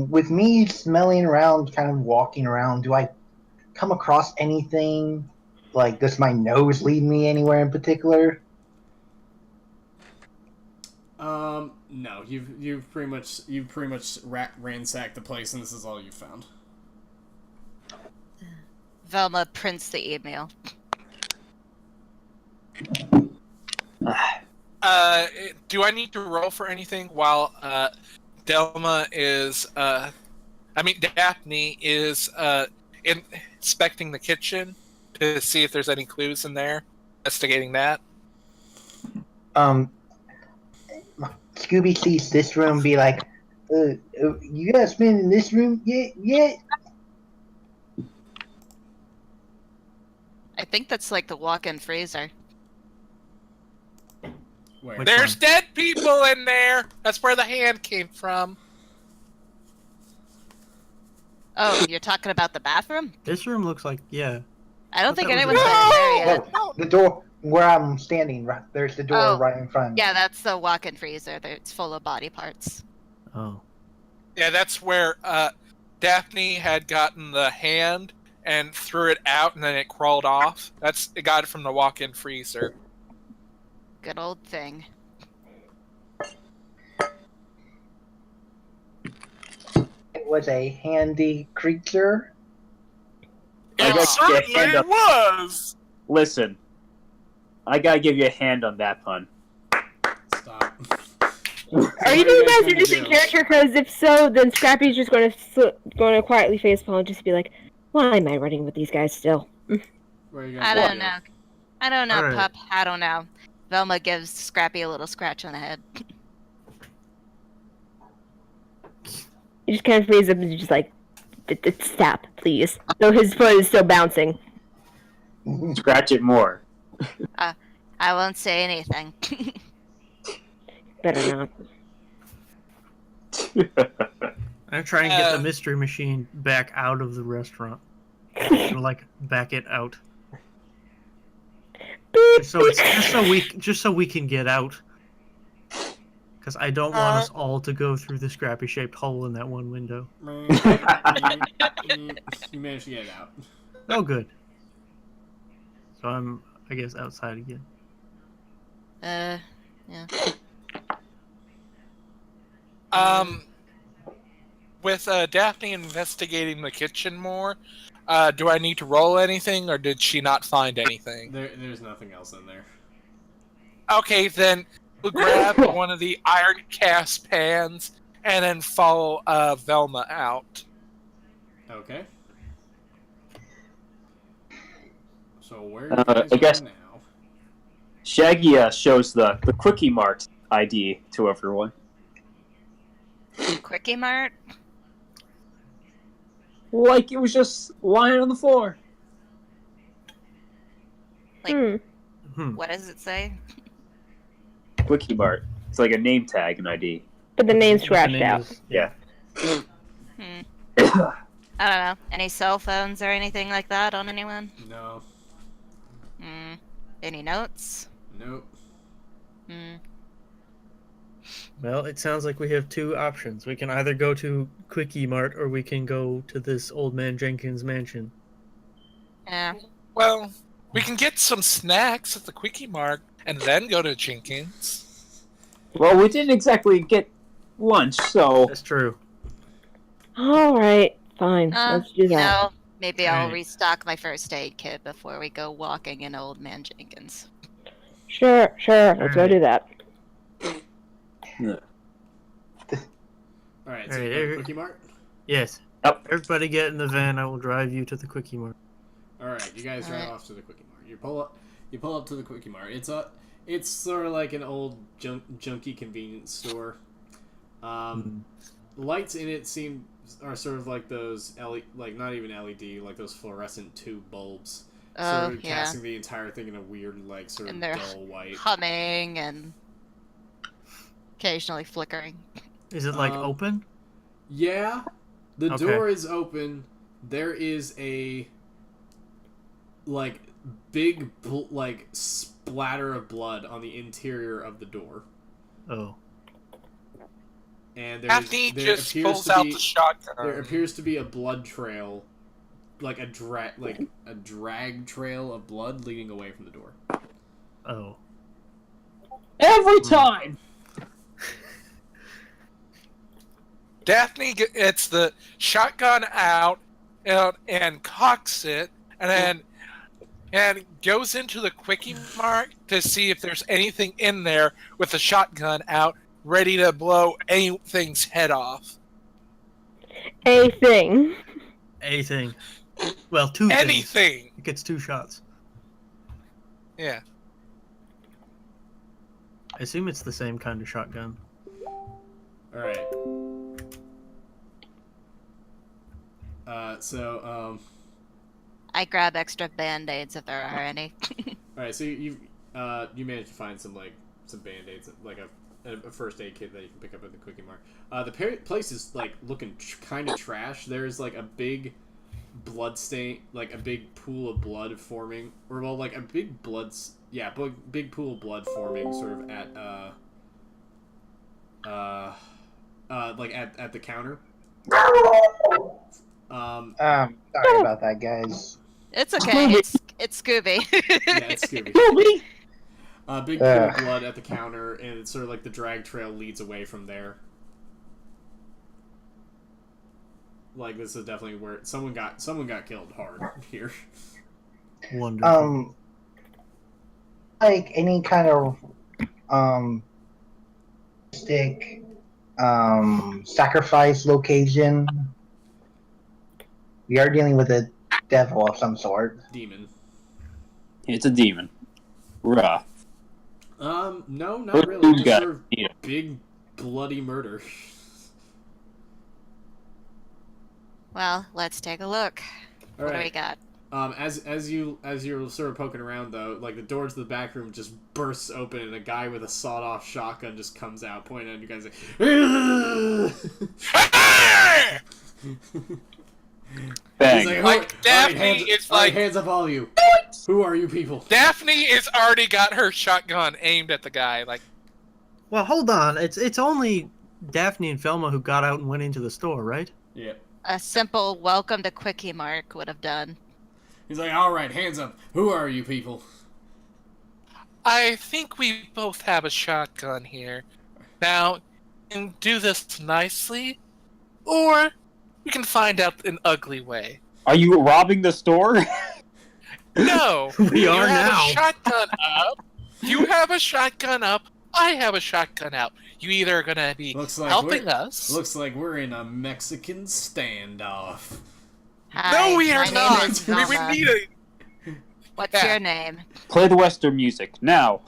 G: with me smelling around, kind of walking around, do I come across anything? Like, does my nose lead me anywhere in particular?
A: No. You've pretty much ransacked the place, and this is all you've found.
H: Velma prints the email.
B: Do I need to roll for anything while Daphne is inspecting the kitchen to see if there's any clues in there, investigating that?
G: Scooby sees this room, be like, you guys been in this room yet?
H: I think that's like the walk-in freezer.
A: Where?
B: There's dead people in there! That's where the hand came from.
H: Oh, you're talking about the bathroom?
C: This room looks like, yeah.
H: I don't think
C: that was
H: anyone's
C: right.
H: been in there yet.
G: Well, the door where I'm standing, right, there's the door
H: Oh,
G: right in front of me.
H: Yeah, that's the walk-in freezer. It's full of body parts.
C: Oh.
B: Yeah, that's where Daphne had gotten the hand and threw it out, and then it crawled off. It got it from the walk-in freezer.
H: Good old thing.
G: It was a handy creature.
F: I
B: It
F: guess you get
B: certainly
F: hand up.
B: was!
F: Listen, I gotta give you a hand on that pun.
A: Stop.
D: Are you doing guys are just in character? Because if so, then Scrappy's just going to quietly facepalm and just be like, "Why am I running with these guys still?"
A: Where are you
H: I
A: guys
H: don't know. I don't know,
C: Alright.
H: pup. I don't know. Velma gives Scrappy a little scratch on the head.
D: You just kind of freeze up and you're just like, "Stop, please." Though his foot is still bouncing.
F: Scratch it more.
H: I won't say anything.
D: Better not.
C: I'm trying to get the mystery machine back out of the restaurant. Like, back it out. Just so we can get out. Because I don't want us all to go through the Scrappy-shaped hole in that one window.
A: You managed to get it out.
C: Oh, good. So I'm, I guess, outside again.
H: Yeah.
B: With Daphne investigating the kitchen more, do I need to roll anything, or did she not find anything?
A: There's nothing else in there.
B: Okay, then we'll grab one of the iron cast pans and then follow Velma out.
A: Okay. So where are you guys
F: I guess-
A: going now?
F: Shaggy shows the Quickie Mart ID to everyone.
H: Quickie Mart?
F: Like it was just lying on the floor.
H: Like,
C: Hmm.
H: what does it say?
F: Quickie Mart. It's like a name tag and ID.
D: But the name's
C: The
D: scratched
C: name
D: out.
C: is-
F: Yeah.
H: I don't know. Any cell phones or anything like that on anyone?
A: No.
H: Any notes?
A: Nope.
C: Well, it sounds like we have two options. We can either go to Quickie Mart or we can go to this old man Jenkins mansion.
H: Yeah.
B: Well, we can get some snacks at the Quickie Mart and then go to Jenkins.
F: Well, we didn't exactly get lunch, so
C: That's true.
D: Alright, fine. Let's do that.
H: No, maybe I'll
C: Alright.
H: restock my first aid kit before we go walking in Old Man Jenkins.
D: Sure. Let's go
C: Alright.
D: do that.
A: Alright, so
C: Alright,
A: you
C: every-
A: Quickie Mart?
C: Yes.
F: Yep.
C: Everybody get in the van. I will drive you to the Quickie Mart.
A: Alright, you guys drive
H: Alright.
A: off to the Quickie Mart. You pull up to the Quickie Mart. It's sort of like an old junky convenience store. Lights in it are sort of like those like not even LED, like those fluorescent tube bulbs.
H: Oh,
A: Sort of
H: yeah.
A: casting the entire thing in a weird, like, sort of
H: And they're
A: dull white.
H: humming and occasionally flickering.
C: Is it like
A: Um,
C: open?
A: Yeah, the
C: Okay.
A: door is open. There is a like big like splatter of blood on the interior of the door,
C: Oh.
A: and
B: Daphne
A: there
B: just
A: appears
B: pulls
A: to
B: out
A: be
B: the shotgun.
A: there appears to be a blood trail, like a drag trail of blood leading away from the door.
C: Oh.
F: every time.
B: Daphne gets the shotgun out and cocks it, and goes into the Quickie Mart to see if there's anything in there with the shotgun out, ready to blow anything's head off.
D: A thing.
C: A thing. Well, two things.
B: Anything.
C: It gets two shots.
B: Yeah.
C: I assume it's the same kind of shotgun.
A: All right. So
H: I grab extra band-aids if there are any.
A: all right. So you managed to find some band-aids, like a a first aid kit that you can pick up at the Quickie Mart. The place is like looking kind of trash. There's like a big blood stain, like a big pool of blood forming, or well, like a big big pool of blood forming, sort of at the counter.
G: Sorry about that, guys.
H: It's okay. It's Scooby.
A: Yeah, it's Scooby. Big pool of blood at the counter, and it's sort of like the drag trail leads away from there. Like, this is definitely where someone got killed hard here.
C: Wonderful.
G: Like any kind of sacrifice location. We are dealing with a devil of some sort.
A: Demon.
F: It's a demon. Rah.
A: No, not really. Just sort of big bloody murder.
H: Well, let's take a look.
A: All
H: what
A: right.
H: do we got?
A: As you're sort of poking around though, like the door to the back room just bursts open and a guy with a sawed-off shotgun just comes out, pointing at you guys like,
F: Bang.
B: Like, Daphne is like...
A: hands up, all of you. Who are you people?
B: Daphne has already got her shotgun aimed at the guy. Like,
C: Well, hold on. It's only Daphne and Velma who got out and went into the store, right?
A: Yeah.
H: A simple welcome to Quickie Mart would have done.
A: He's like, all right, hands up. Who are you people?
B: I think we both have a shotgun here. Now, we can do this nicely, or we can find out an ugly way.
F: Are you robbing the store?
B: No!
C: We are
B: you have
C: now.
B: A shotgun up. You have a shotgun up. I have a shotgun out. You either are gonna be helping us.
A: Looks like we're in a Mexican standoff.
H: Hi,
B: No, we are
H: my name
B: not.
H: is
B: We
H: Velma.
B: need a...
H: What's your name?
F: Play the Western music now.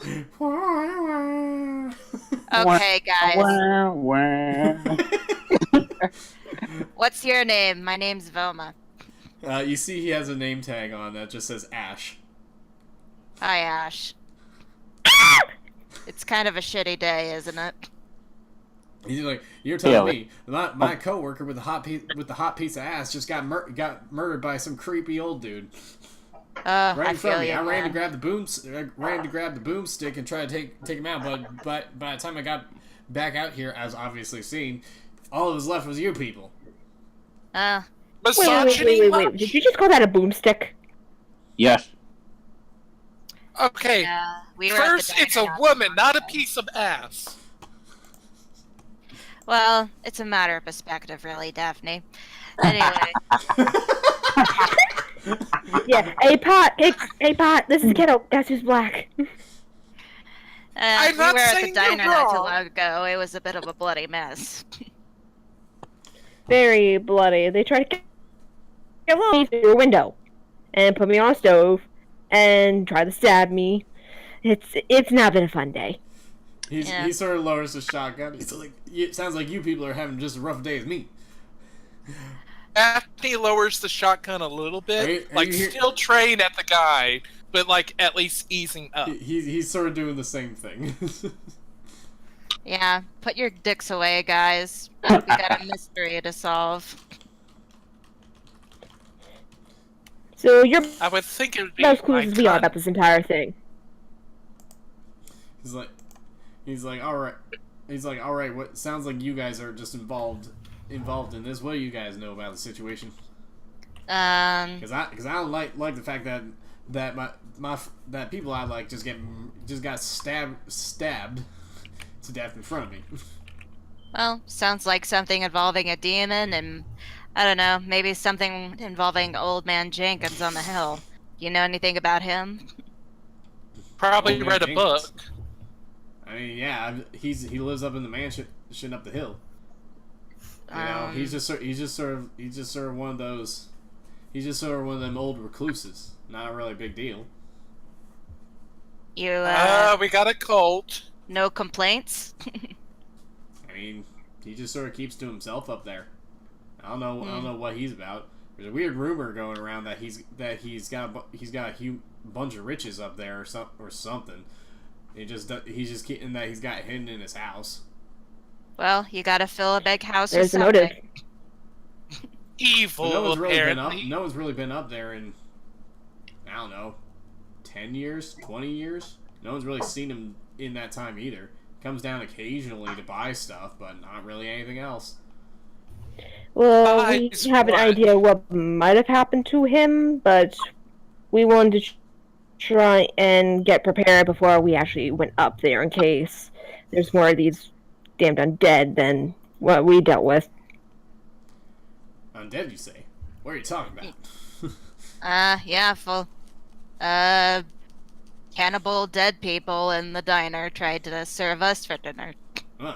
H: Okay, guys.
F: Wah, wah.
H: What's your name? My name's Velma.
A: You see he has a name tag on that just says Ash.
H: Hi, Ash. It's kind of a shitty day, isn't it?
A: He's like, you're telling me my coworker with the hot piece of ass just got murdered by some creepy old dude. Right
H: I
A: in front of me.
H: feel you,
A: I ran to
H: man.
A: grab the boomstick and try to take him out, but by the time I got back out here, as obviously seen, all that was left was you people.
B: Misogyny?
D: Wait. Did you just call that a boomstick?
F: Yes.
B: Okay.
H: We were at the
B: First, it's a
H: diner not
B: woman,
H: too
B: not a
H: long ago.
B: piece of ass.
H: Well, it's a matter of perspective, really, Daphne. Anyway.
D: Yeah. Hey, Pot. Hey, Pot. This is Kiddo. Guess who's black?
B: I'm
H: we
B: not
H: were at the
B: saying
H: diner
B: you're
H: not too
B: wrong.
H: long ago. It was a bit of a bloody mess.
D: Very bloody. They tried to kill me through a window and put me on a stove and tried to stab me. It's not been a fun day.
A: He sort of lowers the shotgun. He's like, it sounds like you people are having just a rough day as me.
B: Daphne lowers the shotgun a little bit,
A: Are you
B: still trained at the guy, but like at least easing up.
A: He's sort of doing the same thing.
H: Yeah, put your dicks away, guys. We got a mystery to solve.
D: So you're
B: I would think it would be
D: about as cool
B: my
D: as we are
B: time.
D: about this entire thing.
A: He's like, all right. He's like, all right. What sounds like you guys are just involved in this. What do you guys know about the situation? Because I don't like the fact that that people I like just got stabbed to death in front of me.
H: Well, sounds like something involving a demon and, I don't know, maybe something involving Old Man Jenkins on the hill. You know anything about him?
B: Probably
A: Old Man
B: read a book.
A: Jenkins. I mean, yeah, he lives up in the mansion up the hill. You know, he's just sort of one of those. He's just sort of one of them old recluses. Not a really big deal.
H: You,
B: We got a cult.
H: no complaints?
A: I mean, he just sort of keeps to himself up there. I don't know what he's about. There's a weird rumor going around that he's got a bunch of riches up there or something. He's just getting that he's got hidden in his house.
H: Well, you gotta fill a big house
D: There's
H: with
D: the motive.
H: something.
B: Evil,
A: No one's really been up.
B: apparently.
A: No one's really been up there in, I don't know, 10 years, 20 years. No one's really seen him in that time either. Comes down occasionally to buy stuff, but not really anything else.
D: Well,
B: I
D: we have an idea what might have happened to him, but we wanted to try and get prepared before we actually went up there in case there's more of these damned undead than what we dealt with.
A: Undead, you say? What are you talking about?
H: Yeah, full. Cannibal dead people in the diner tried to serve us for dinner.
A: Huh.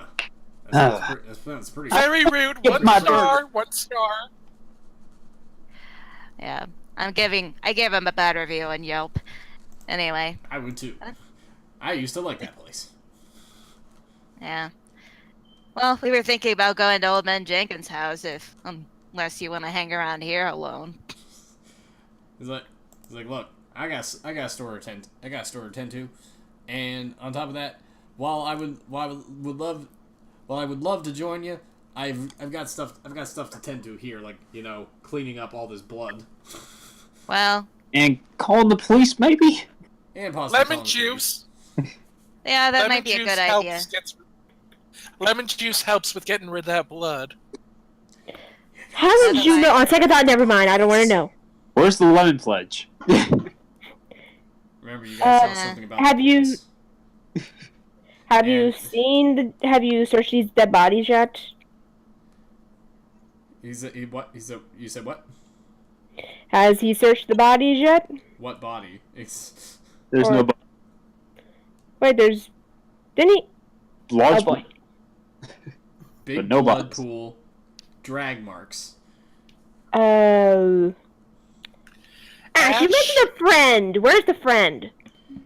A: That's pretty.
B: Very rude.
F: Give
B: One
F: my
B: star. 1 star.
H: Yeah, I gave him a bad review on Yelp. Anyway,
A: I would too. I used to like that place.
H: yeah. Well, we were thinking about going to Old Man Jenkins' house unless you want to hang around here alone.
A: He's like, look, I got a store to attend to, and on top of that, while I would love to join you, I've got stuff to tend to here, like, you know, cleaning up all this blood.
H: Well,
F: And calling the police, maybe?
A: And possibly
B: Lemon
A: calling the
B: juice.
H: yeah, that
B: Lemon
H: might be a
B: juice
H: good idea.
B: Lemon juice helps with getting rid of that blood.
D: How did you know? On second thought, never mind. I don't want to know.
F: Where's the lemon pledge?
A: Remember, you guys said something about.
D: Have
A: the
D: you-
A: police.
D: Have you searched these dead bodies yet?
A: You said what?
D: Has he searched the bodies yet?
A: What body? It's
F: There's
D: Or-
F: no
D: Wait, didn't he?
F: large
D: Oh, boy.
F: one.
A: big
F: But no
A: blood
F: bodies.
A: pool, drag marks.
D: Oh.
B: Ash?
D: You mentioned a friend. Where's the friend?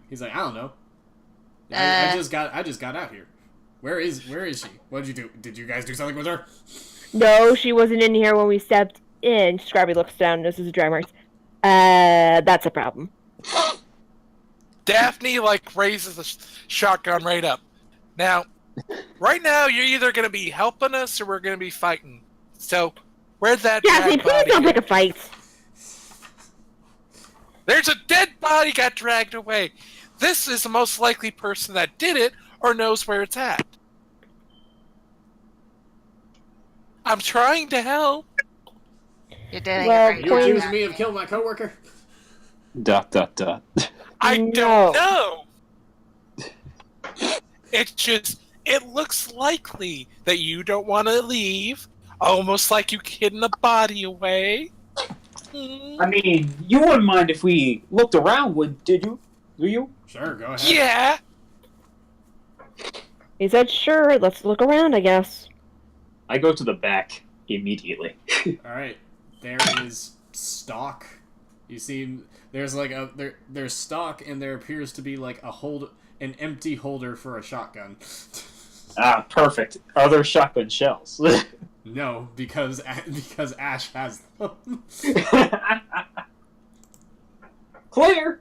A: He's like, I don't know. I just got out here. Where is she? What did you do? Did you guys do something with her?
D: No, she wasn't in here when we stepped in. Scrappy looks down and notices the drag marks. That's a problem.
B: Daphne, raises the shotgun right up. Now, right now, you're either going to be helping us or we're going to be fighting. So, where's that
D: Daphne,
B: drag
D: please
B: body?
D: don't pick a fight.
B: There's a dead body got dragged away. This is the most likely person that did it or knows where it's at. I'm trying to help.
H: You're doing
D: Well,
H: a great
A: You
D: Point-
A: accusing me of killing my coworker? ...
B: I
D: No.
B: don't know. It's just, it looks likely that you don't want to leave, almost like you hidden a body away.
F: I mean, you wouldn't mind if we looked around, did you? Do you?
A: Sure, go ahead.
B: Yeah.
D: He said, sure, let's look around, I guess.
F: I go to the back immediately.
A: Alright. There is stock. You see, there's there's stock, and there appears to be an empty holder for a shotgun.
F: Ah, perfect. Are there shotgun shells?
A: No, because Ash has them.
F: Clear.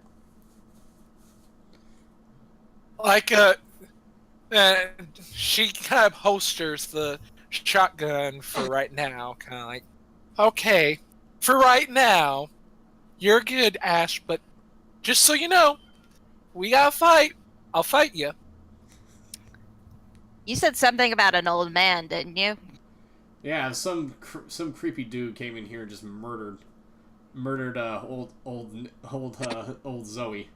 B: She kind of holsters the shotgun for right now, kind of like, okay, for right now, you're good, Ash, but just so you know, we gotta fight. I'll fight you.
H: You said something about an old man, didn't you?
A: Yeah, some creepy dude came in here and just murdered old Zoe.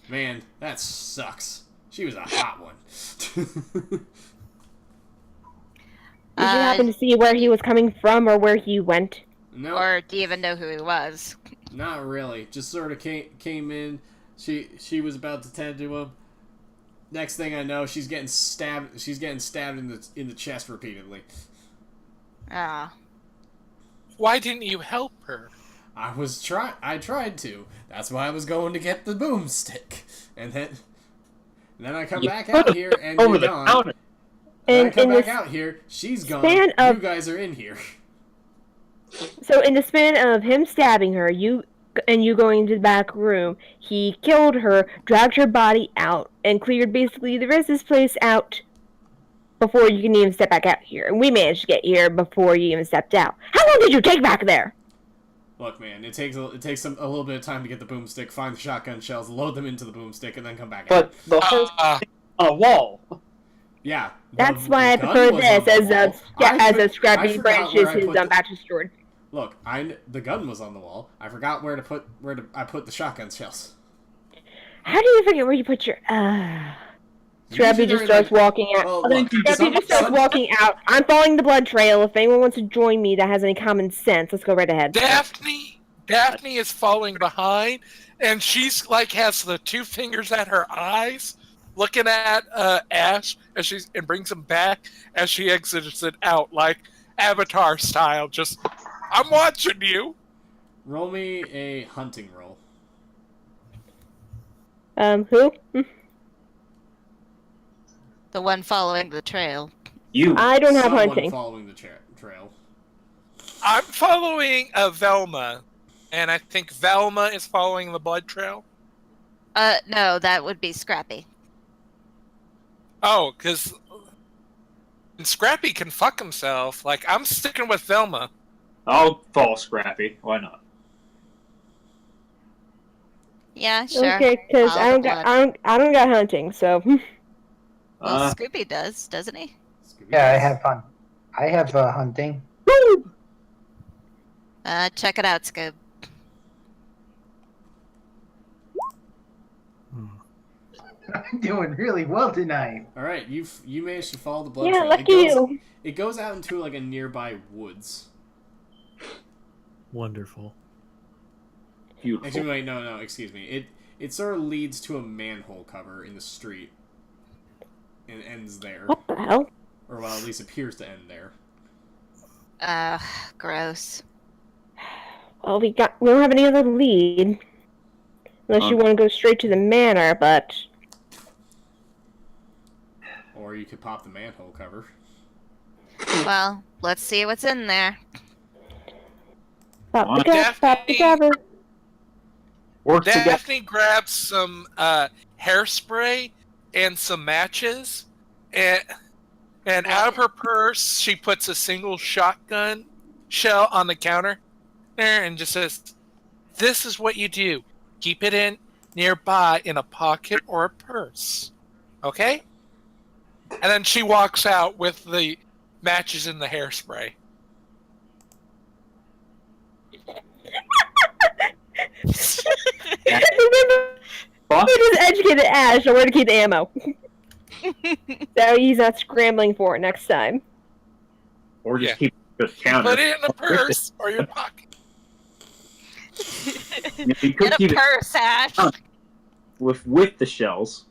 A: Man, that sucks. She was a hot one.
D: Did you happen to see where he was coming from or where he went?
A: No,
H: Or do you even know who he was?
A: not really. Just sort of came in. She was about to tend to him. Next thing I know, she's getting stabbed. She's getting stabbed in the chest repeatedly.
H: Ah.
B: Why didn't you help her?
A: I tried to. That's why I was going to get the boomstick, and then I come back out here and
F: Over
A: you're
F: the
A: gone.
F: counter.
A: Then I come
D: In
A: back
D: the
A: out here. She's gone.
D: span of-
A: You guys are in here.
D: So in the span of him stabbing her, you and you going into the back room. He killed her, dragged her body out, and cleared basically the rest of this place out before you can even step back out here. And we managed to get here before you even stepped out. How long did you take back there?
A: Look, man, it takes a little bit of time to get the boomstick, find the shotgun shells, load them into the boomstick, and then come back out.
F: But the whole on a wall.
A: Yeah.
D: That's why I prefer this as a Scrappy branches his bachelor sword.
A: Look, the gun was on the wall. I forgot where I put the shotgun shells.
D: How do you forget where you put your Scrappy just starts walking out.
A: Well, look,
D: Scrappy just starts walking out. I'm following the blood trail. If anyone wants to join me that has any common sense, let's go right ahead.
B: Daphne is following behind, and she's like has the two fingers at her eyes, looking at Ash as and brings him back as she exits it out, like Avatar style. Just, I'm watching you.
A: Roll me a hunting roll.
D: Who?
H: The one following the trail.
D: I don't have
A: Someone
D: hunting.
A: Following the trail.
B: I'm following Velma, and I think Velma is following the blood trail.
H: No, that would be Scrappy.
B: Oh, because Scrappy can fuck himself. Like, I'm sticking with Velma.
F: I'll follow Scrappy. Why not?
H: Yeah, sure.
D: Okay, because I don't got hunting, so.
H: Well, Scooby does, doesn't he?
G: Yeah, I have fun. I have hunting.
H: Check it out, Scoob.
G: I'm doing really well tonight.
A: All right, you managed to follow the blood
D: Yeah,
A: trail.
D: lucky you.
A: It goes out into like a nearby woods.
C: Wonderful.
F: Beautiful.
A: Actually, wait, no, excuse me. It sort of leads to a manhole cover in the street, and ends there.
D: What the hell?
A: Or well, at least appears to end there.
H: Gross.
D: Well, we don't have any other lead. Unless you want to go straight to the manor, but...
A: Or you could pop the manhole cover.
H: Well, let's see what's in there.
D: Pop the cover.
B: Daphne grabs some hairspray and some matches, and out of her purse she puts a single shotgun shell on the counter there and just says, "This is what you do. Keep it in nearby in a pocket or a purse. Okay?" And then she walks out with the matches and the hairspray.
D: We just educated Ash on where to keep the ammo. So he's not scrambling for it next time.
F: Or just keep the counter.
B: Put it in a purse or your pocket.
F: You could
H: Get
F: keep
H: a purse, Ash.
F: with the shells,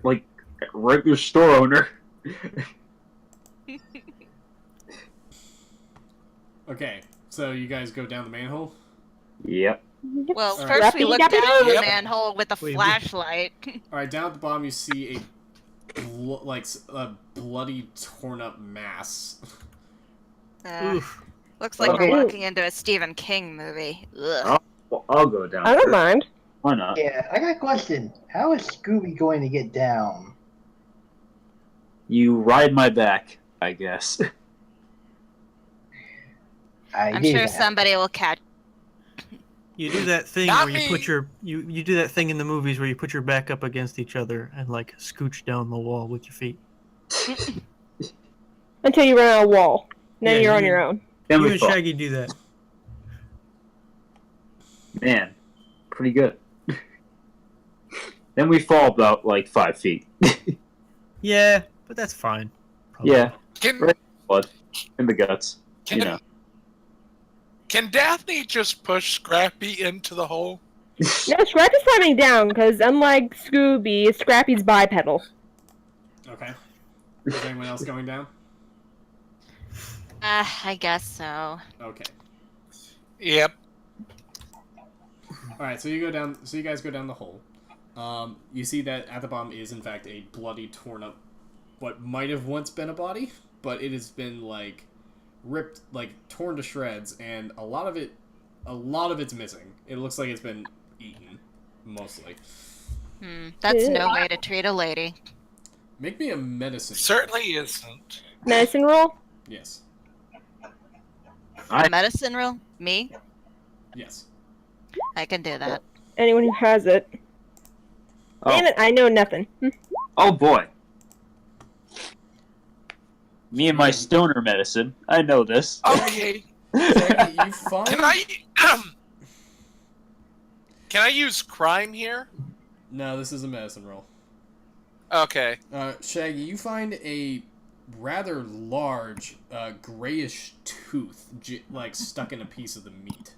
F: like a regular store owner.
A: Okay, so you guys go down the manhole?
F: Yep.
H: Well,
A: All
H: first
A: right.
H: we look down the
B: Yep.
H: manhole with a flashlight.
A: Alright, down at the bottom you see a bloody, torn up mass.
C: Oof.
H: Looks like
G: Okay.
H: we're walking into a Stephen King movie. Ugh.
F: Well, I'll go down.
D: I don't
F: first.
D: mind.
F: Why not?
G: Yeah, I got a question. How is Scooby going to get down?
F: You ride my back, I guess.
H: I'm
G: do
H: sure
G: that.
H: somebody will catch.
C: You do that thing
B: Not
C: where you
B: me.
C: put your you do that thing in the movies where you put your back up against each other and like scooch down the wall with your feet.
D: Until you run out of wall. Then
C: Yeah,
D: you're on
C: you-
D: your own.
F: Then
C: You
F: we
C: and
F: fall.
C: Shaggy do that.
F: Man, pretty good. Then we fall about like 5 feet.
C: Yeah, but that's fine. Probably.
F: Yeah,
B: Can
F: Right. blood in the guts.
B: can, can Daphne just push Scrappy into the hole?
D: No, Scrappy's climbing down, because unlike Scooby, Scrappy's bipedal.
A: Okay. Is anyone else going down?
H: I guess so.
A: Okay.
B: Yep.
A: Alright, so you guys go down the hole. You see that at the bottom is in fact a bloody, torn up, what might have once been a body, but it has been like ripped, like torn to shreds, and a lot of it, a lot of it's missing. It looks like it's been eaten, mostly.
H: That's no way to treat a lady.
A: Make me a medicine.
B: Certainly isn't.
D: Medicine roll?
A: Yes.
H: A medicine roll? Me?
A: Yes.
H: I can do that.
D: Anyone who has it. Damn it, I know nothing.
F: Oh boy. Me and my stoner medicine. I know this.
B: Okay.
A: Jackie, you find...
B: Can I use crime here?
A: No, this is a medicine roll.
B: Okay.
A: Shaggy, you find a rather large, grayish tooth, like stuck in a piece of the meat.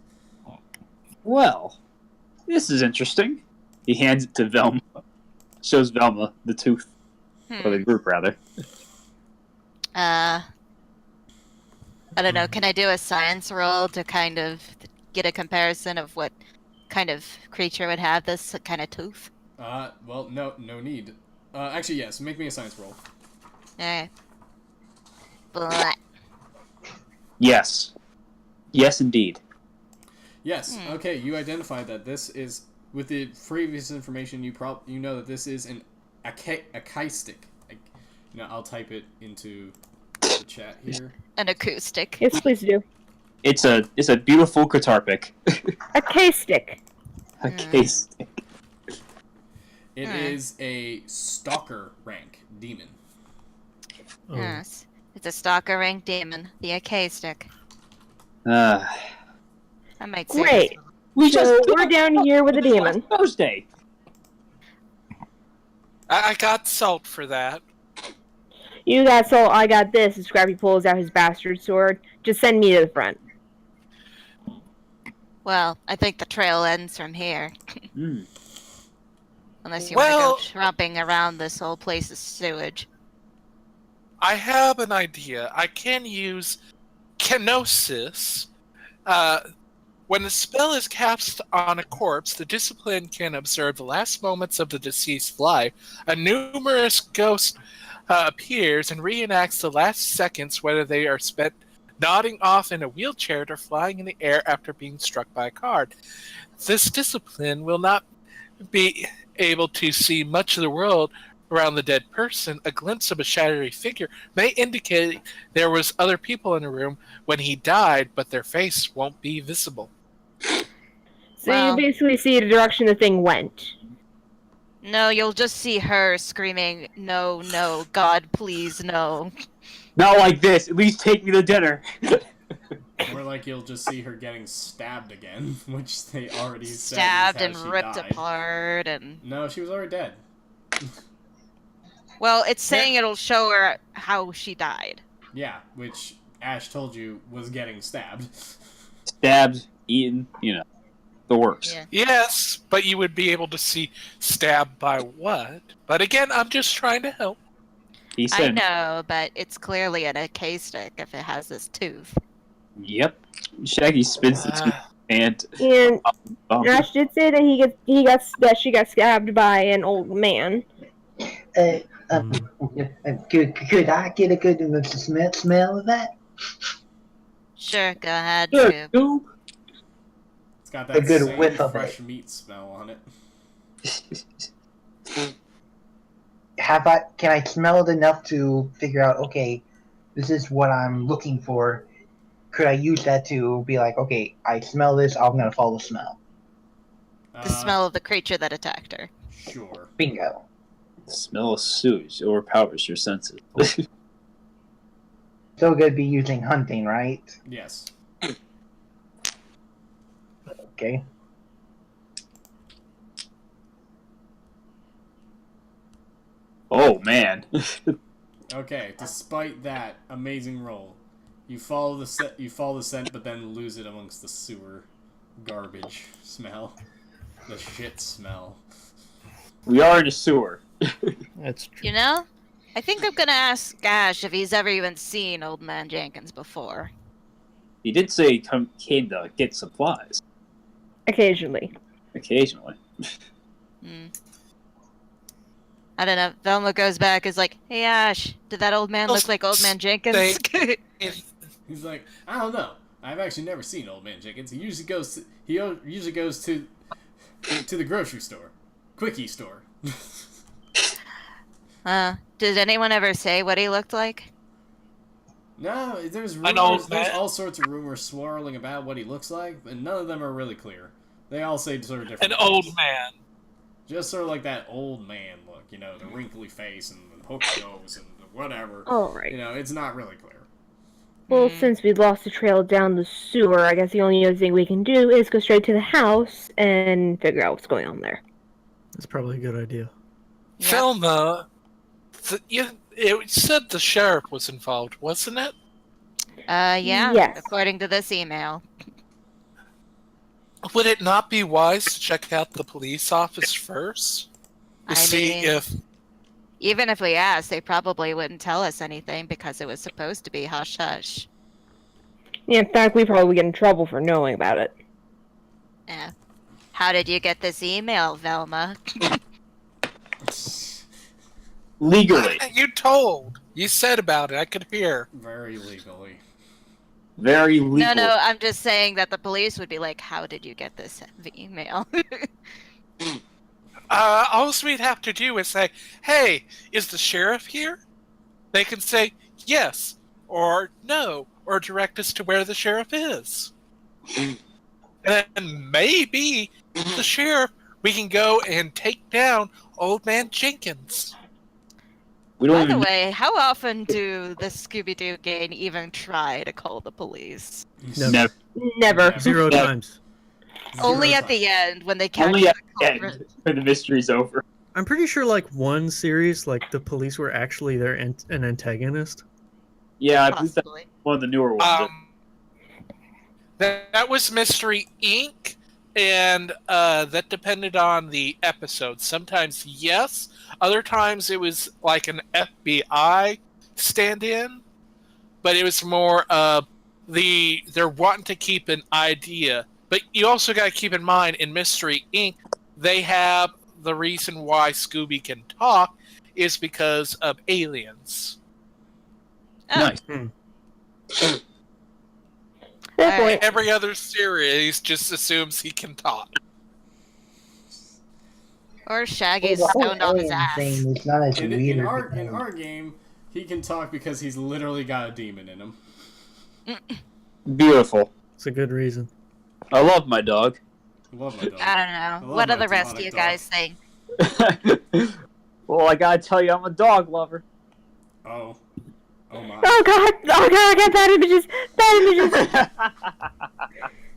F: Well, this is interesting. He hands it to Velma. Shows Velma the tooth. Or the group, rather.
H: I don't know. Can I do a science roll to kind of get a comparison of what kind of creature would have this kind of tooth?
A: Well, no need. Actually, yes. Make me a science roll.
H: Alright. Blah.
F: Yes. Yes, indeed.
A: Yes. Okay. You identified that this is, with the previous information, you know that this is an acaistic. I'll type it into the chat here.
H: An acoustic.
D: Yes, please do.
F: It's a beautiful Catarpic.
D: A K-stick.
F: A K-stick.
A: It is a stalker rank demon.
C: Oh.
H: Yes. It's a stalker rank demon. The acoustic.
F: Uh,
H: I might say
D: Great. So we're down here with a demon.
F: Thursday.
B: I got salt for that.
D: You got salt, I got this. And Scrappy pulls out his bastard sword. Just send me to the front.
H: Well, I think the trail ends from here. Unless you want to go tromping around this whole place of sewage.
B: I have an idea. I can use kenosis. When the spell is cast on a corpse, the discipline can observe the last moments of the deceased's life. A numerous ghost appears and reenacts the last seconds, whether they are spent nodding off in a wheelchair or flying in the air after being struck by a car. This discipline will not be able to see much of the world around the dead person. A glimpse of a shadowy figure may indicate there was other people in the room when he died, but their face won't be visible.
D: So you basically see the direction the thing went.
H: No, you'll just see her screaming, "No, no, God, please, no."
F: Not like this. At least take me to dinner.
A: Or like you'll just see her getting stabbed again, which they already
H: stabbed
A: said
H: and ripped
A: died.
H: apart and.
A: No, she was already dead.
H: Well, it's saying it'll show her how she died.
A: Yeah, which Ash told you was getting stabbed.
F: Stabbed, eaten, the works.
H: Yeah.
B: Yes, but you would be able to see stabbed by what? But again, I'm just trying to help.
F: He said,
H: I know, but it's clearly an AK stick if it has this tooth.
F: Yep. Shaggy spins the tooth and
D: Ash did say that she got stabbed by an old man.
I: Could I get a good smell of that?
H: Sure, go ahead,
F: Good.
H: Scoob.
A: It's got that
I: A good
A: same
I: whiff of
A: fresh
I: it.
A: meat smell on it.
I: Can I smell it enough to figure out, okay, this is what I'm looking for? Could I use that to be like, okay, I smell this, I'm gonna follow the smell.
H: The smell of the creature that attacked her.
A: Sure.
I: Bingo.
F: The smell of sewage overpowers your senses.
I: Still gonna be using hunting, right?
A: Yes.
I: Okay.
F: Oh, man.
A: Okay. Despite that amazing roll, you follow the scent, but then lose it amongst the sewer garbage smell, the shit smell.
F: We are in a sewer.
C: That's true.
H: You know, I think I'm gonna ask Ash if he's ever even seen Old Man Jenkins before.
F: He did say he came to get supplies.
D: Occasionally.
F: Occasionally.
H: I don't know. Velma goes back, is like, "Hey Ash, did that old man look like Old Man Jenkins?"
A: He's like, I don't know. I've actually never seen Old Man Jenkins. He usually goes to the grocery store, quickie store.
H: Did anyone ever say what he looked like?
A: No, there's
B: An old
A: rumors. There's
B: man?
A: all sorts of rumors swirling about what he looks like, and none of them are really clear. They all say sort of different.
B: An
A: things.
B: old man.
A: Just sort of like that old man look, you know, the wrinkly face and the hooked nose and the whatever.
D: All right.
A: You know, it's not really clear.
D: Well, since we lost the trail down the sewer, I guess the only other thing we can do is go straight to the house and figure out what's going on there.
C: That's probably a good idea.
H: Yep.
B: Velma, it said the sheriff was involved, wasn't it?
H: Yeah.
D: Yes.
H: According to this email.
B: Would it not be wise to check out the police office first? To see if...
H: Even if we asked, they probably wouldn't tell us anything because it was supposed to be hush-hush.
D: Yeah, in fact, we probably get in trouble for knowing about it.
H: Yeah. How did you get this email, Velma?
F: Legally.
B: You told. You said about it. I could hear.
A: Very legally.
F: Very legal.
H: No, I'm just saying that the police would be like, how did you get this email?
B: All we'd have to do is say, hey, is the sheriff here? They can say yes, or no, or direct us to where the sheriff is. And then maybe the sheriff, we can go and take down Old Man Jenkins.
F: We don't
H: By the
F: even
H: way, how often do the Scooby-Doo gang even try to call the police?
F: never.
D: Never.
C: 0
F: Yeah.
C: times.
H: Only at the end when they catch
F: Only
H: the
F: at the
H: culprit.
F: end when the mystery's over.
C: I'm pretty sure, like, one series, like, the police were actually an antagonist.
F: Yeah, I believe that's
H: Possibly.
F: one of the newer ones.
B: That was Mystery Inc., and that depended on the episode. Sometimes yes, other times it was like an FBI stand-in, but it was more they're wanting to keep an idea. But you also got to keep in mind, in Mystery Inc., they have the reason why Scooby can talk is because of aliens.
H: Oh,
F: Nice.
D: Fair
H: Alright.
D: point.
B: Every other series just assumes he can talk.
H: or Shaggy's
G: The whole
H: stoned off his
G: alien
H: ass.
G: thing is not as
A: In
G: weird.
A: our game, he can talk because he's literally got a demon in him.
F: Beautiful.
C: It's a good reason.
F: I love my dog.
A: Love my dog.
H: I don't know. What
A: my
H: do the rest of
A: demonic
H: you
A: dog.
H: guys think?
F: Well, I gotta tell you, I'm a dog lover.
A: Oh. Oh my.
D: Oh god! Oh god! I got bad images. Bad images.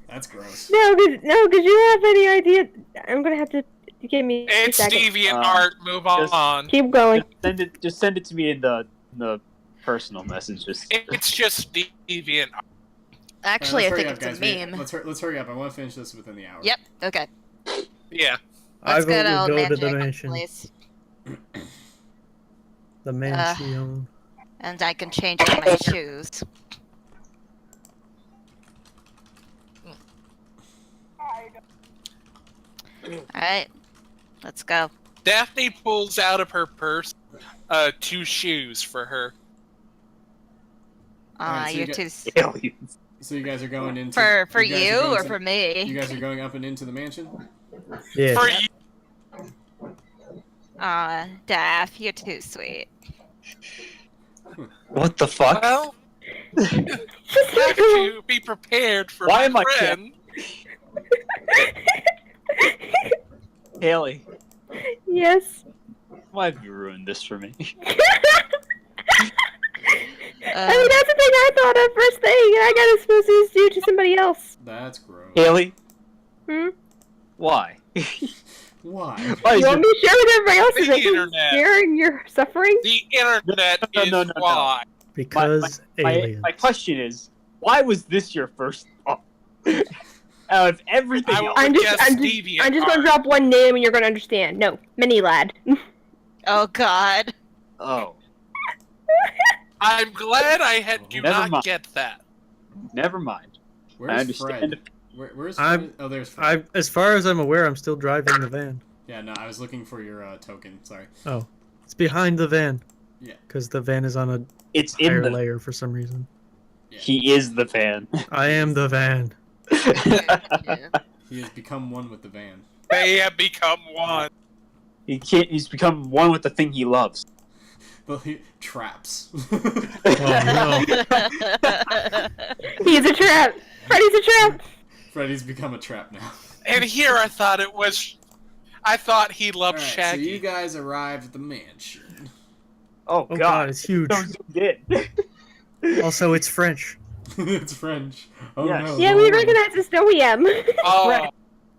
A: That's gross.
D: No, cause you don't have any idea. I'm gonna have to give me. a
B: It's
D: second.
B: deviant
F: Uh,
B: art. Move
F: just-
B: on.
D: Keep going.
F: Just send it to me in the personal messages.
B: It's just deviant art.
H: Actually, I
A: Let's
H: think
A: hurry up,
H: it's a
A: guys.
H: meme.
A: Let's hurry up. I want to finish this within the hour.
H: Yep. Okay.
B: Yeah.
C: I
H: Let's
C: vote
H: go to
C: we
H: Old
C: go
H: Man
C: to the
H: Jenkins,
C: mansion.
H: please.
C: The mansion.
H: And I can change out my shoes. Alright. Let's go.
B: Daphne pulls out of her purse 2 shoes for her.
A: Alright, so you
H: You're
A: get-
H: too...
F: Aliens.
A: So you guys are going into
H: For
A: guys are
H: you
A: going
H: or
A: to-
H: for me?
A: You guys are going up and into the mansion.
C: Yeah.
B: For you.
H: Daff, you're too sweet.
F: What the fuck?
B: Well, have to be prepared for
F: Why
B: my
F: am I
B: friend.
F: Haley,
D: Yes.
F: why have you ruined this for me?
D: I mean, that's the thing I thought of first thing, and I got supposed to do to somebody else.
A: That's gross.
F: Haley,
D: Hmm?
F: why?
A: Why?
F: Why is
D: You want me to share with everybody else?
B: The
D: Is it
B: internet.
D: sharing your suffering?
B: The internet
F: No,
B: is
F: no, no, no.
B: why.
C: Because aliens.
F: my question is, why was this your first thought? Out of everything
B: I
F: else,
B: would
D: I'm just,
B: guess
D: I'm just,
B: deviant
D: I'm just gonna
B: art.
D: drop one name and you're gonna understand. No, Mini Lad.
H: Oh god.
F: oh,
B: I'm glad I do
F: Never
B: not
F: mind.
B: get that.
F: never mind. I
A: Where's
F: understand.
A: Fred? Where's
C: I'm-
A: Fred? Oh, there's Fred.
C: As far as I'm aware, I'm still driving the van.
A: Yeah, no, I was looking for your token. Sorry.
C: Oh, it's behind the van.
A: Yeah.
C: Because the van is on a
F: It's in
C: higher
F: the.
C: layer for some reason.
F: He is the van.
C: I am the van.
H: Yeah.
A: He has become one with the van.
B: They have become one.
F: He's become one with the thing he loves.
A: But traps.
C: Oh no.
D: He's a trap. Freddy's a trap.
A: Freddy's become a trap now.
B: And here I thought he loved
A: Alright, so
B: Shaggy.
A: you guys arrived at the mansion.
F: Oh,
C: Oh god, it's huge.
F: So zoomed in.
C: Also, it's French.
A: It's French. Oh
F: Yes.
A: no.
D: Yeah, we recognize the snowy M.
B: Oh,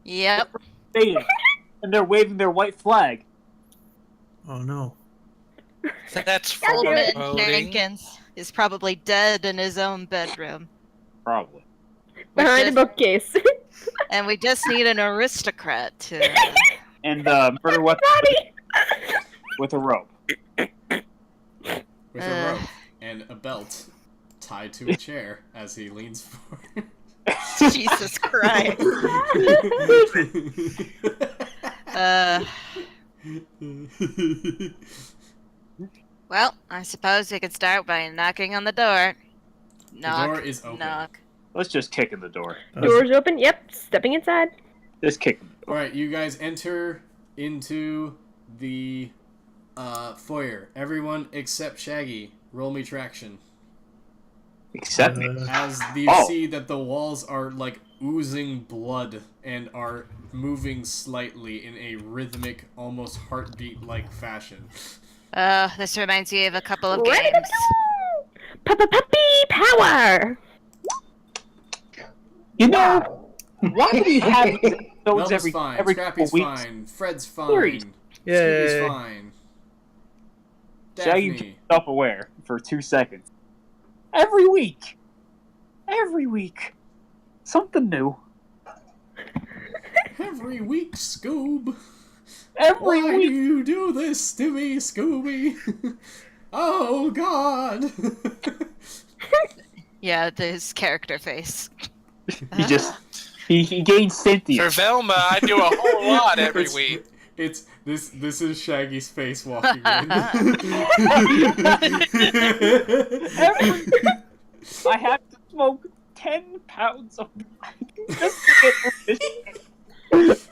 H: Yep.
F: And they're waving their white flag.
C: Oh no.
B: that's
D: God damn it.
B: foreboding.
H: Jenkins is probably dead in his own bedroom.
F: Probably.
D: Behind a bookcase.
H: And we just need an aristocrat to...
F: And murder weapon
D: Bobby!
F: with a rope.
A: With a rope and a belt tied to a chair as he leans forward.
H: Jesus Christ. Well, I suppose we could start by knocking on the door. Knock.
A: door is open.
H: Knock.
F: Let's just kick in the door.
D: Doors open. Yep. Stepping inside.
F: Just kick in the door.
A: Alright, you guys enter into the foyer. Everyone except Shaggy. Roll me traction.
F: Except me.
A: As you see that the walls are like oozing blood and are moving slightly in a rhythmic, almost heartbeat-like fashion.
H: This reminds me of a couple of
D: Ready to
H: games.
D: go! Puppy power!
F: You know, why do we have those
A: Velma's fine.
F: every
A: Scrappy's
F: couple weeks?
A: fine. Fred's
F: Series.
A: fine.
C: Yay.
A: Scooby's fine.
F: Shaggy
A: Daphne.
F: keeps self-aware for 2 seconds. Every week. Something new.
A: Every week, Scoob.
F: Every
A: Why
F: week.
A: do you do this to me, Scooby? Oh, God.
H: Yeah, his character face.
F: He just he gains
B: For
F: sentience.
B: Velma, I do a whole lot every week.
A: It's this is Shaggy's face walking in.
F: I have to smoke 10 pounds of just to get this.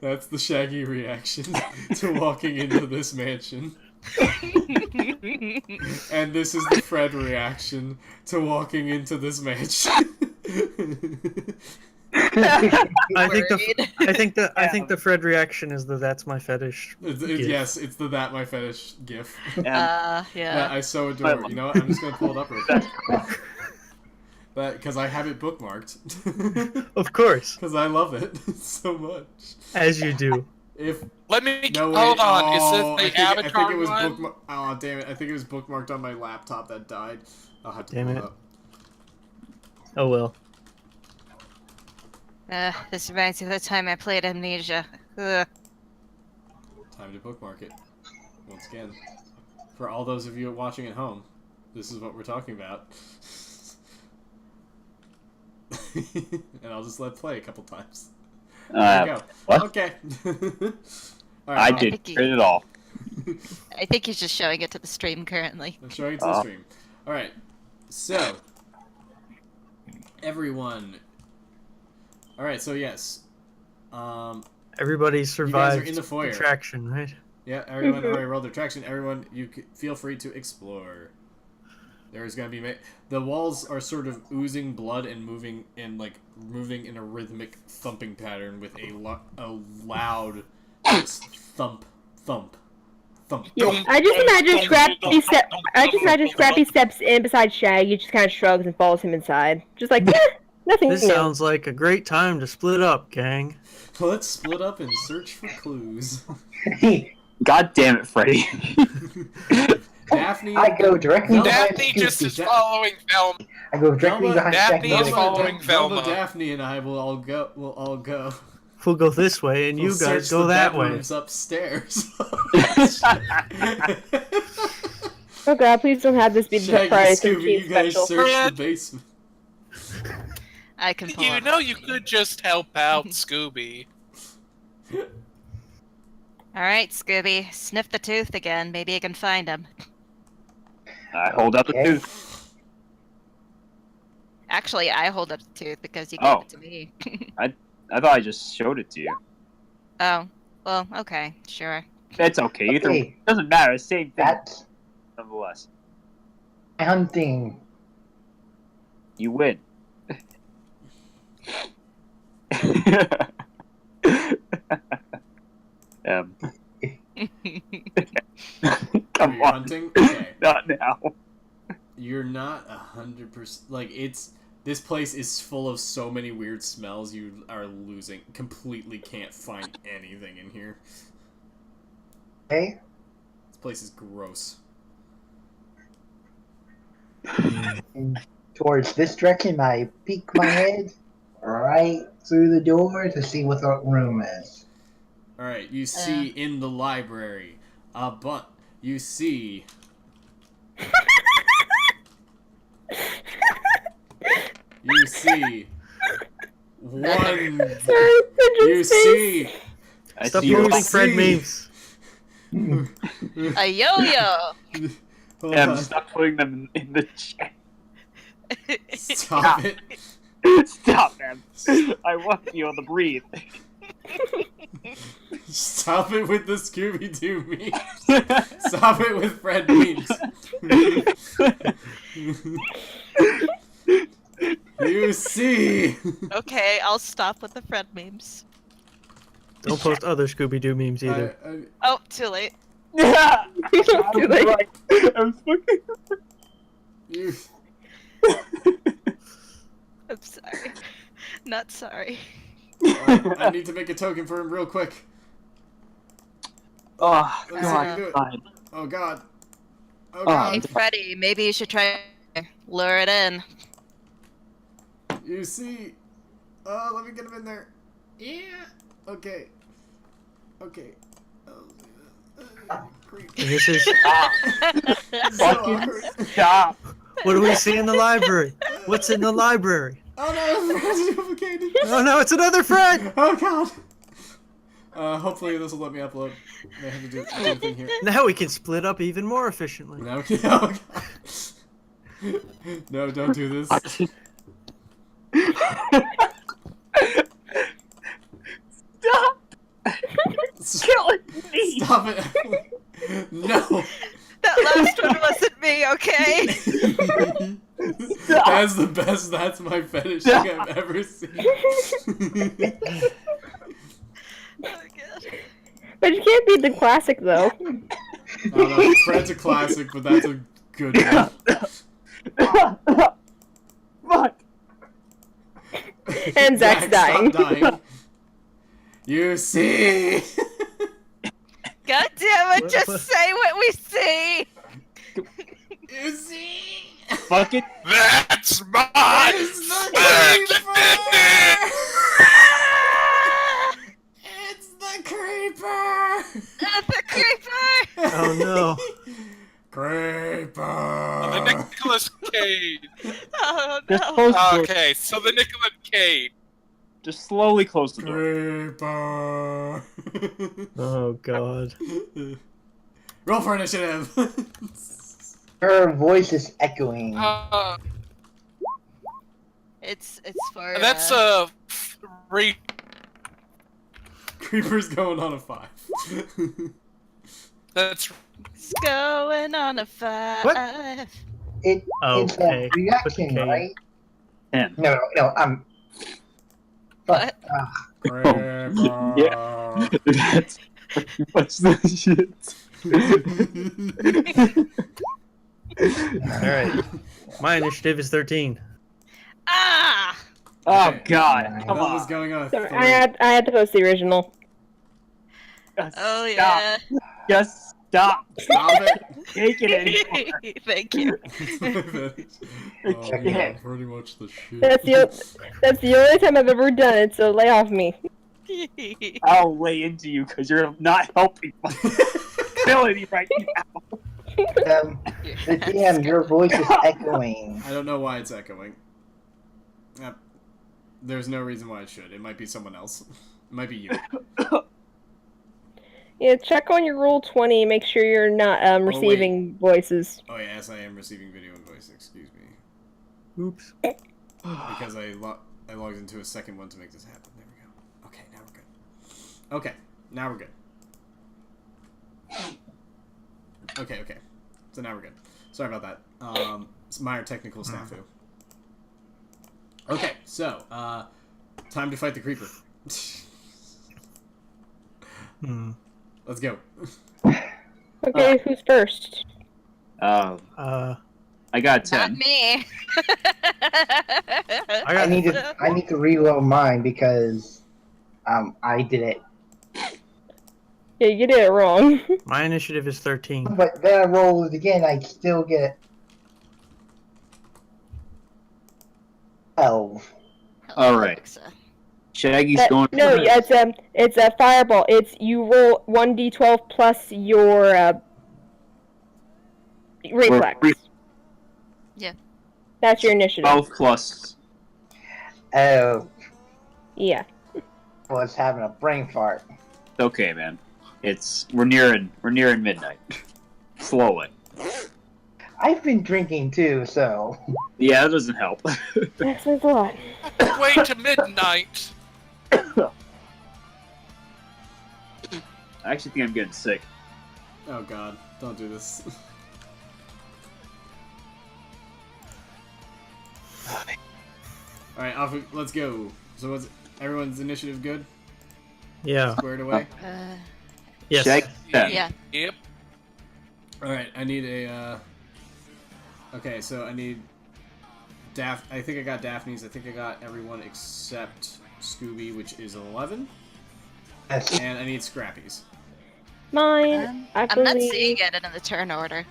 A: That's the Shaggy reaction to walking into this mansion. And this is the Fred reaction to walking into this mansion.
C: I think the Fred reaction is the "that's my fetish."
A: Yes, it's the "that my fetish" gif.
H: Yeah.
A: That I so adore. You know what? I'm just gonna pull it up real quick. That because I have it bookmarked.
C: Of course,
A: Because I love it so much.
C: as you do.
A: If
B: Let me
A: no,
B: hold
A: wait,
B: on.
A: oh,
B: Is this the
A: I
B: Avatar
A: think it was
B: one?
A: Oh damn it! I think it was bookmarked on my laptop that died. I'll have to
C: Damn
A: pull
C: it.
A: it up.
C: Oh well.
H: This reminds me of the time I played Amnesia. Ugh.
A: Time to bookmark it. Once again, for all those of you watching at home, this is what we're talking about. And I'll just let it play a couple times. There we go.
F: What?
A: Okay. All
F: I
A: well,
F: didn't get it all.
H: I think he's just showing it to the stream currently.
A: I'm showing it to the stream. All right. So, everyone. All right. So yes.
C: Everybody survived
A: in the foyer.
C: attraction, right?
A: Yeah. Everyone already rolled their traction. Everyone, feel free to explore. There is going to be the walls are sort of oozing blood and moving in a rhythmic thumping pattern with a loud thump, thump, thump.
D: Yeah, I just imagine Scrappy steps in beside Shaggy, just kind of shrugs and follows him inside, just like nothing.
C: This
D: new.
C: sounds like a great time to split up, gang.
A: Let's split up and search for clues.
F: God damn it, Freddy.
A: Daphne.
I: I go directly behind
B: Daphne just is
I: Scooby.
B: following Velma.
I: I go directly behind
B: Daphne
I: Shaggy.
B: is following Velma.
A: Daphne and I will all go.
C: We'll go this way, and
A: We'll
C: you guys
A: search
C: go
A: the
C: that way.
A: bedrooms upstairs.
D: Oh god, please don't have this be the
A: Shaggy,
D: Friday
A: Scooby,
D: 13th
A: you guys
D: special.
A: search the basement.
H: I can pull
B: You
H: up.
B: know you could just help out Scooby.
H: Alright, Scooby, sniff the tooth again. Maybe you can find him.
F: I hold up the
I: Okay.
F: tooth.
H: Actually, I hold up the tooth because you gave it to me.
F: I thought I just showed it to you.
H: Oh, well, okay, sure.
F: That's okay. Either
I: Okay.
F: doesn't matter. Same thing,
I: That's
F: nonetheless.
I: my hunting.
F: You win. um, come
A: You're
F: on.
A: hunting? Okay.
F: Not now.
A: You're not 100%. Like, this place is full of so many weird smells. You are losing. Completely can't find anything in here.
I: Okay.
A: This place is gross.
I: And towards this direction, I peek my head right through the door to see what the room is.
A: All right. You see in the library, you see. You see one. You see.
C: Stop
F: see
C: using
F: your-
C: Fred memes.
H: A yo-yo!
A: Hold on.
F: Stop putting them in the chat.
A: Stop it.
F: Stop, man. I want to be able to breathe.
A: Stop it with the Scooby-Doo memes. Stop it with Fred memes. You see.
H: Okay, I'll stop with the friend memes.
C: Don't post other Scooby-Doo memes either.
H: Oh, too late.
F: Yeah.
D: Too late.
F: Right. I'm fucking.
A: You,
H: I'm sorry. Not sorry.
A: I need to make a token for him real quick.
F: Oh,
A: Let's see if I can
F: God.
A: do it.
F: Fine.
A: Oh god. Oh
F: Oh.
A: god.
H: Hey, Freddy, maybe you should try to lure it in.
A: You see. Let me get him in there. Yeah. Okay. Okay. Creep.
C: And this is
A: So
F: Fucking
A: awkward.
F: stop.
C: what do we see in the library? What's in the library?
A: Oh no, Fred's duplicated.
C: Oh no, it's another Fred!
A: Oh god. Hopefully this will let me upload. I have to do something here.
C: Now we can split up even more efficiently.
A: No, oh god. No, don't do this.
F: Stop killing me.
A: Stop it. No.
H: That last one wasn't me, okay?
A: That's the best. That's my fetish thing I've ever seen.
H: Oh, God.
D: But you can't beat the classic though.
A: Oh no, Fred's a classic, but that's a good one.
F: Fuck.
D: And Zach's
A: Zach,
D: dying.
A: stop dying. You see.
H: God damn it,
C: What-
H: just
C: what-
H: say what we see!
A: You see.
F: Fuck it.
B: That's my
A: It's the creeper. It's the creeper.
H: The creeper!
C: Oh no.
A: Creeper.
B: the Nicolas Cage.
H: Oh,
F: Just
H: no.
F: close the door.
B: Okay, so the Nicolas Cage.
F: Just slowly close the door.
A: Creeper.
C: Oh god.
A: Roll for initiative.
I: Her voice is echoing.
H: It's for,
B: That's three.
A: Creeper's going on a 5.
B: That's
H: It's going on a 5.
C: What?
I: It's
C: Okay.
I: a reaction,
C: Okay.
I: right?
F: 10.
I: No, I'm.
H: What?
A: Creeper.
F: Yeah. That's pretty much the shit.
C: Alright. My initiative is 13.
H: Ah!
F: Oh
A: Okay.
F: God!
A: What
F: Come
A: was
F: on!
A: going on?
D: So I had to post the original.
F: Just
H: Oh,
F: stop.
H: yeah.
F: Just stop!
A: Stop it.
F: Take it anymore.
H: Thank you.
A: Oh, yeah, pretty much the shit.
D: That's the only time I've ever done it. So lay off me.
F: I'll lay into you because you're not helping my ability right now.
I: The DM, your voice is echoing.
A: I don't know why it's echoing. There's no reason why it should. It might be someone else. It might be you.
D: Yeah, check on your roll 20. Make sure you're not receiving voices.
A: Oh yeah, yes, I am receiving video and voice. Excuse me.
C: Oops.
A: Because I logged into a second one to make this happen. There we go. Okay, now we're good. Okay, now we're good. Okay. So now we're good. Sorry about that. It's minor technical snafu. Okay, so time to fight the creeper. Let's go.
D: Okay, who's first?
F: I got 10.
H: Not me.
G: I need to reload mine because I did it.
D: Yeah, you did it wrong.
C: My initiative is 13.
G: But then I roll it again, I still get 12.
F: All right. Shaggy's going
D: No,
F: first.
D: it's a fireball. It's you roll 1d12 plus your reflex.
H: Yeah.
D: That's your initiative.
F: 12 plus.
G: Oh,
D: Yeah.
G: I was having a brain fart.
F: Okay, man. We're nearing midnight. Slow it.
G: I've been drinking too, so.
F: Yeah, that doesn't help.
D: That's a lot.
B: Wait to midnight.
F: I actually think I'm getting sick.
A: Oh god, don't do this. Alright, let's go. So what's everyone's initiative good?
C: Yeah.
A: Squared away?
C: Yes.
F: Shaggy,
H: Yeah.
B: Yep.
A: Alright, I need a okay, so I need I think I got Daphne's, I think I got everyone except Scooby, which is 11.
G: Yes.
A: And I need Scrappy's.
D: Mine, I
H: I'm not
D: believe,
H: seeing it in the turn order.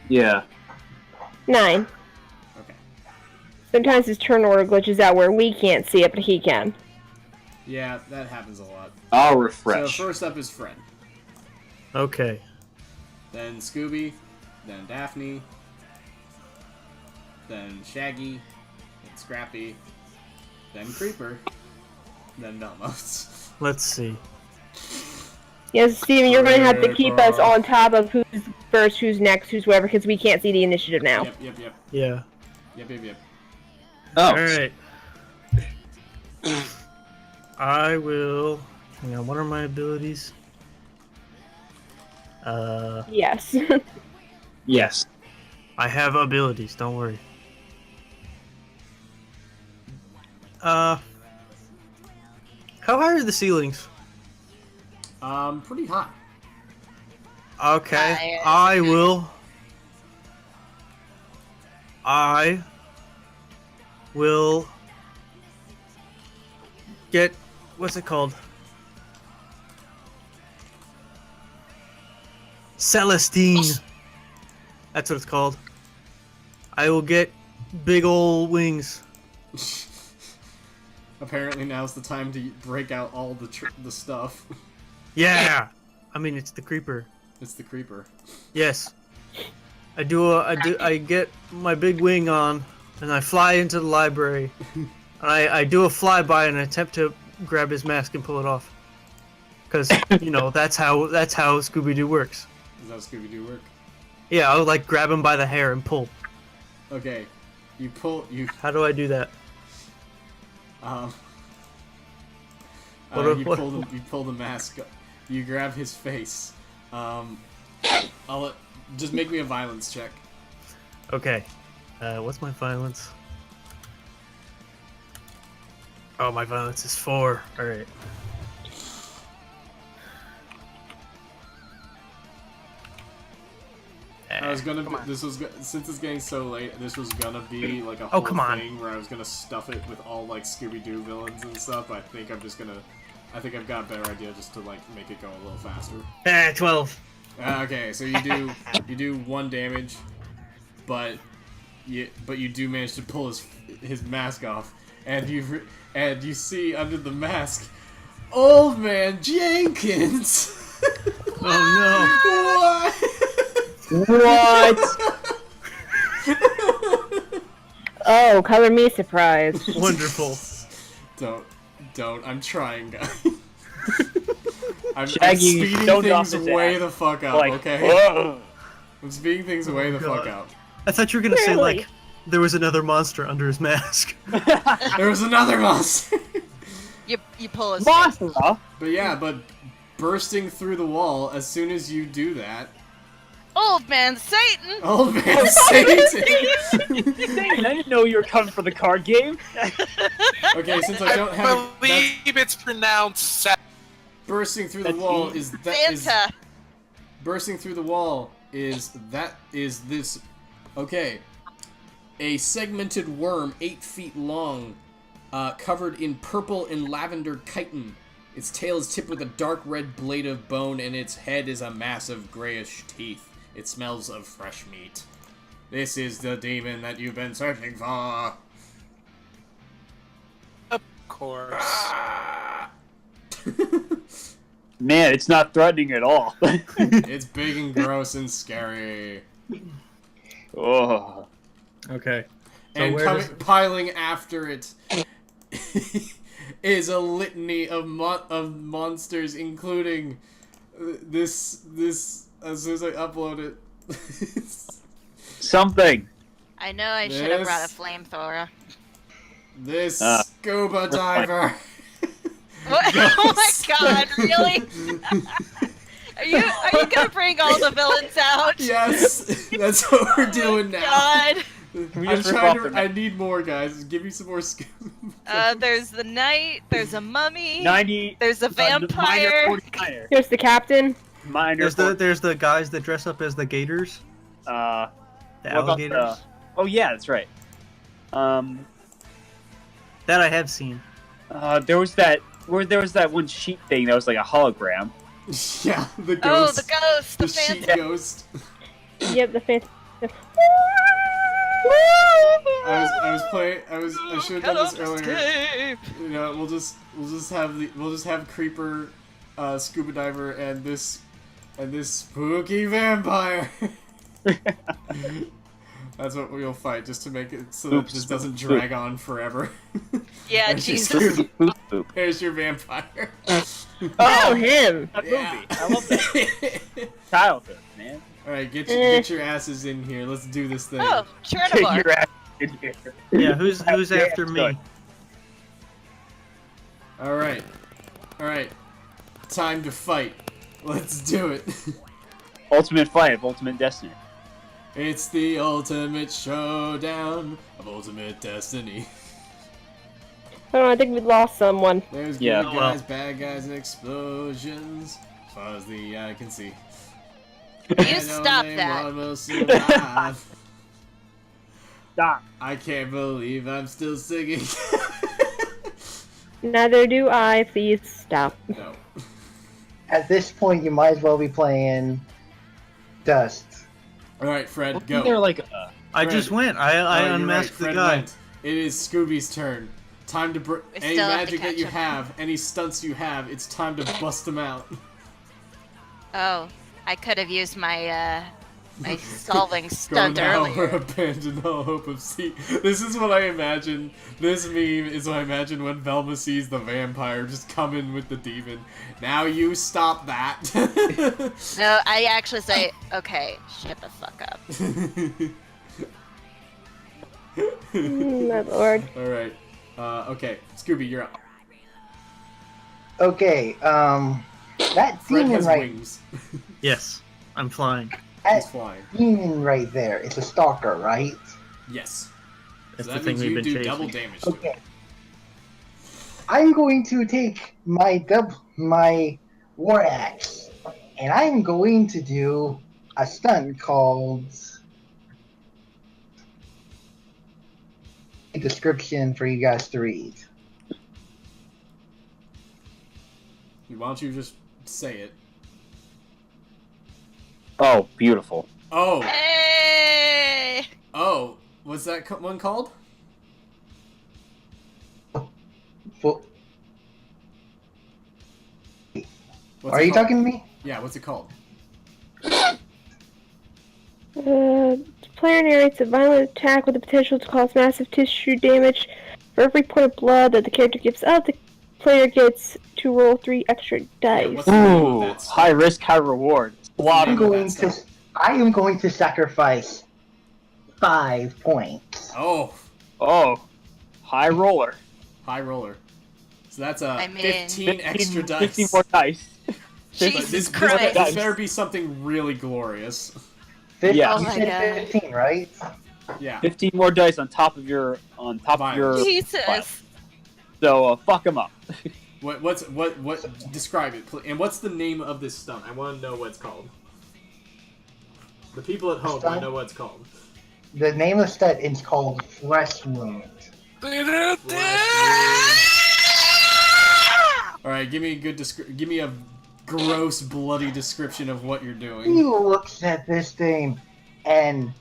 F: Yeah.
D: 9.
A: Okay.
D: Sometimes his turn order glitches out where we can't see it, but he can.
A: Yeah, that happens a lot.
F: I'll refresh.
A: So first up is Fred.
C: Okay.
A: Then Scooby, then Daphne, then Shaggy, then Scrappy, then Creeper, then Velmos.
C: Let's see.
D: Yes, Steven, you're going to have to keep us on top of who's first, who's next, who's whatever, because we can't see the initiative now.
A: Yep.
C: Yeah.
A: Yep.
F: Oh.
C: Alright. I will... Hang on, what are my abilities?
D: Yes.
F: Yes.
C: I have abilities, don't worry. How high are the ceilings?
A: Pretty hot.
C: Okay, I will get, what's it called? Celestine. That's what it's called. I will get big ol' wings.
A: Apparently now's the time to break out all the stuff.
C: Yeah! I mean, it's the creeper.
A: It's the creeper.
C: Yes. I get my big wing on, and I fly into the library. And I do a flyby and attempt to grab his mask and pull it off. Because, you know, that's how Scooby-Doo works.
A: Is that how Scooby-Doo work?
C: Yeah, I would like grab him by the hair and pull.
A: Okay. You
C: How do I do that?
A: You pull the mask. You grab his face. Just make me a violence check.
C: Okay. What's my violence? Oh, my violence is 4. Alright.
A: Since it's getting so late, this was gonna be like a
C: Oh,
A: whole
C: come on.
A: thing where I was gonna stuff it with all like Scooby-Doo villains and stuff. I think I've got a better idea just to like make it go a little faster.
C: 12.
A: Okay, so you do 1 damage, but you do manage to pull his mask off, and you see under the mask, Old Man Jenkins.
C: Oh
A: What?
F: What?
D: Oh, color me surprised.
C: no! Wonderful.
A: Don't. I'm trying, guys. I'm
F: Shaggy
A: speeding
F: stoned off
A: things
F: his
A: way
F: ass.
A: the fuck up,
F: Like,
A: okay?
F: whoa.
A: I'm speeding things way the
C: God.
A: fuck up.
C: I thought you were gonna say
D: Clearly.
C: like there was another monster under his mask.
A: There was another monster!
H: You pull his
F: Monster!
A: But yeah, but bursting through the wall, as soon as you do that...
H: Old man Satan!
A: Old man Satan!
F: I didn't know you were coming for the card game.
A: Okay, since I don't have...
B: I believe it's pronounced Sa-
A: bursting through the
F: That's
A: wall
F: easy.
A: is... that is
H: Santa!
A: bursting through the wall is... that is this... Okay. A segmented worm 8 feet long, covered in purple and lavender chitin. Its tail is tipped with a dark red blade of bone, and its head is a mass of grayish teeth. It smells of fresh meat. This is the demon that you've been searching for.
B: Of course.
F: Man, it's not threatening at all.
A: It's big and gross and scary.
F: Oh.
C: Okay.
A: And piling after it is a litany of monsters, including this. As soon as I upload it,
F: Something.
H: I know I should have brought a
A: This-
H: flamethrower.
A: this
F: Ah.
A: scuba diver.
H: What? Oh my god, really? Are you gonna bring all the villains out?
A: Yes, that's what we're doing now.
H: God.
F: we
A: I'm
F: just rip
A: trying
F: off
A: to.
F: the
A: I need more, guys. Give me some more scuba.
H: There's the knight, there's a mummy,
F: 90.
H: there's a
F: Minor
H: vampire.
F: 49er.
D: Here's the captain.
F: Minor.
C: There's the guys that dress up as the gators, the
F: What about
C: alligators.
F: Oh yeah, that's right.
C: That I have seen.
F: There was that one sheep thing that was like a hologram.
A: Yeah, the
H: Oh,
A: ghost.
H: the ghost, the
A: The sheep
H: phantom.
A: ghost.
D: Yep, the phantom.
A: I was playing. I should have done this earlier.
H: Escape.
A: You know, we'll just have Creeper, Scuba Diver, and this spooky vampire. That's what we'll fight, just to make it so that
F: Oops.
A: this doesn't drag on forever.
H: Yeah,
A: There's your
H: Jesus.
A: Scooby.
F: Boop, boop.
A: There's your vampire.
D: Oh, him.
F: That
A: Yeah.
F: movie. I love that. Childhood, man.
A: All right, get your asses in here. Let's do this thing.
H: Oh,
F: Get
H: Chernobyl.
F: your ass in here.
C: Yeah, who's after me?
F: Good.
A: All right. Time to fight. Let's do it.
F: Ultimate fight of Ultimate Destiny.
A: It's the ultimate showdown of ultimate destiny.
D: I don't know, I think we lost someone.
A: There's
F: Yeah.
A: good
C: Oh, well.
A: guys, bad guys, and explosions. As far as the eye can see.
H: You
A: And
H: stop
A: only
H: that.
A: one will survive.
F: Stop.
A: I can't believe I'm still singing.
D: Neither do I. Please stop.
A: No.
G: At this point, you might as well be playing Dust.
A: All right, Fred,
F: Wasn't
A: go.
F: there like
C: I
A: Fred.
C: just went. I
A: Oh, you're
C: unmasked
A: right,
C: the
A: Fred
C: guy.
A: went. It is Scooby's turn. Time to
H: We
A: any
H: still have to
A: magic that
H: catch
A: you
H: him.
A: have, any stunts you have, it's time to bust them out.
H: Oh, I could have used my my solving
A: Go
H: stunt
A: now or
H: earlier.
A: abandon all hope of see. This is what I imagine. This meme is what I imagine when Velma sees the vampire just come in with the demon. Now you stop that.
H: No, I actually say, okay, shut the fuck up.
D: My lord.
A: All right. Okay, Scooby, you're up.
G: Okay, that
A: Fred
G: demon
A: has
G: right,
A: wings.
C: Yes, I'm flying.
A: He's
G: that
A: flying.
G: demon right there, it's a stalker, right?
A: Yes.
C: That's
A: So
C: the
A: that
C: thing
A: means
C: we've
A: you
C: been
A: do
C: chasing.
A: double damage to
G: Okay.
A: it.
G: I'm going to take my war axe, and I'm going to do a stunt called a description for you guys to read.
A: Why don't you just say it?
F: oh, beautiful.
A: Oh,
H: Hey!
A: oh, what's that one called?
G: Well,
A: What's
G: are
A: it
G: you
A: called?
G: talking to me?
A: Yeah, what's it called?
D: Player narrates a violent attack with the potential to cause massive tissue damage. For every point of blood that the character gives up, the player gets to roll 3 extra dice.
A: what's the name of
F: Ooh,
A: that stuff?
F: high risk, high reward.
A: What's the
G: I'm
A: name of
G: going
A: that
G: to.
A: stuff?
G: I am going to sacrifice 5 points.
A: Oh,
F: Oh, high roller.
A: high roller. So that's a
H: I mean-
A: 15 extra dice.
F: 15 more dice.
A: But
H: Jesus
A: this
H: Christ.
A: better be something really glorious.
G: 15,
F: Yeah.
H: Oh
G: you
H: my
G: said
H: God.
G: 15, right?
A: Yeah.
F: 15 more dice on top of your
A: Violence.
H: Jesus.
F: So fuck him up.
A: What describe it, and what's the name of this stunt? I want to know what it's called. The people at home want to know what it's called.
G: The name of the stunt is called Flesh Wound.
A: All right, give me a good give me a gross, bloody description of what you're doing.
G: He looks at this thing, and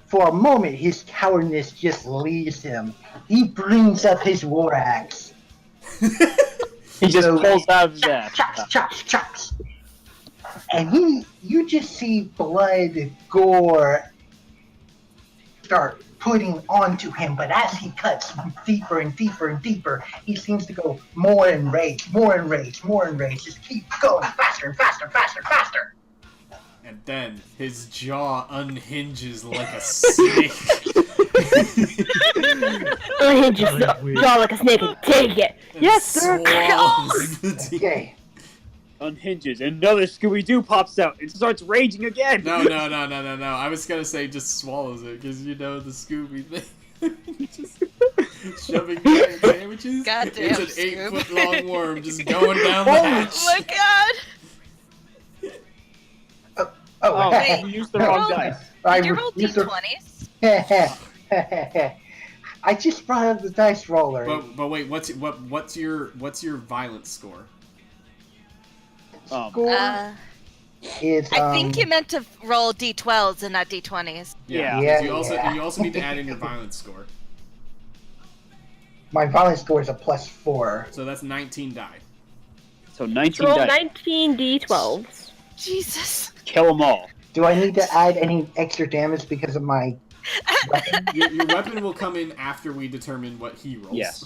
G: for a moment, his cowardness just leaves him. He brings up his war axe.
F: He just pulls out of his ass.
G: Chops, chops, chops. And you just see blood, gore start putting onto him, but as he cuts deeper and deeper and deeper, he seems to go more in rage, more in rage, more in rage. Just keep going faster and faster, faster, faster.
A: And then his jaw unhinges like a snake.
D: Unhinges the jaw like a snake and take it.
A: And
D: Yes, sir.
A: swallows the demon.
G: Okay.
F: Unhinges, and another Scooby-Doo pops out and starts raging again.
A: No. I was gonna say just swallows it, because you know the Scooby thing. Just shoving giant sandwiches.
H: Goddamn,
A: it's an
H: Scoob.
A: 8-foot long worm just going down the
F: Oh
A: hatch.
H: Oh my God.
F: Oh,
H: Wait.
F: you used the wrong
H: Roll.
F: dice.
H: Did you roll D20s?
G: I just brought up the dice roller.
A: But wait, what's your violence score?
G: Score is
H: I think you meant to roll D12s and not D20s.
F: Yeah.
A: 'cause
G: Yeah,
A: you also
G: yeah.
A: you also need to add in your violence score.
G: my violence score is a +4.
A: So that's 19 die.
F: So 19
D: Roll
F: dice.
D: 19 d12s.
H: Jesus.
F: Kill them all.
G: Do I need to add any extra damage because of my weapon?
A: Your weapon will come in after we determine what he rolls.
F: Yes.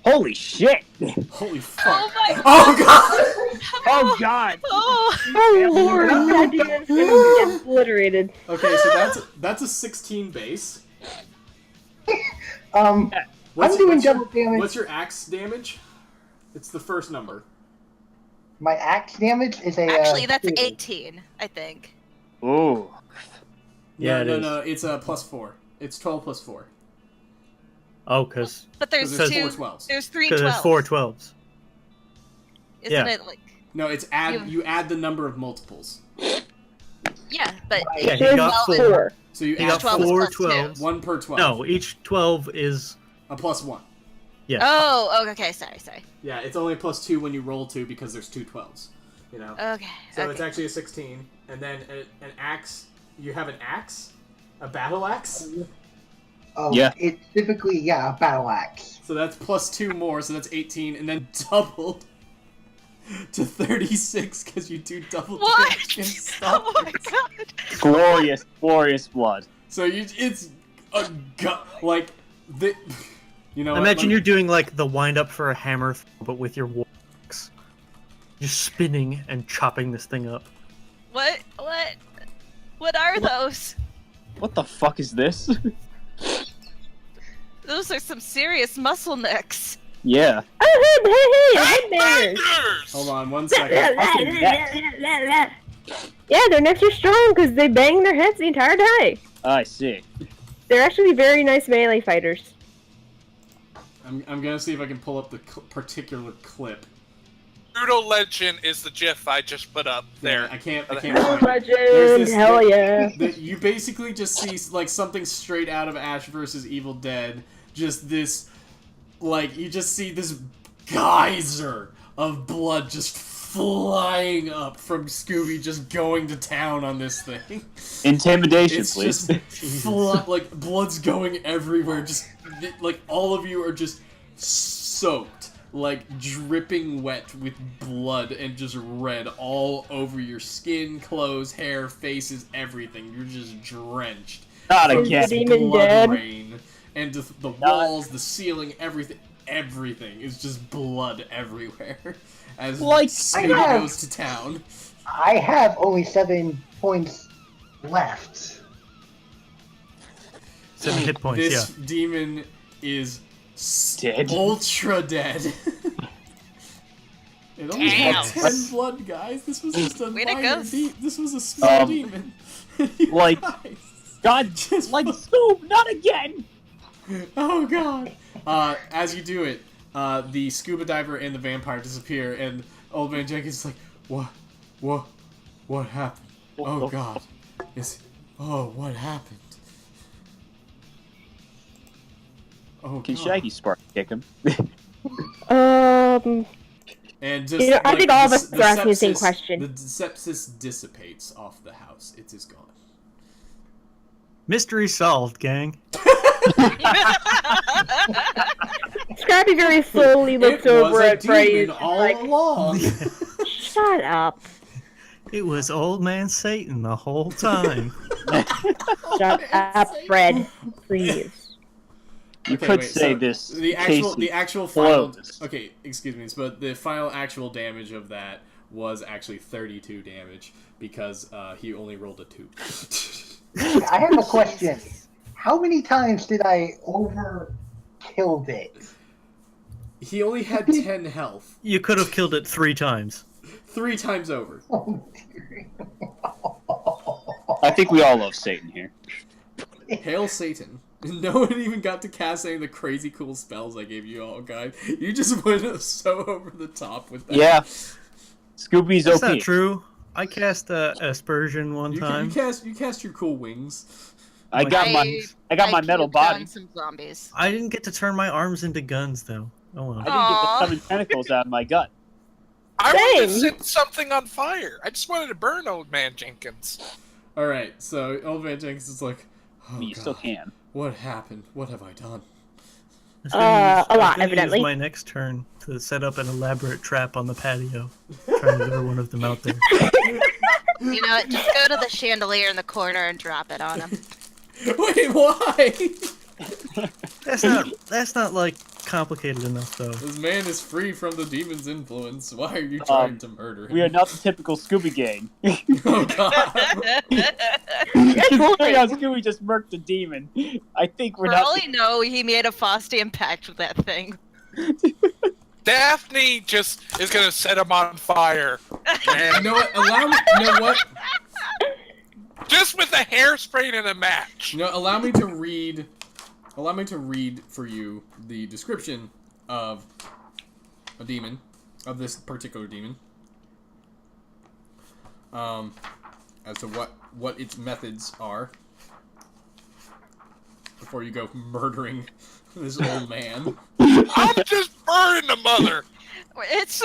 F: Holy shit!
A: Holy fuck.
H: Oh my God.
A: Oh god!
F: Oh god!
H: Oh.
D: Oh lord, that demon's gonna get obliterated.
A: Okay, so that's a 16 base.
G: I'm doing double damage.
A: What's your axe damage? It's the first number.
G: My axe damage is a.
H: Actually, that's
G: 2.
H: 18, I think.
F: Ooh.
C: Yeah, it is.
A: No, it's a +4. It's 12 plus 4.
C: Oh, because
H: But there's
A: there's
H: two.
A: 4 12s.
H: There's 3
C: there's
H: 12s.
C: 4 12s.
H: Isn't
C: yeah.
H: it like?
A: No, it's you add the number of multiples.
H: Yeah, but
C: Yeah, he
D: There's
C: got
H: 12
C: 4.
A: So you
C: He
A: add
C: got
H: 12 is
C: 4
H: plus 2.
C: 12s.
A: 1 per 12.
C: No, each 12 is
A: A +1.
C: yeah.
H: Oh, okay. Sorry.
A: Yeah, it's only a +2 when you roll 2 because there's 2 12s. You know.
H: Okay.
A: So
H: okay.
A: it's actually a 16, and then an axe. You have an axe, a battle axe.
G: Oh,
F: Yeah.
G: It's typically a battle axe.
A: So that's +2 more, so that's 18, and then doubled to 36 because you do double
H: What?
A: damage and stuff.
H: Oh my God.
F: Glorious, glorious blood.
A: So it's a like the. You know.
C: Imagine
A: what,
C: you're doing like the wind up for a hammer, but with your war axe. Just spinning and chopping this thing up.
H: What are those?
F: What the fuck is this?
H: Those are some serious muscle necks.
F: Yeah.
D: Oh, hey, headbangers.
A: Hold on 1 second.
D: Yeah, their necks are strong because they bang their heads the entire time.
F: I see.
D: They're actually very nice melee fighters.
A: I'm gonna see if I can pull up the particular clip.
B: Brutal Legend is the GIF I just put up there.
A: Yeah, I can't
D: Oh,
A: find it.
D: legend,
A: There's
D: hell yeah.
A: You basically just see like something straight out of Ash vs. Evil Dead. Just this, like you just see this geyser of blood just flying up from Scooby, just going to town on this thing.
F: Intimidation,
A: It's
F: please.
A: just like blood's going everywhere. Just like all of you are just soaked, like dripping wet with blood and just red all over your skin, clothes, hair, faces, everything. You're just drenched.
F: Not
D: Is
F: again.
D: the demon
A: Blood
D: dead?
A: rain. and just the walls, the ceiling, everything is just blood everywhere as Scooby goes to town.
I: I have only 7 points left.
C: 7 hit points.
A: This demon is
F: Dead.
A: ultra dead. It only had 10 blood, guys. This was just a minor this was a small demon.
F: Like, God, like, Scoob, not again!
A: Oh, God. As you do it, the scuba diver and the vampire disappear, and Old Man Jenkins is like, what happened? Oh, God. What happened? Oh,
F: Can
A: God.
F: Shaggy spark kick him?
A: And just,
D: I think all of us are asking the same question.
A: The sepsis dissipates off the house. It is gone.
C: Mystery solved, gang.
D: Scrappy very slowly looks over at Brave.
A: All along.
D: Shut up.
C: It was Old Man Satan the whole time.
D: Shut up, Fred. Please.
F: You could say this.
A: The actual final. Okay, excuse me, but the final actual damage of that was actually 32 damage because he only rolled a 2.
I: I have a question. How many times did I overkilled it?
A: He only had 10 health.
C: You could have killed it 3 times.
A: 3 times over.
I: Oh, dear.
F: I think we all love Satan here.
A: Hail Satan. No one even got to cast any of the crazy cool spells I gave you all, guys. You just went so over the top with that.
F: Yeah. Scooby's
C: That's
F: OP.
C: not true. I cast aspersion one time.
A: You cast your cool wings.
F: I got my metal body.
H: Some zombies.
C: I didn't get to turn my arms into guns, though. Oh well.
F: I didn't get the 7 tentacles out of my gut.
B: I wanted to set something on fire. I just wanted to burn Old Man Jenkins.
A: Alright, so Old Man Jenkins is like, oh,
F: You
A: God,
F: still can.
A: what happened? What have I done?
D: A lot, evidently.
C: Use my next turn to set up an elaborate trap on the patio. Trying to lure one of them out there.
H: You know what? Just go to the chandelier in the corner and drop it on him.
A: Wait, why?
C: That's not like complicated enough though.
A: This man is free from the demon's influence. Why are you trying to murder him?
F: We are not the typical Scooby gang.
A: Oh, God.
F: Considering how Scooby just murked the demon, I think we're
H: For
F: not.
H: all you know, he made a Faustian pact with that thing.
B: Daphne just is gonna set him on fire.
A: You know what? You know what?
B: Just with a hairspray and a match.
A: You know, allow me to read for you the description of a demon, of this particular demon, as to what its methods are before you go murdering this old man.
B: I'm just burning the mother.
H: It's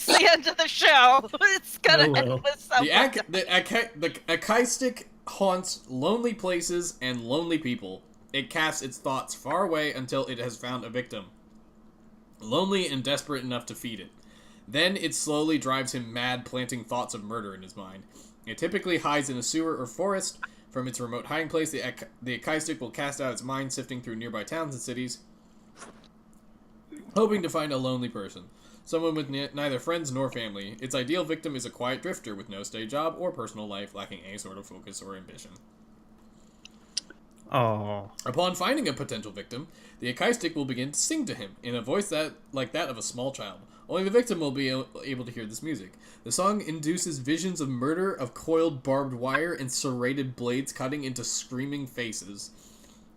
H: the end of the show. It's gonna end with something.
A: The Achaistic haunts lonely places and lonely people. It casts its thoughts far away until it has found a victim, lonely and desperate enough to feed it. Then it slowly drives him mad, planting thoughts of murder in his mind. It typically hides in a sewer or forest. From its remote hiding place, the Achaistic will cast out its mind, sifting through nearby towns and cities, hoping to find a lonely person. Someone with neither friends nor family. Its ideal victim is a quiet drifter with no steady job or personal life, lacking any sort of focus or ambition.
C: Oh.
A: Upon finding a potential victim, the Achaistic will begin to sing to him in a voice like that of a small child. Only the victim will be able to hear this music. The song induces visions of murder, of coiled barbed wire, and serrated blades cutting into screaming faces.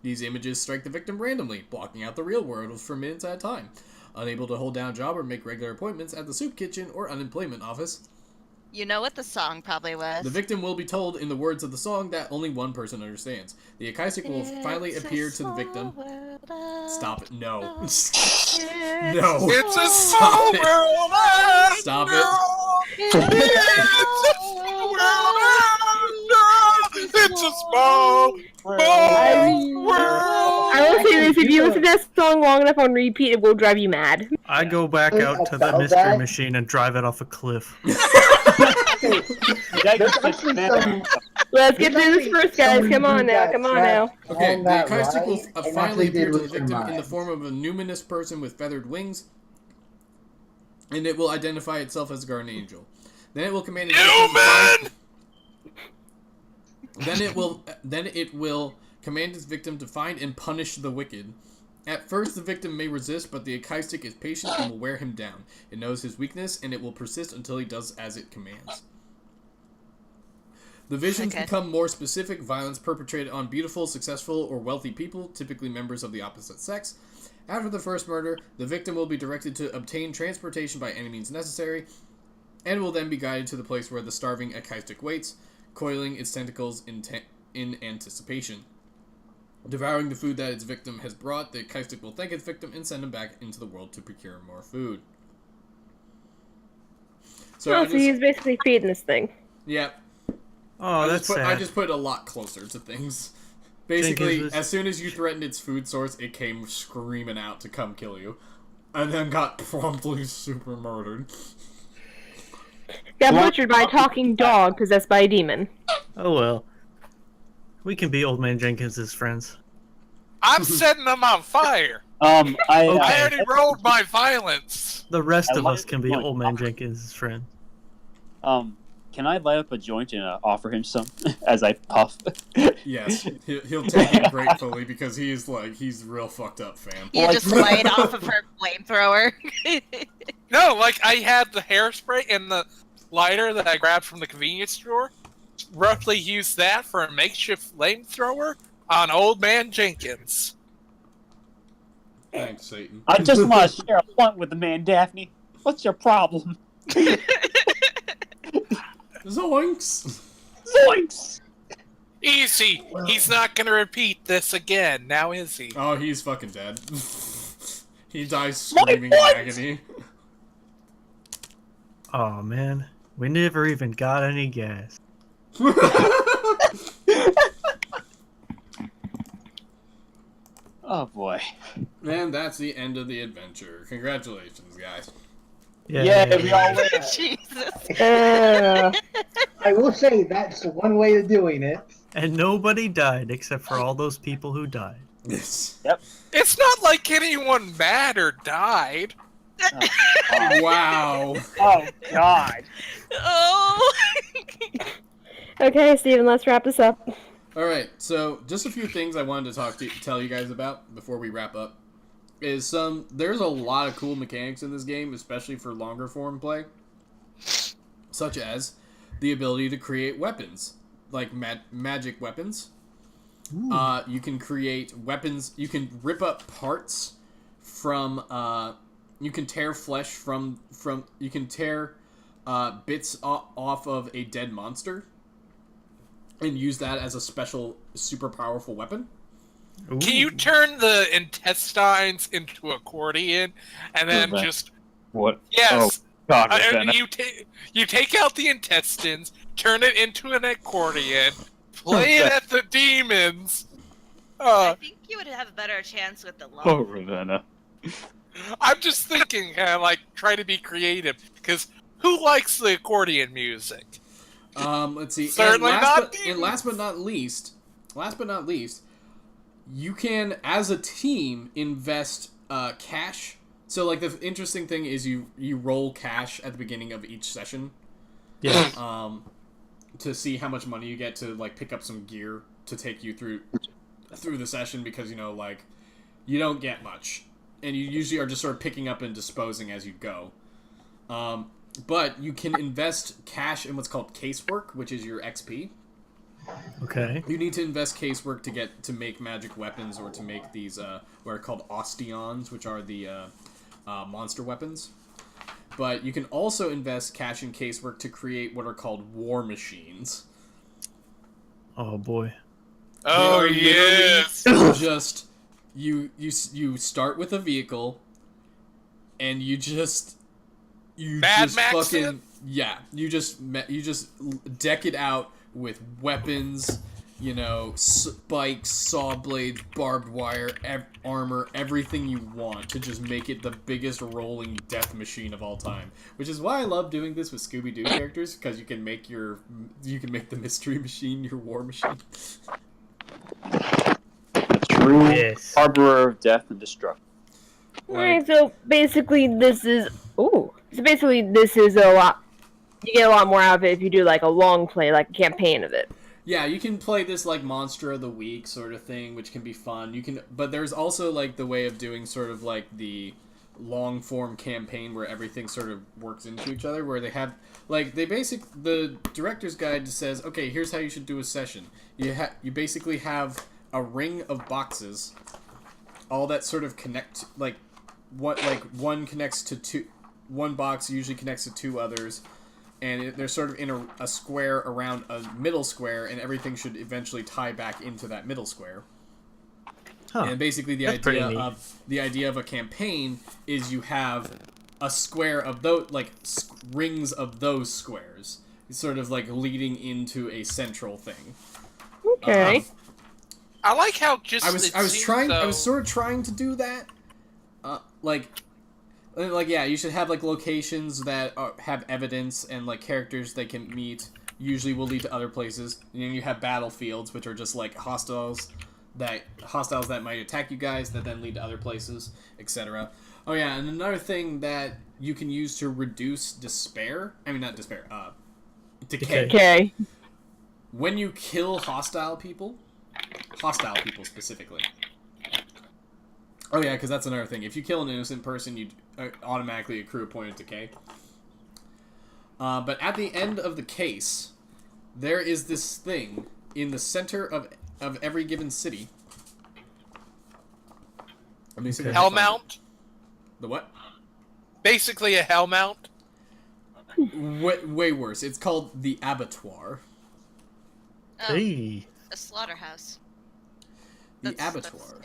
A: These images strike the victim randomly, blocking out the real world for minutes at a time. Unable to hold down a job or make regular appointments at the soup kitchen or unemployment office,
H: You know what the song probably was.
A: the victim will be told in the words of the song that only one person understands. The Achaistic will finally appear to the victim. Stop it. No. No.
B: It's a small world.
A: Stop it.
B: It's a small world. It's a small world.
D: I will say this: if you listen to that song long enough on repeat, it will drive you mad.
C: I go back out to the
I: About
C: mystery
I: that?
C: machine and drive it off a cliff.
I: There's actually some.
D: Let's get through this first, guys. Come on now. Come on now.
A: Okay,
I: on
A: the
I: that
A: Kai stick will
I: ride and
A: finally
I: actually
A: appear
I: did
A: to the
I: lose their
A: victim in the
I: minds.
A: form of a numinous person with feathered wings, and it will identify itself as a guardian angel. Then it will command its victim to find... Then it will command its victim to find and punish the wicked. At first, the victim may resist, but the Kai stick is patient and will wear him down. It knows his weakness, and it will persist until he does as it commands. The visions become more specific, violence perpetrated on beautiful, successful, or wealthy people, typically members of the opposite sex. After the first murder, the victim will be directed to obtain transportation by any means necessary, and will then be guided to the place where the starving Kai stick waits, coiling its tentacles in anticipation. Devouring the food that its victim has brought, the Kai stick will thank its victim and send him back into the world to procure more food.
D: So he's basically feeding this thing.
A: Yeah.
C: Oh, that's sad.
A: I just put it a lot closer to things. Basically, as soon as you threatened its food source, it came screaming out to come kill you. And then got promptly super murdered.
D: Got butchered by a talking dog possessed by a demon.
C: Oh well. We can be Old Man Jenkins' friends.
B: I'm setting them on fire.
F: I
B: already rolled my violence.
C: The rest
F: I
C: of
F: like
C: us can be
F: the
C: Old Man Jenkins' friends.
F: Can I light up a joint and offer him some as I puff?
A: Yes, he'll take it gratefully because he's real fucked up, fam.
H: You just light off of her flamethrower.
B: No, like I had the hairspray and the lighter that I grabbed from the convenience store. Roughly used that for a makeshift flamethrower on Old Man Jenkins.
A: Thanks, Satan.
F: I just want to share a blunt with the man, Daphne. What's your problem?
A: Zoinks!
F: Zoinks!
B: Easy. He's not gonna repeat this again. Now is he?
A: Oh, he's fucking dead. He dies screaming in agony.
C: Oh man, we never even got any gas.
F: Oh boy.
A: And that's the end of the adventure. Congratulations, guys.
F: Yeah, we all win.
H: Jesus.
I: I will say that's one way of doing it.
C: And nobody died except for all those people who died.
A: Yes.
F: Yep.
B: It's not like anyone mad or died.
A: Wow.
F: Oh God.
H: Oh.
D: Okay, Steven, let's wrap this up.
A: Alright, so just a few things I wanted to tell you guys about before we wrap up. There's a lot of cool mechanics in this game, especially for longer form play. Such as the ability to create weapons, like magic weapons. You can create weapons, you can rip up parts from, you can tear flesh from you can tear bits off of a dead monster and use that as a special, super powerful weapon.
C: Ooh.
B: Can you turn the intestines into accordion and then just...
F: What?
B: Yes.
F: Oh, God,
B: you take out the intestines, turn it into an accordion, play it at the demons.
H: I think you would have a better chance with the love.
F: Oh, Ravenna.
B: I'm just thinking, try to be creative, because who likes the accordion music?
A: Let's see.
B: Certainly
A: Last but not least, you can, as a team, invest cash. So, like, the interesting thing is you roll cash at the beginning of each session.
C: Yeah.
A: To see how much money you get to, like, pick up some gear to take you through the session, because, you don't get much. And you usually are just sort of picking up and disposing as you go. But you can invest cash in what's called casework, which is your XP.
C: Okay.
A: You need to invest casework to make magic weapons, or to make these what are called ostions, which are the monster weapons. But you can also invest cash in casework to create what are called war machines.
C: Oh boy.
B: Oh, yes!
A: Just you start with a vehicle, and you just fucking, yeah, you just deck it out with weapons you know, spikes, saw blades, barbed wire, armor, everything you want to just make it the biggest rolling death machine of all time. Which is why I love doing this with Scooby-Doo characters, because you can make the mystery machine your war machine.
F: True harborer of death and destruction.
D: Alright, so basically this is a lot. You get a lot more out of it if you do like a long play, like a campaign of it.
A: Yeah, you can play this like Monster of the Week sort of thing, which can be fun. But there's also like the way of doing sort of like the long form campaign where everything sort of works into each other, where they have like the director's guide just says, okay, here's how you should do a session. You basically have a ring of boxes, all that sort of connect one connects to two. One box usually connects to two others. And they're sort of in a square around a middle square, and everything should eventually tie back into that middle square. Huh. And basically the idea of a campaign is you have a square of those, like rings of those squares, sort of like leading into a central thing.
D: Okay.
B: I like how
A: I was sort of trying to do that. Yeah, you should have like locations that have evidence and like characters they can meet. Usually will lead to other places. And then you have battlefields, which are just like hostiles that might attack you guys that then lead to other places, etc. Oh yeah, and another thing that you can use to reduce despair. I mean, not despair. Decay.
D: Okay.
A: When you kill hostile people specifically. Oh yeah, because that's another thing. If you kill an innocent person, you automatically accrue a point of decay. But at the end of the case, there is this thing in the center of every given city.
B: Hell mount?
A: The what?
B: Basically a hell mount.
A: Way worse. It's called the abattoir.
H: Oh, a slaughterhouse.
A: The abattoir.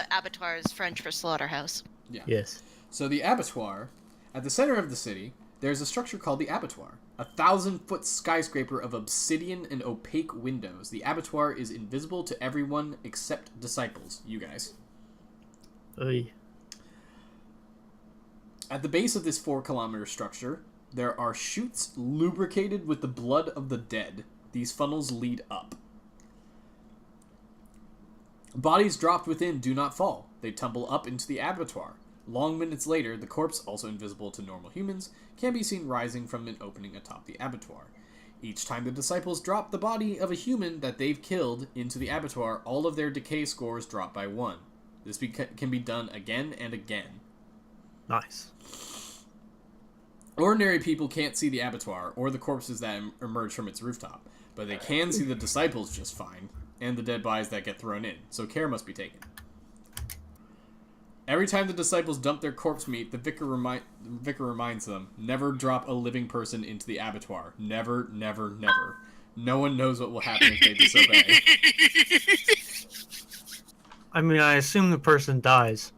H: Abattoir is French for slaughterhouse.
A: Yeah.
C: Yes.
A: So the abattoir, at the center of the city, there's a structure called the abattoir. A 1,000-foot skyscraper of obsidian and opaque windows. The abattoir is invisible to everyone except disciples, you guys.
C: Oy.
A: At the base of this 4-kilometer structure, there are chutes lubricated with the blood of the dead. These funnels lead up. Bodies dropped within do not fall. They tumble up into the abattoir. Long minutes later, the corpse, also invisible to normal humans, can be seen rising from an opening atop the abattoir. Each time the disciples drop the body of a human that they've killed into the abattoir, all of their decay scores drop by 1. This can be done again and again.
C: Nice.
A: Ordinary people can't see the abattoir or the corpses that emerge from its rooftop, but they can see the disciples just fine, and the dead bodies that get thrown in, so care must be taken. Every time the disciples dump their corpse meat, the vicar reminds them, never drop a living person into the abattoir. Never, never, never. No one knows what will happen if they disobey.
C: I mean, I assume the person dies.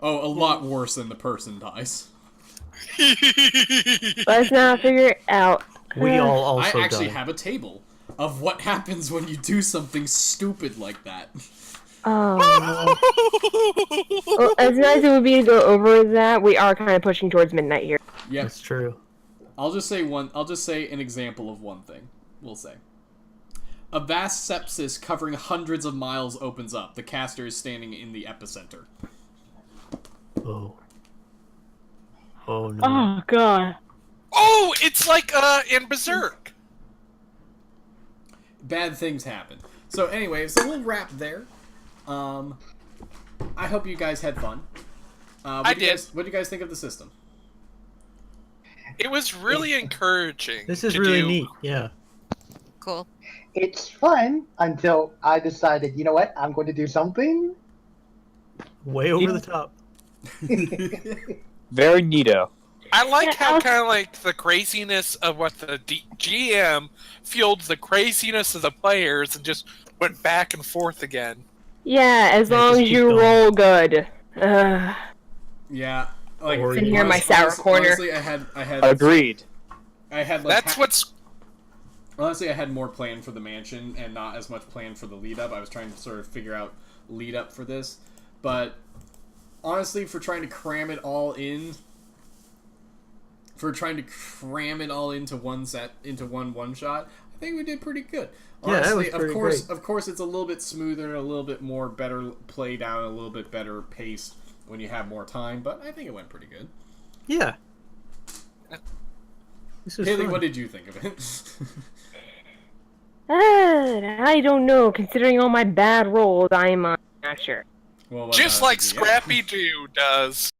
A: Oh, a lot worse than the person dies.
D: Let's not figure it out.
C: We all also
A: I actually
C: die.
A: have a table of what happens when you do something stupid like that.
D: Oh. Well, as nice as it would be to go over that, we are kind of pushing towards midnight here.
A: Yep.
C: That's true.
A: I'll just say an example of one thing. We'll say. A vast sepsis covering hundreds of miles opens up. The caster is standing in the epicenter.
C: Oh. Oh no.
D: Oh god.
B: Oh, it's like in Berserk.
A: Bad things happen. So anyway, so we'll wrap there. I hope you guys had fun. What do you guys think of the system?
B: It was really encouraging.
C: This is really neat. Yeah.
H: Cool.
I: It's fun until I decided, you know what, I'm going to do something
C: Way over the top.
F: Very neato.
B: I like how kind of like the craziness of what the GM fueled the craziness of the players and just went back and forth again.
D: Yeah, as long as you roll good.
A: Yeah, like
D: in here, my sour corner.
A: Honestly, I had.
F: Agreed.
A: I had like. Honestly, I had more planned for the mansion and not as much planned for the lead-up. I was trying to sort of figure out lead-up for this. But, honestly, for trying to cram it all in... For trying to cram it all into one one-shot, I think we did pretty good. Honestly,
C: yeah, that was pretty great.
A: Of course, it's a little bit smoother, a little bit more better played out, a little bit better paced when you have more time, but I think it went pretty good.
C: Yeah.
A: Haley, what did you think of it?
D: I don't know. Considering all my bad rolls, I'm not sure.
A: Well,
B: Just like Scrappy Doo does.